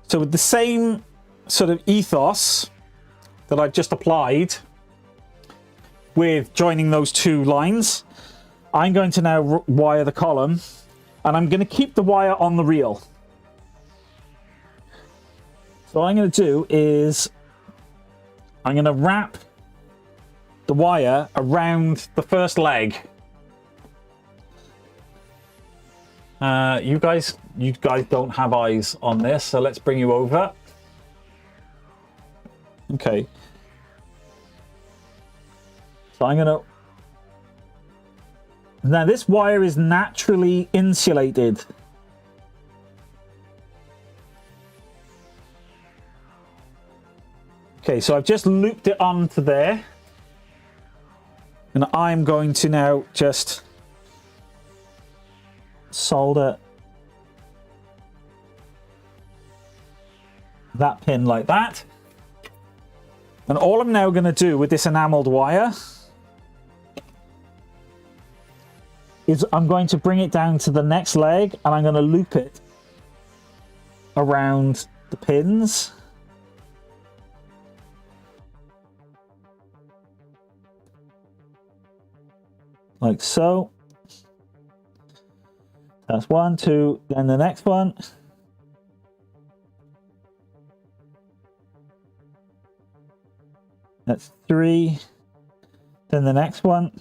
B: So with the same sort of ethos that I've just applied with joining those two lines, I'm going to now wire the column, and I'm going to keep the wire on the reel. So what I'm going to do is I'm going to wrap the wire around the first leg. You guys don't have eyes on this, so let's bring you over. Okay. So I'm going to... Now this wire is naturally insulated. Okay, so I've just looped it onto there. And I'm going to now just solder that pin like that. And all I'm now going to do with this enameled wire is I'm going to bring it down to the next leg, and I'm going to loop it around the pins. Like so. That's 1, 2, then the next one. That's 3, then the next one.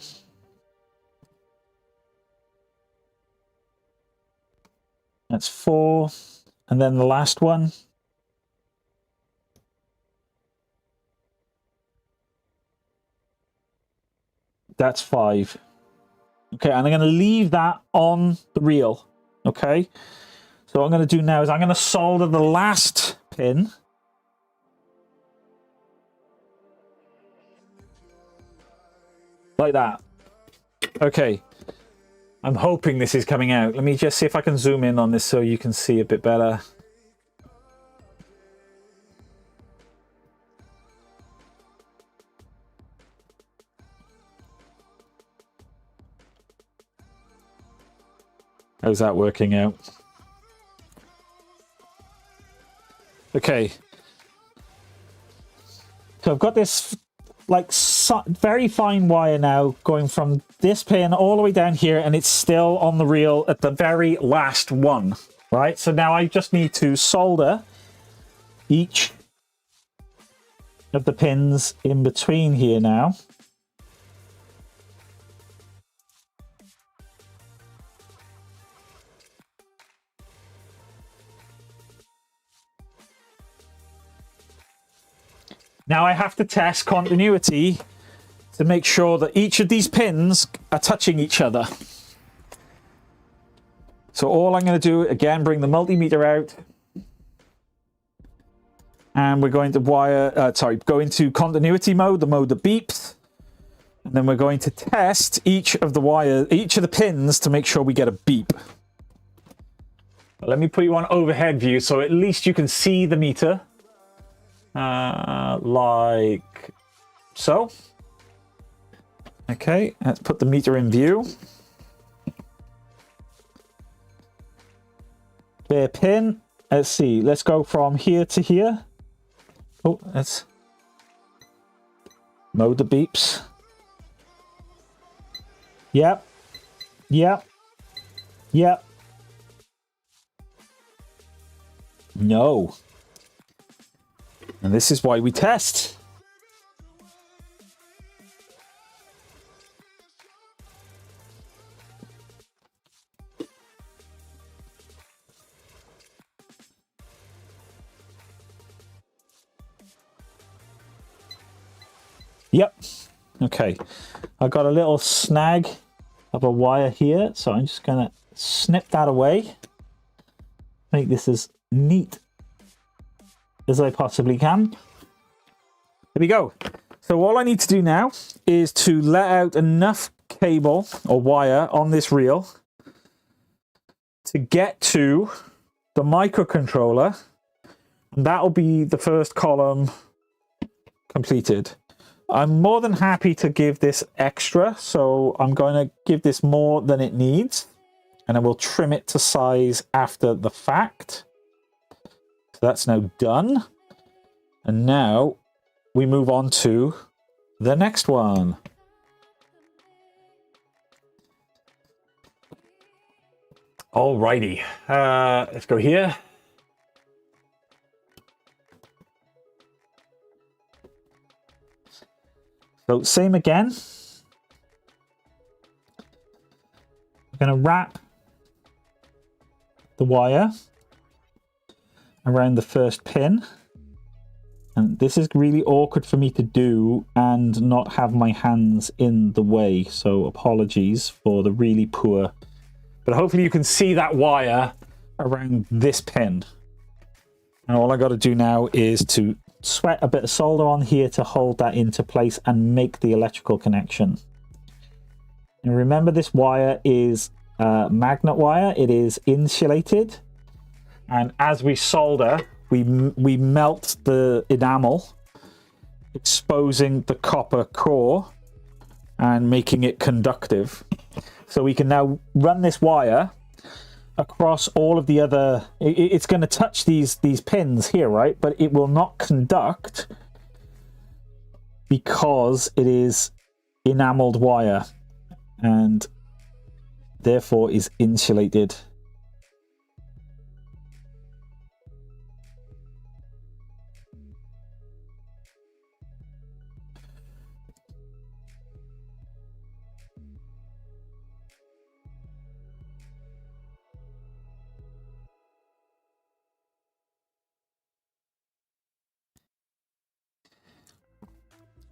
B: That's 4, and then the last one. That's 5. Okay, and I'm going to leave that on the reel. Okay. Okay. So what I'm going to do now is I'm going to solder the last pin. Like that. Okay. I'm hoping this is coming out. Let me just see if I can zoom in on this so you can see a bit better. How's that working out? Okay. So I've got this like very fine wire now going from this pin all the way down here, and it's still on the reel at the very last one, right? So now I just need to solder each of the pins in between here now. Now I have to test continuity to make sure that each of these pins are touching each other. So all I'm going to do, again, bring the multimeter out. And we're going to go into continuity mode, the mode that beeps. And then we're going to test each of the pins to make sure we get a beep. Let me put you on overhead view so at least you can see the meter. Like so. Okay, let's put the meter in view. Bare pin. Let's see. Let's go from here to here. Oh, let's mode the beeps. Yep. Yep. Yep. No. And this is why we test. Yep. Okay. I got a little snag of a wire here, so I'm just going to snip that away. Make this as neat as I possibly can. There we go. So all I need to do now is to let out enough cable or wire on this reel to get to the microcontroller, and that'll be the first column completed. I'm more than happy to give this extra, so I'm going to give this more than it needs, and I will trim it to size after the fact. So that's now done. And now we move on to the next one. Alrighty, let's go here. So same again. I'm going to wrap the wire around the first pin. And this is really awkward for me to do and not have my hands in the way. So apologies for the really poor. But hopefully you can see that wire around this pin. And all I got to do now is to sweat a bit of solder on here to hold that into place and make the electrical connection. And remember, this wire is magnet wire. It is insulated. And as we solder, we melt the enamel, exposing the copper core and making it conductive. So we can now run this wire across all of the other. It's going to touch these pins here, right? But it will not conduct because it is enameled wire and therefore is insulated.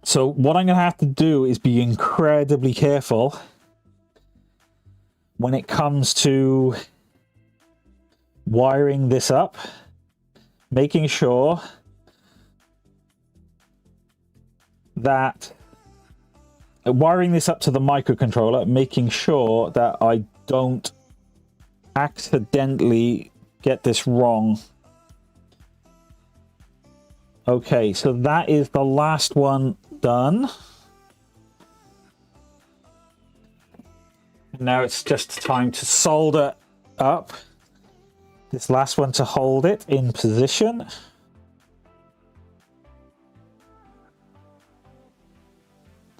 B: So what I'm going to have to do is be incredibly careful when it comes to wiring this up, making sure that wiring this up to the microcontroller, making sure that I don't accidentally get this wrong. Okay, so that is the last one done. Now it's just time to solder up this last one to hold it in position.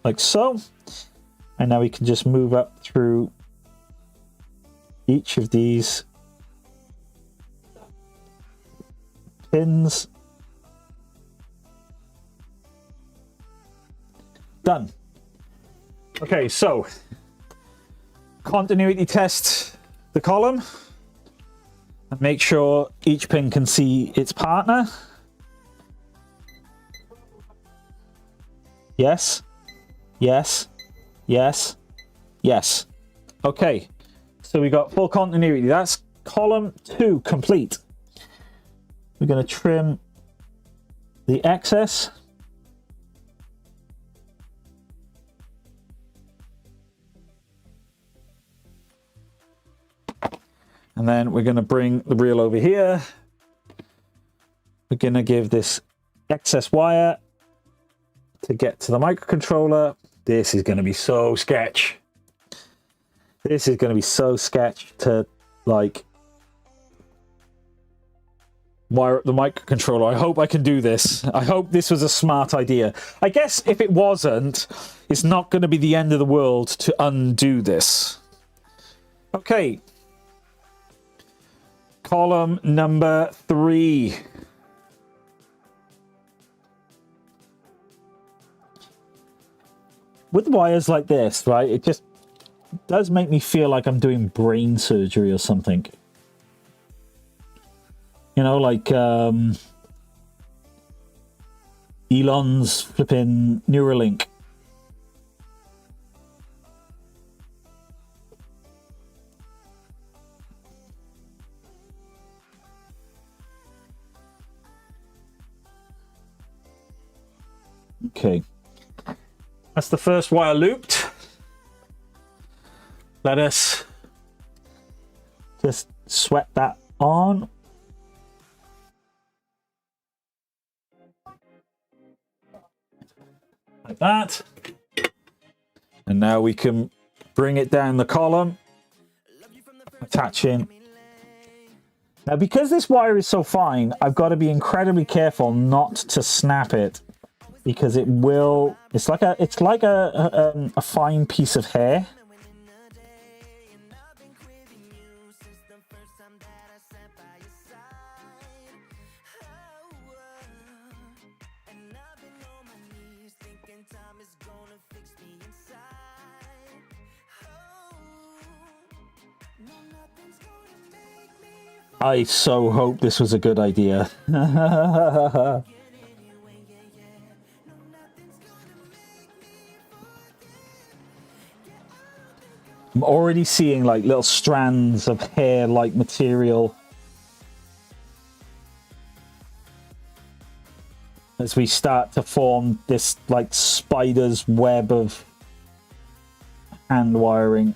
B: Like so. And now we can just move up through each of these pins. Done. Okay, so continuity test the column and make sure each pin can see its partner. Yes, yes, yes, yes. Okay, so we got full continuity. That's column 2 complete. We're going to trim the excess. And then we're going to bring the reel over here. We're going to give this excess wire to get to the microcontroller. This is going to be so sketch. This is going to be so sketch to like wire up the microcontroller. I hope I can do this. I hope this was a smart idea. I guess if it wasn't, it's not going to be the end of the world to undo this. Okay. Column number 3. With wires like this, right, it just does make me feel like I'm doing brain surgery or something. You know, like Elon's flipping Neuralink. Okay, that's the first wire looped. Let us just sweat that on. Like that. And now we can bring it down the column, attaching. Now, because this wire is so fine, I've got to be incredibly careful not to snap it. Because it will, it's like a fine piece of hair. I so hope this was a good idea. I'm already seeing like little strands of hair-like material as we start to form this like spider's web of hand wiring.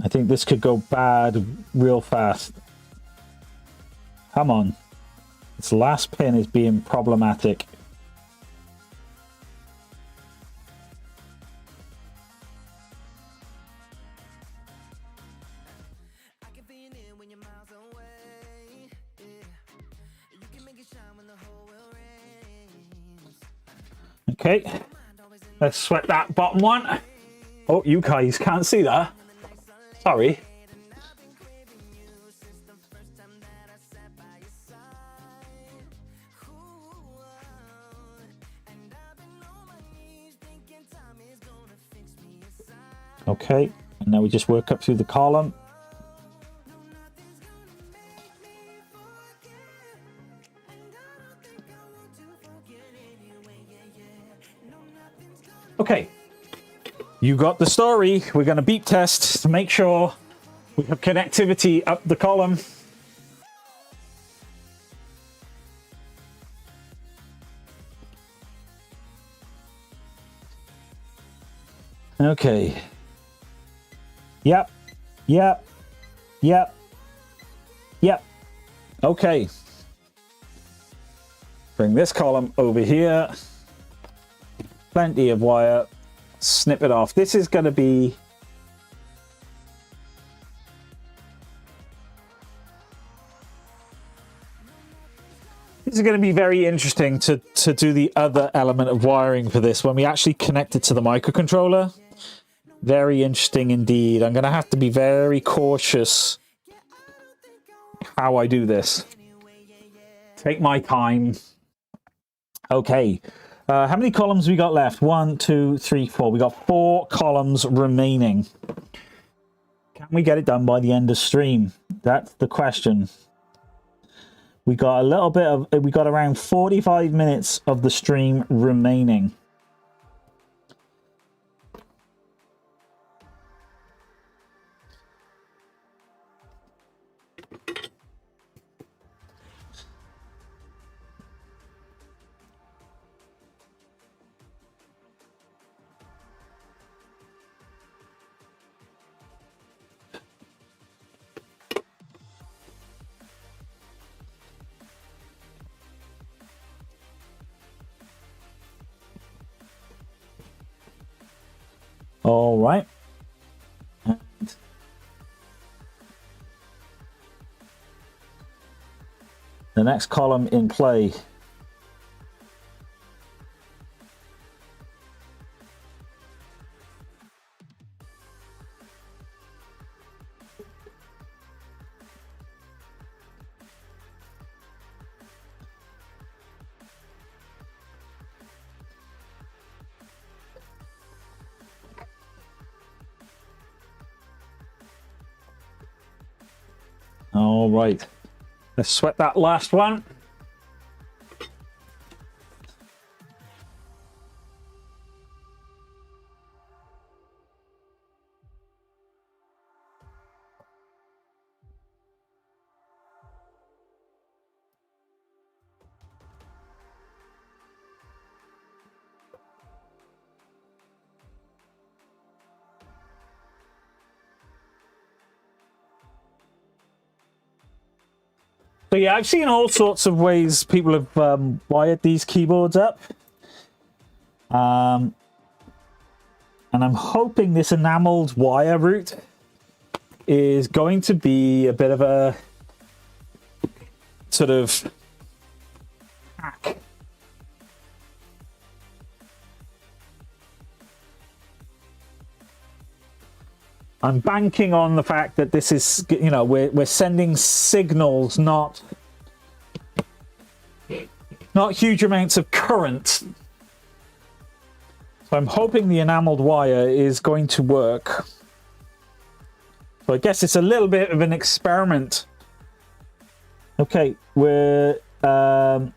B: I think this could go bad real fast. Come on. This last pin is being problematic. Okay, let's sweat that bottom one. Oh, you guys can't see that. Sorry. Okay, and now we just work up through the column. Okay, You got the story. We're going to beep test to make sure we have connectivity up the column. Okay. Yep. Yep. Yep. Yep. Okay. Bring this column over here. Plenty of wire. Snip it off. This is going to be... This is going to be very interesting to do the other element of wiring for this when we actually connect it to the microcontroller. Very interesting indeed. I'm going to have to be very cautious how I do this. Take my time. Okay. How many columns we got left? 1, 2, 3, 4. We got 4 columns remaining. Can we get it done by the end of stream? That's the question. We got a little bit of... We got around 45 minutes of the stream remaining. All right. And the next column in play. All right, let's sweat that last one. So yeah, I've seen all sorts of ways people have wired these keyboards up. And I'm hoping this enameled wire route is going to be a bit of a sort of hack. I'm banking on the fact that this is, you know, we're sending signals, not huge amounts of current. So I'm hoping the enameled wire is going to work. So I guess it's a little bit of an experiment. Okay, we're on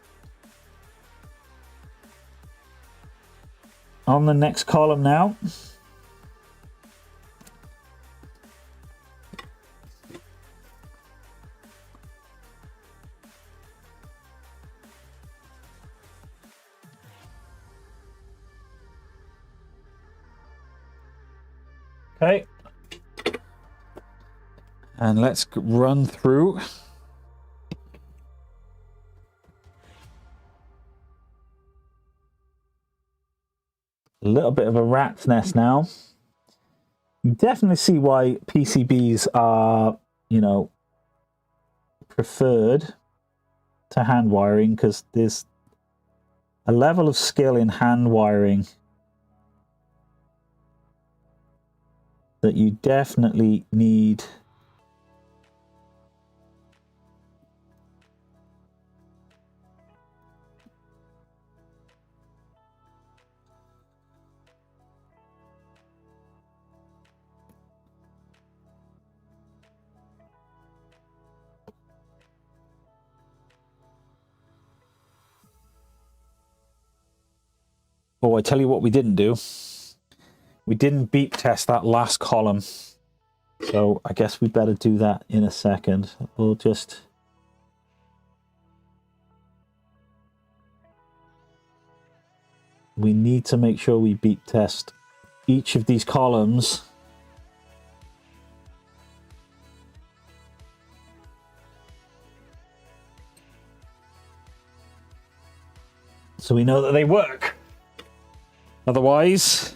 B: the next column now. Okay, and let's run through. A little bit of a rat's nest now. You definitely see why PCBs are, you know, preferred to hand wiring, because there's a level of skill in hand wiring that you definitely need. Oh, I tell you what we didn't do. We didn't beep test that last column. So I guess we better do that in a second. We'll just... We need to make sure we beep test each of these columns. So we know that they work. Otherwise,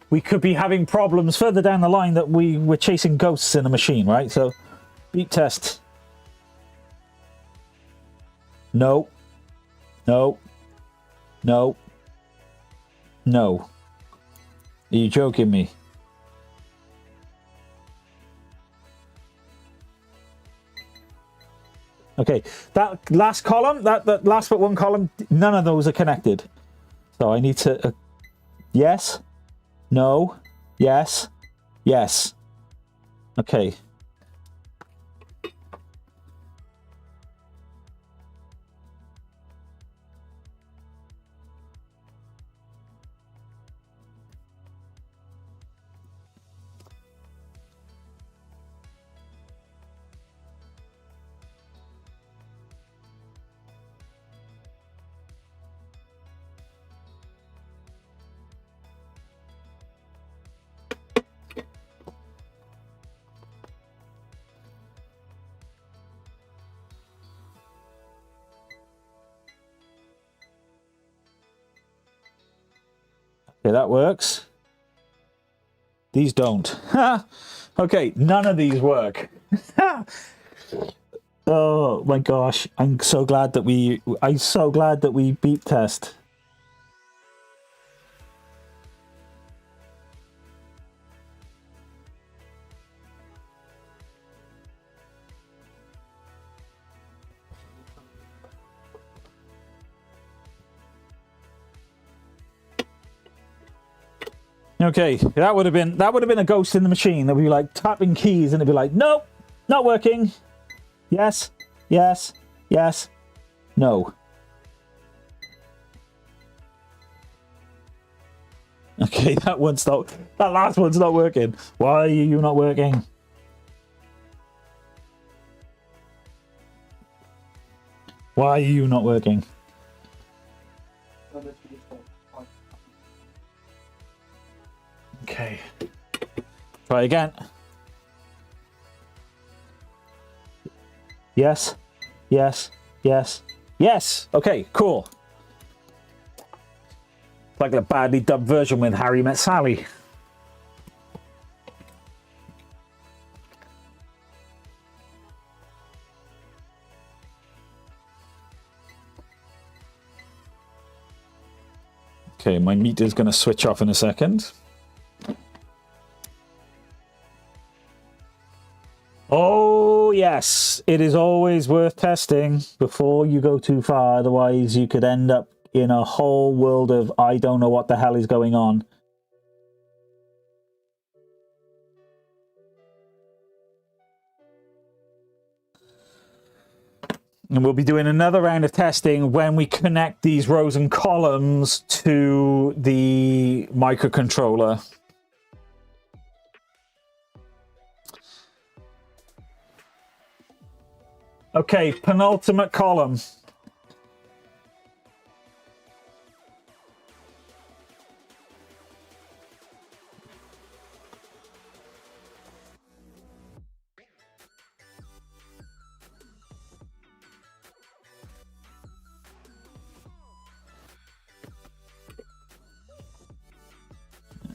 B: we could be having problems further down the line that we're chasing ghosts in a machine, right? So, beep test. No. No. No. No. Are you joking me? Okay, that last column, that last but one column, none of those are connected. So I need to... yes. No. Yes. Yes. Okay. Okay, that works. These don't. Okay, none of these work. Oh my gosh, I'm so glad that we beep test. Okay, that would have been a ghost in the machine. They'd be like tapping keys and it'd be like, nope, not working. Yes, yes, yes, no. Okay, that last one's not working. Why are you not working? Why are you not working? Okay. Try again. Yes. Yes. Yes. Yes. Okay, cool. Like a badly dubbed version with Harry Met Sally. Okay, my meter's going to switch off in a second. Oh, yes. It is always worth testing before you go too far. Otherwise, you could end up in a whole world of I don't know what the hell is going on. And we'll be doing another round of testing when we connect these rows and columns to the microcontroller. Okay, penultimate column.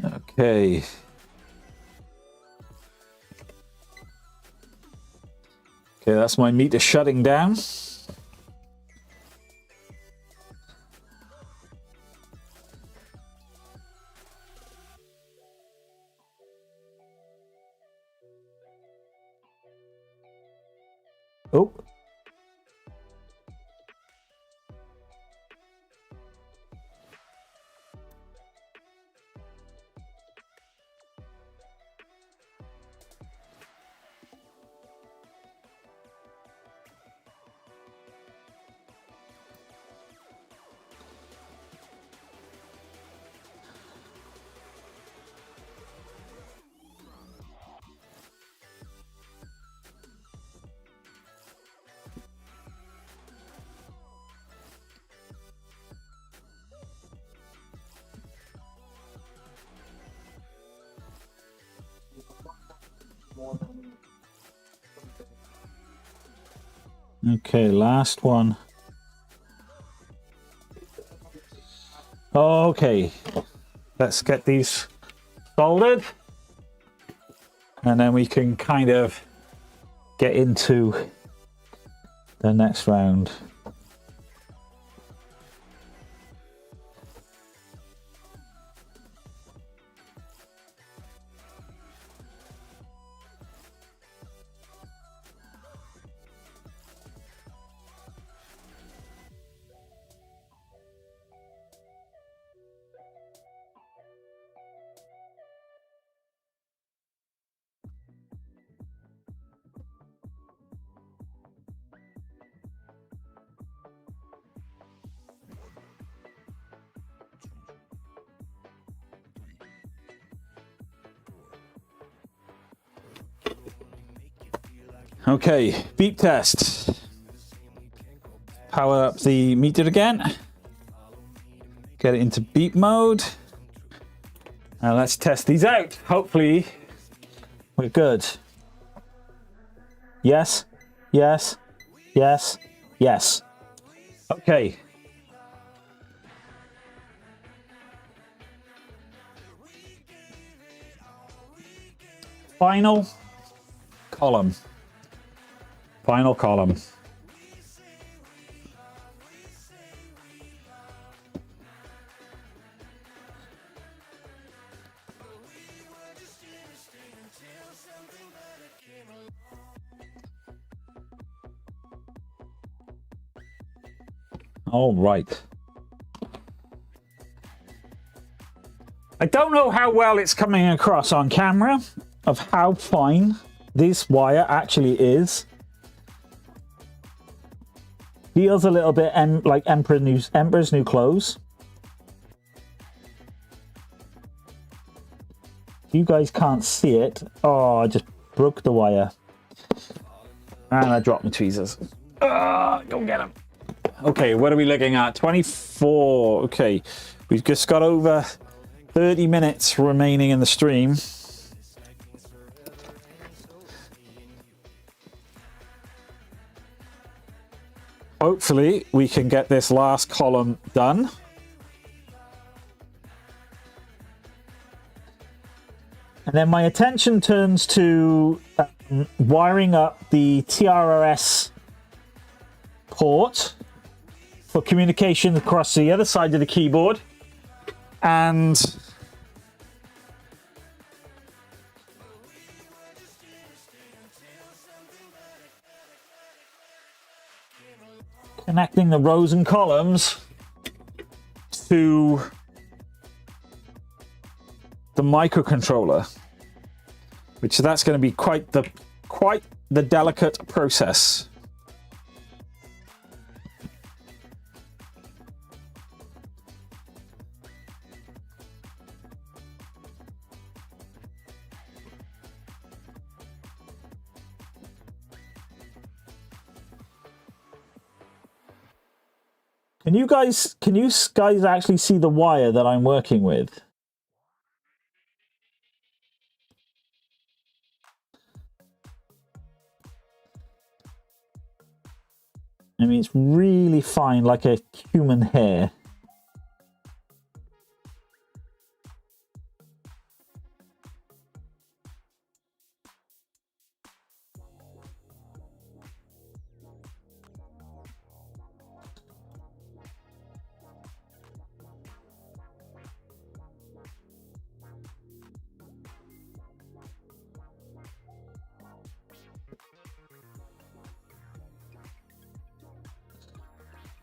B: Okay. Okay, that's my meter shutting down. Oh. Okay, last one. Okay, let's get these soldered, and then we can kind of get into the next round. Okay, beep test. Power up the meter again. Get it into beep mode. Now let's test these out. Hopefully we're good. Yes, yes, yes, yes. Okay. Final column. Final column. All right. I don't know how well it's coming across on camera of how fine this wire actually is. Feels a little bit like Emperor's New Clothes. You guys can't see it. Oh, I just broke the wire. And I dropped my tweezers. Go get them. Okay, what are we looking at? 24. Okay, we've just got over 30 minutes remaining in the stream. Hopefully, we can get this last column done. And then my attention turns to wiring up the TRRS port for communication across the other side of the keyboard. And connecting the rows and columns to the microcontroller, which that's going to be quite the delicate process. Can you guys actually see the wire that I'm working with? I mean, it's really fine, like a human hair.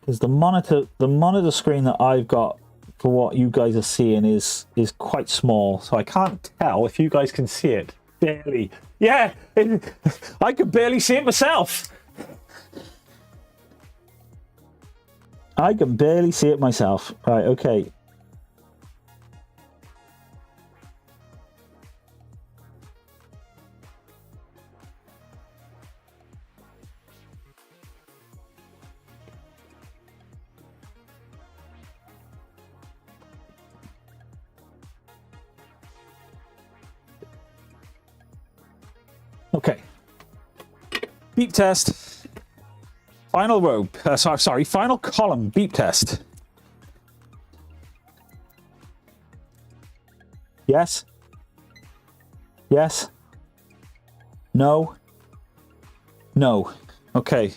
B: Because the monitor screen that I've got for what you guys are seeing is quite small, so I can't tell if you guys can see it. Barely. Yeah, I could barely see it myself. I can barely see it myself. Right, okay. Okay. Beep test. Final row, sorry, final column beep test. Yes? Yes? No? No. Okay.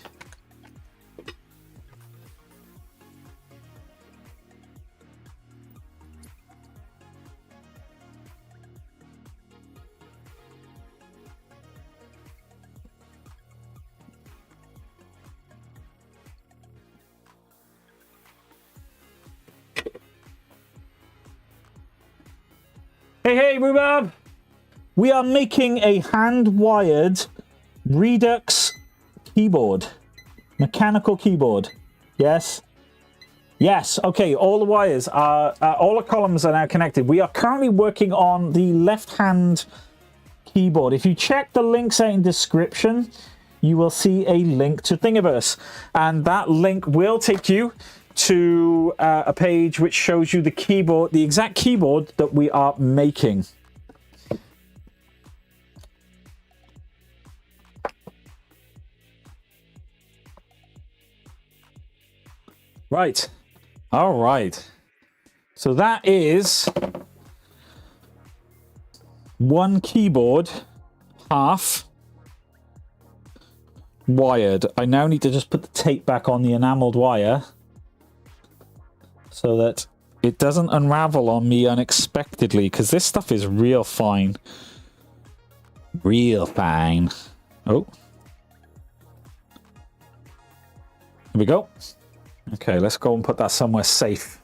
B: Hey, Rhubarb! We are making a hand-wired Redux keyboard. Mechanical keyboard. Yes? Yes. Okay, all the wires are... all the columns are now connected. We are currently working on the left-hand keyboard. If you check the links out in the description, you will see a link to Thingiverse. And that link will take you to a page which shows you the keyboard, the exact keyboard that we are making. Right. All right. So that is one keyboard, half wired. I now need to just put the tape back on the enameled wire so that it doesn't unravel on me unexpectedly, because this stuff is real fine. Real fine. Oh. Here we go. Okay, let's go and put that somewhere safe.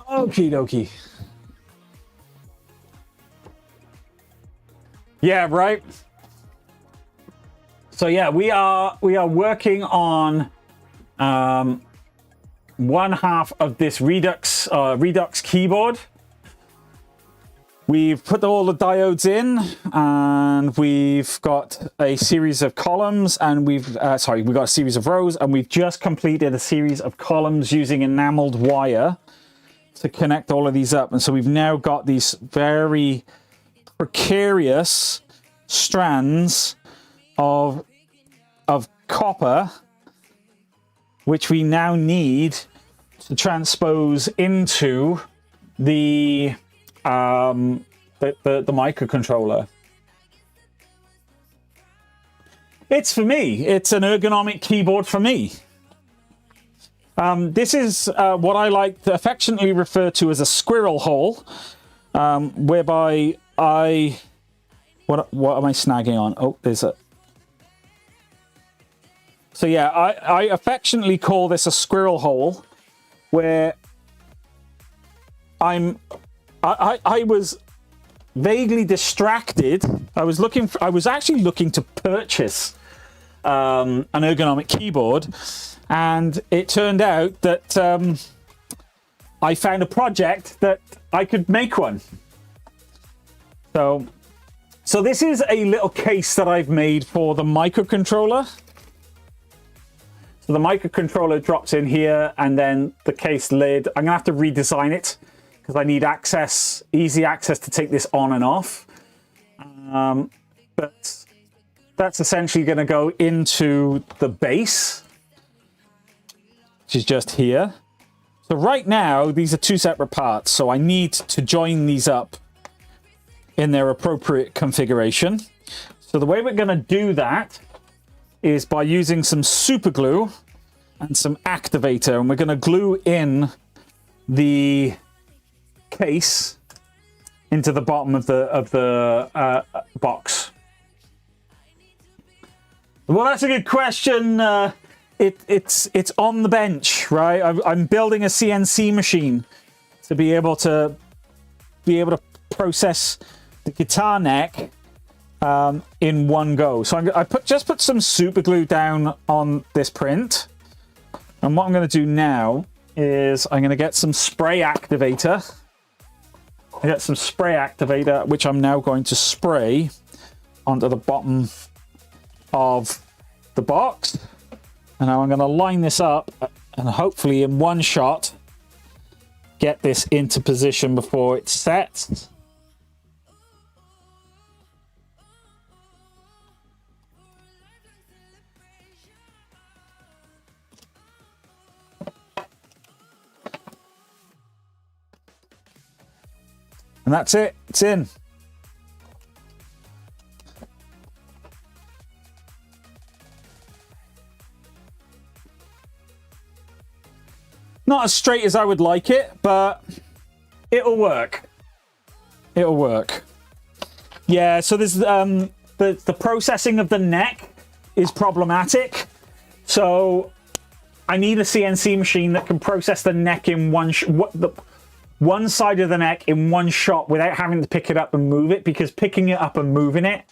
B: Okie dokie. Yeah, right. So yeah, we are working on one half of this Redux keyboard. We've put all the diodes in, and we've got a series of columns, and we've got a series of rows, and we've just completed a series of columns using enameled wire to connect all of these up. And so we've now got these very precarious strands of copper, which we now need to transpose into the microcontroller. It's for me. It's an ergonomic keyboard for me. This is what I like to affectionately refer to as a squirrel-hole, whereby what am I snagging on? Oh, there's a... So yeah, I affectionately call this a squirrel-hole, where I was vaguely distracted. I was actually looking to purchase an ergonomic keyboard, and it turned out that I found a project that I could make one. So this is a little case that I've made for the microcontroller. So the microcontroller drops in here, and then the case lid. I'm gonna have to redesign it because I need access, easy access to take this on and off. But that's essentially going to go into the base, which is just here. So right now, these are two separate parts. So I need to join these up in their appropriate configuration. So the way we're going to do that is by using some super glue and some activator, and we're going to glue in the case into the bottom of the box. Well, that's a good question. It's on the bench, right? I'm building a CNC machine to be able to process the guitar neck in one go. So I just put some super glue down on this print, and what I'm going to do now is I'm going to get some spray activator. I got some spray activator, which I'm now going to spray onto the bottom of the box. And now I'm going to line this up and hopefully in one shot get this into position before it sets. And that's it. It's in. Not as straight as I would like it, but it'll work. It'll work. Yeah, so there's the processing of the neck is problematic. So I need a CNC machine that can process the neck in one side of the neck in one shot without having to pick it up and move it, because picking it up and moving it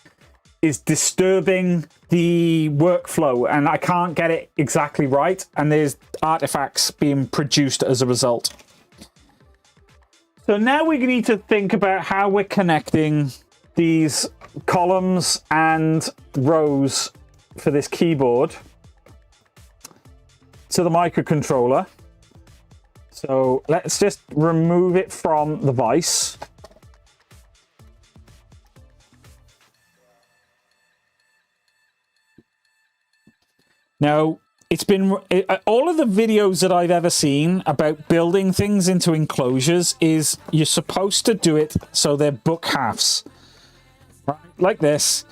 B: is disturbing the workflow and I can't get it exactly right, and there's artifacts being produced as a result. So now we need to think about how we're connecting these columns and rows for this keyboard to the microcontroller. So let's just remove it from the vise. Now, it's been all of the videos that I've ever seen about building things into enclosures is you're supposed to do it so they're book halves, right? Like this,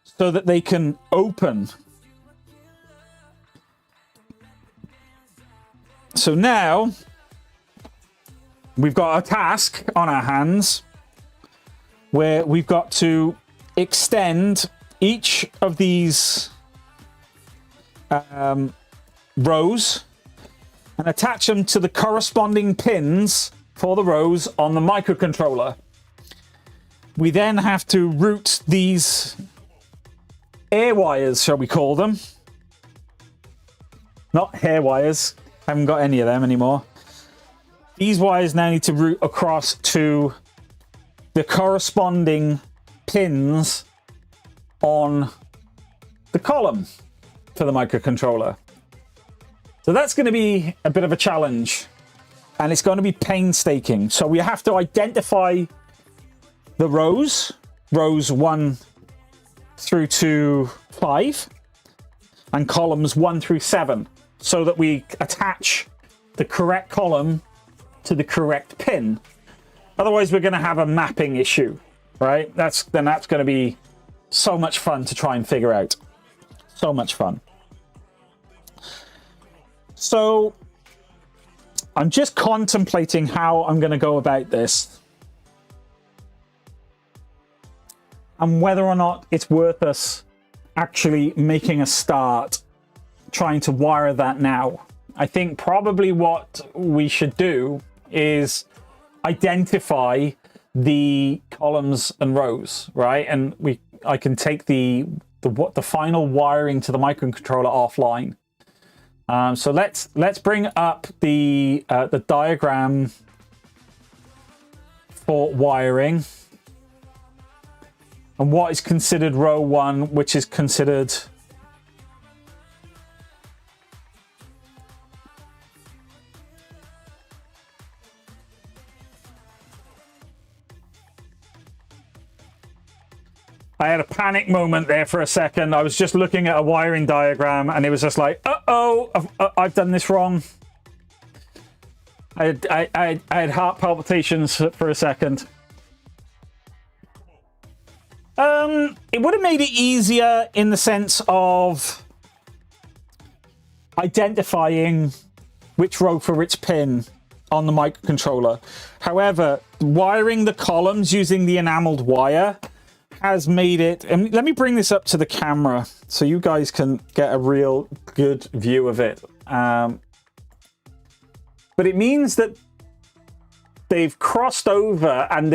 B: so that they can open. So now we've got a task on our hands where we've got to extend each of these rows and attach them to the corresponding pins for the rows on the microcontroller. We then have to route these air wires, shall we call them? Not hair wires. I haven't got any of them anymore. These wires now need to route across to the corresponding pins on the column for the microcontroller. So that's going to be a bit of a challenge, and it's going to be painstaking. So we have to identify the rows 1 through to 5 and columns 1 through 7, so that we attach the correct column to the correct pin. Otherwise we're going to have a mapping issue, right? That's going to be so much fun to try and figure out. So much fun. So I'm just contemplating how I'm going to go about this and whether or not it's worth us actually making a start trying to wire that now. I think probably what we should do is identify the columns and rows, right? And I can take the final wiring to the microcontroller offline. So let's bring up the diagram for wiring and what is considered row 1, which is considered I had a panic moment there for a second. I was just looking at a wiring diagram and it was just like, uh-oh, I've done this wrong. I had heart palpitations for a second. It would have made it easier in the sense of identifying which row for which pin on the microcontroller. However, wiring the columns using the enameled wire has made it, and let me bring this up to the camera so you guys can get a real good view of it. But it means that they've crossed over, and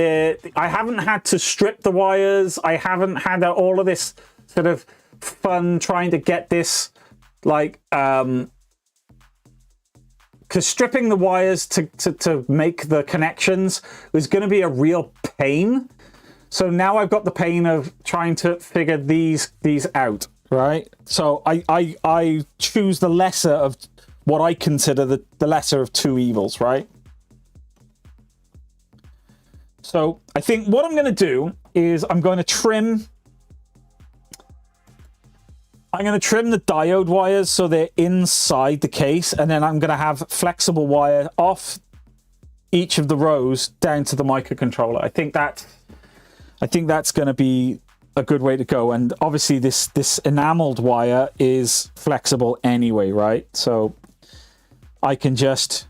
B: I haven't had to strip the wires. I haven't had all of this sort of fun trying to get this, like, because stripping the wires to make the connections was going to be a real pain. So now I've got the pain of trying to figure these out, right? So I choose the lesser of what I consider the lesser of two evils, right? So I think what I'm going to do is I'm going to trim the diode wires so they're inside the case, and then I'm going to have flexible wire off each of the rows down to the microcontroller. I think that's going to be a good way to go. And obviously this enameled wire is flexible anyway, right? So I can just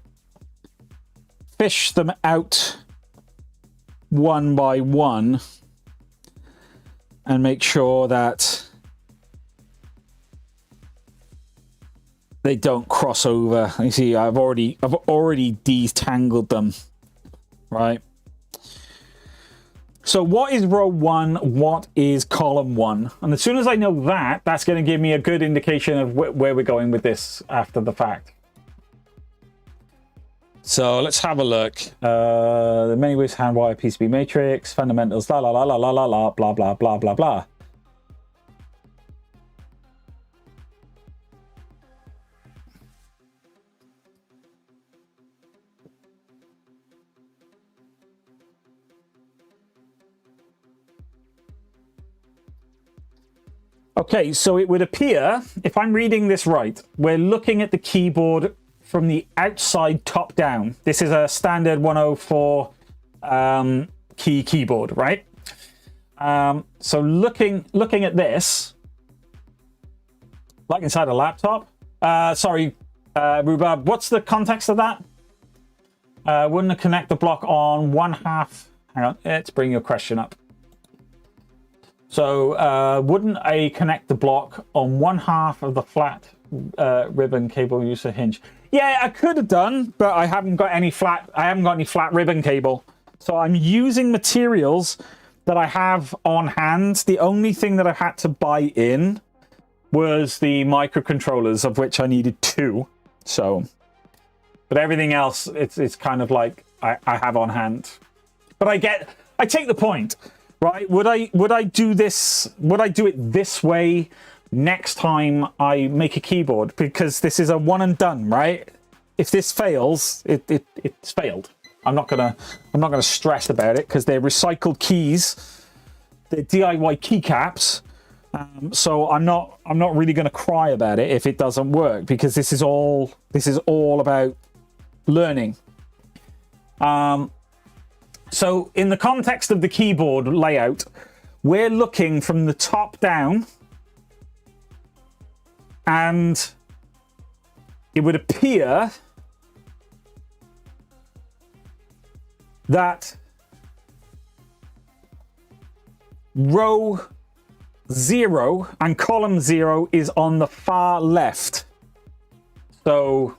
B: fish them out one by one and make sure that they don't cross over. You see, I've already detangled them, right? So what is row 1? What is column 1? And as soon as I know that, that's going to give me a good indication of where we're going with this after the fact. So let's have a look. The many ways hand wire PCB matrix, fundamentals, la la la la la la la, blah blah blah blah blah. Okay, so it would appear, if I'm reading this right, we're looking at the keyboard from the outside top down. This is a standard 104 key keyboard, right? So looking at this, like inside a laptop. Sorry, Rhubarb, what's the context of that? Wouldn't a connector block on one half? Hang on, let's bring your question up. So wouldn't a connector block on one half of the flat ribbon cable use a hinge? Yeah, I could have done, but I haven't got any flat ribbon cable. So I'm using materials that I have on hand. The only thing that I had to buy in was the microcontrollers, of which I needed 2. So, but everything else, it's kind of like I have on hand. But I take the point. Right? Would I do this? Would I do it this way next time I make a keyboard? Because this is a one and done, right? If this fails, it's failed. I'm not gonna stress about it because they're recycled keys. They're DIY keycaps. So I'm not really gonna cry about it if it doesn't work, because this is all about learning. So in the context of the keyboard layout, we're looking from the top down, and it would appear that row 0 and column 0 is on the far left. So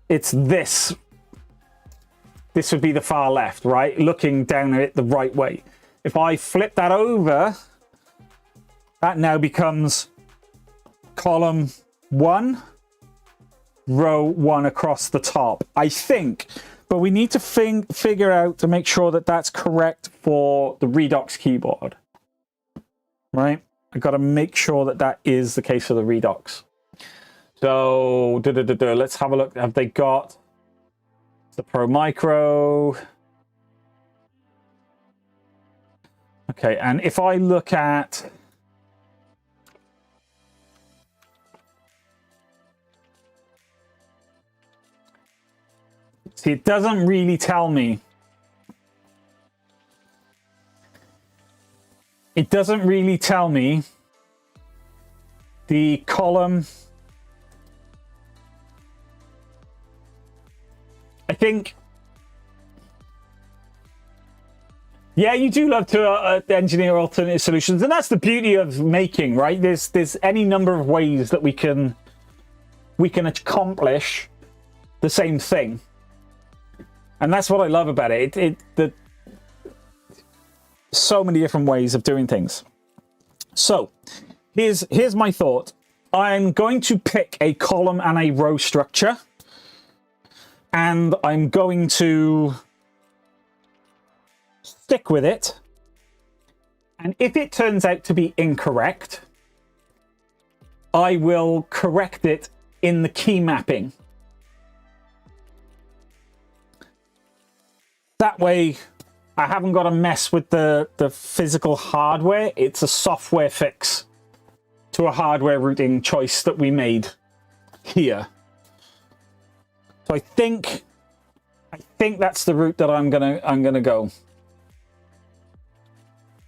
B: it's this. This would be the far left, right? Looking down at it the right way. If I flip that over, that now becomes column 1, row 1 across the top, I think. But we need to figure out to make sure that that's correct for the Redox keyboard, right? I've got to make sure that that is the case for the Redox. So let's have a look. Have they got the Pro Micro? Okay, and if I look at see, it doesn't really tell me. It doesn't really tell me the column. I think, yeah, you do love to engineer alternative solutions, and that's the beauty of making, right? There's any number of ways that we can accomplish the same thing, and that's what I love about it. So many different ways of doing things. So here's my thought. I'm going to pick a column and a row structure, and I'm going to stick with it. And if it turns out to be incorrect, I will correct it in the key mapping. That way, I haven't got to mess with the physical hardware. It's a software fix to a hardware routing choice that we made here. So I think that's the route that I'm gonna go.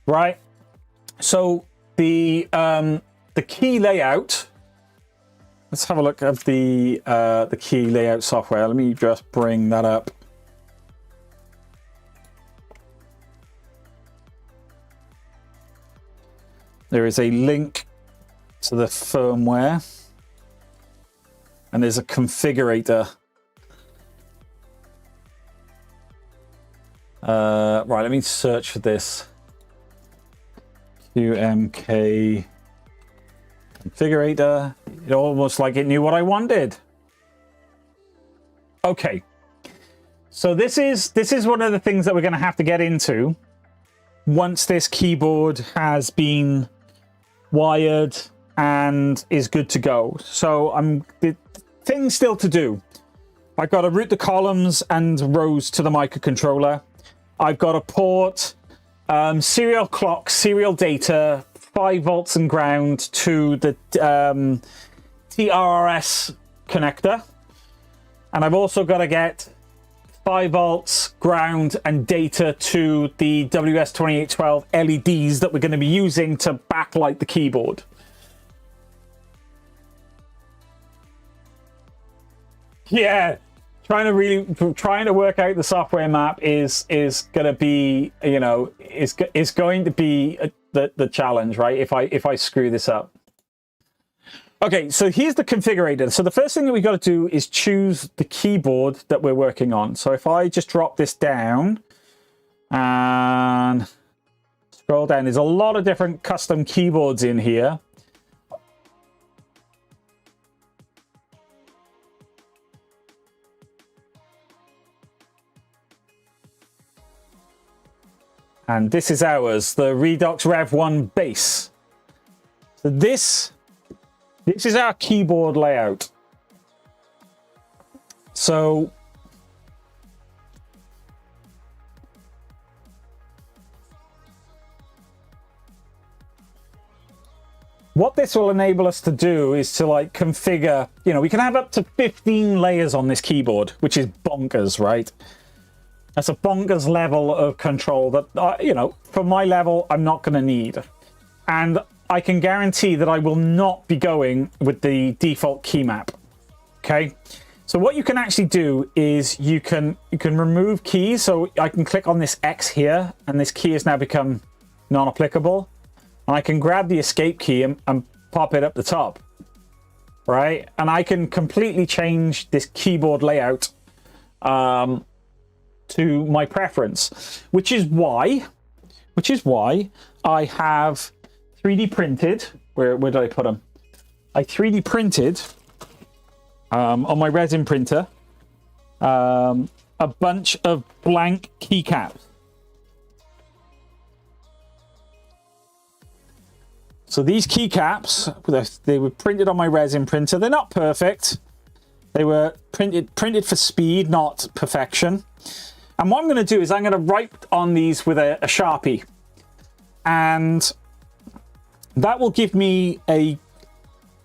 B: Right. So the key layout. Let's have a look at the key layout software. Let me just bring that up. There is a link to the firmware, and there's a configurator. Right, let me search for this. QMK configurator. It almost like it knew what I wanted. Okay, so this is one of the things that we're going to have to get into once this keyboard has been wired and is good to go. So the things still to do. I've got to route the columns and rows to the microcontroller. I've got to port serial clock, serial data, 5 volts and ground to the TRRS connector. And I've also got to get 5 volts, ground, and data to the WS2812 LEDs that we're going to be using to backlight the keyboard. Yeah, trying to work out the software map is going to be, you know, is going to be the challenge, right? If I screw this up. Okay, so here's the configurator. So the first thing that we got to do is choose the keyboard that we're working on. So if I just drop this down and scroll down, there's a lot of different custom keyboards in here. And this is ours, the Redox Rev 1 base. So this is our keyboard layout. So what this will enable us to do is to like configure, you know, we can have up to 15 layers on this keyboard, which is bonkers, right? That's a bonkers level of control that, you know, for my level, I'm not going to need. And I can guarantee that I will not be going with the default key map. Okay. So what you can actually do is you can remove keys. So I can click on this X here, and this key has now become non-applicable. And I can grab the escape key and pop it up the top. Right. And I can completely change this keyboard layout to my preference, which is why I have 3D printed. Where did I put them? I 3D printed on my resin printer a bunch of blank keycaps. So these keycaps, they were printed on my resin printer. They're not perfect. They were printed for speed, not perfection. And what I'm going to do is I'm going to write on these with a Sharpie. And that will give me a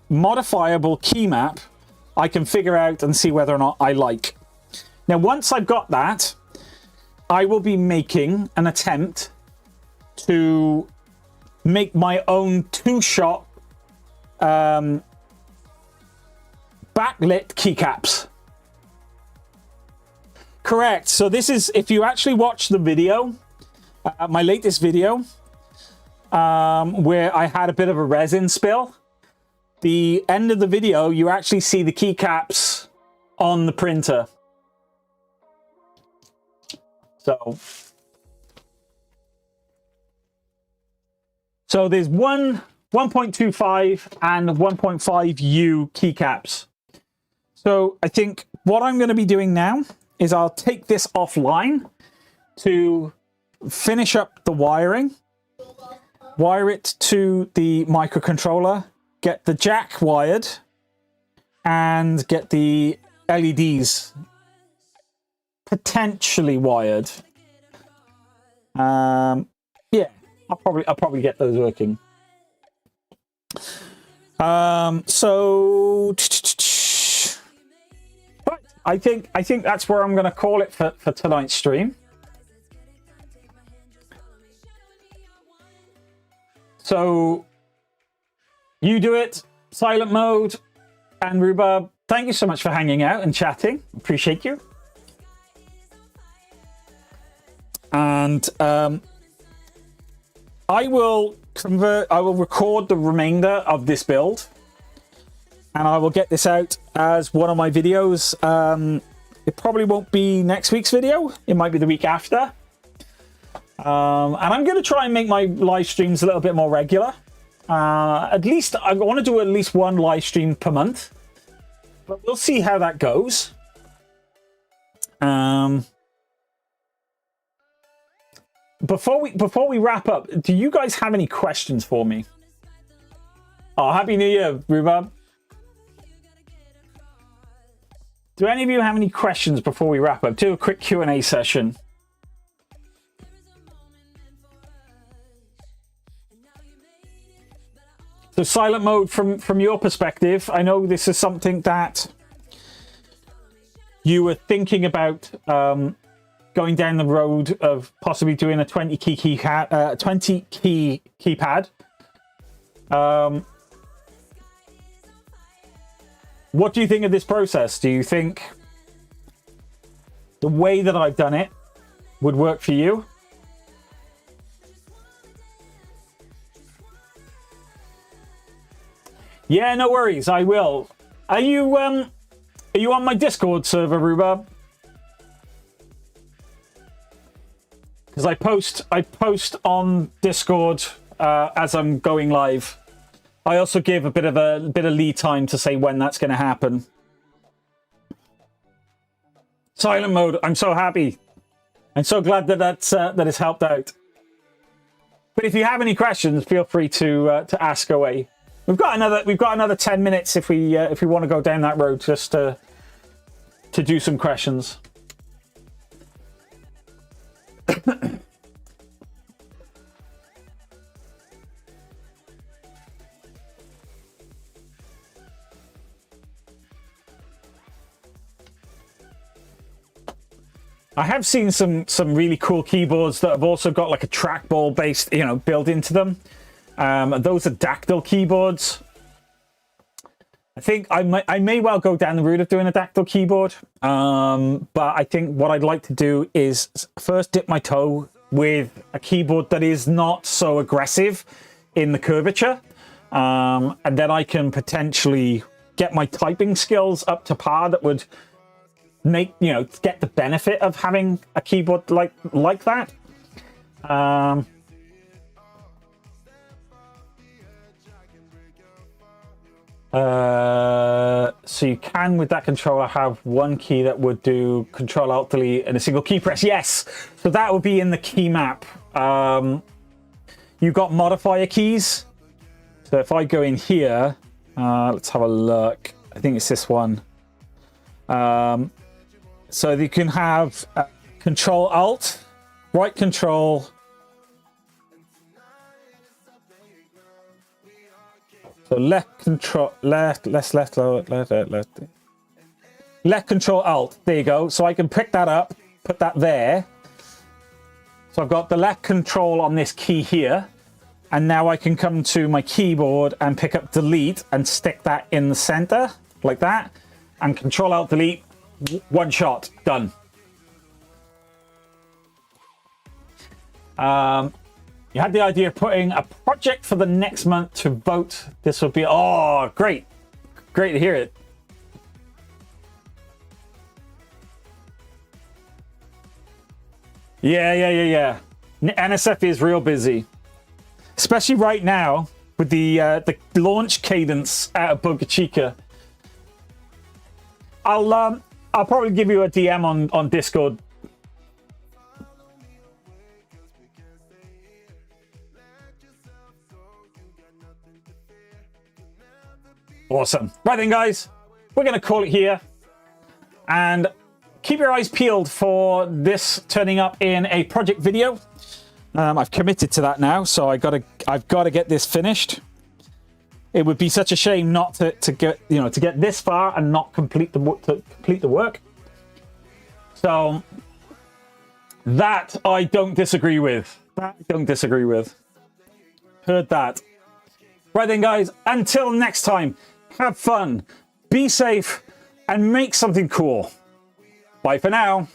B: modifiable key map I can figure out and see whether or not I like. Now, once I've got that, I will be making an attempt to make my own two-shot backlit keycaps. Correct. So this is, if you actually watch the video, my latest video, where I had a bit of a resin spill, the end of the video, you actually see the keycaps on the printer. So there's 1.25 and 1.5U keycaps. So I think what I'm going to be doing now is I'll take this offline to finish up the wiring, wire it to the microcontroller, get the jack wired, and get the LEDs potentially wired. Yeah, I'll probably get those working. So right, I think that's where I'm going to call it for tonight's stream. So you do it, silent mode, and Rhubarb, thank you so much for hanging out and chatting. Appreciate you. And I will record the remainder of this build, and I will get this out as one of my videos. It probably won't be next week's video. It might be the week after. And I'm going to try and make my live streams a little bit more regular. At least I want to do at least one live stream per month, but we'll see how that goes. Before we wrap up, do you guys have any questions for me? Oh, Happy New Year, Rhubarb. Do any of you have any questions before we wrap up? Do a quick Q&A session. So silent mode from your perspective, I know this is something that you were thinking about going down the road of possibly doing a 20 key keypad. What do you think of this process? Do you think the way that I've done it would work for you? Yeah, no worries. I will. Are you on my Discord server, Rhubarb? Because I post on Discord as I'm going live. I also give a bit of lead time to say when that's going to happen. Silent mode. I'm so happy. I'm so glad that that has helped out. But if you have any questions, feel free to ask away. We've got another 10 minutes if we want to go down that road, just to do some questions. I have seen some really cool keyboards that have also got like a trackball based, built into them. Those are dactyl keyboards. I think I may well go down the route of doing a dactyl keyboard. But I think what I'd like to do is first dip my toe with a keyboard that is not so aggressive in the curvature. And then I can potentially get my typing skills up to par that would make, get the benefit of having a keyboard like that. So you can, with that controller, have one key that would do Control-Alt-Delete and a single key press. Yes, so that would be in the key map. You've got modifier keys. So if I go in here, let's have a look. I think it's this one. So you can have Control-Alt, right control. So left control, left control alt. There you go. So I can pick that up, put that there. So I've got the left control on this key here. And now I can come to my keyboard and pick up delete and stick that in the center like that. And Control Alt Delete, one shot, done. You had the idea of putting a project for the next month to vote. This would be, oh, great. Great to hear it. Yeah. NSF is real busy. Especially right now with the launch cadence out of Boca Chica. I'll probably give you a DM on Discord. Awesome. Right then, guys, we're going to call it here. And keep your eyes peeled for this turning up in a project video. I've committed to that now, so I've got to get this finished. It would be such a shame not to get this far and not complete the work. So that I don't disagree with. That I don't disagree with. Heard that. Right then, guys, until next time, have fun, be safe, and make something cool. Bye for now.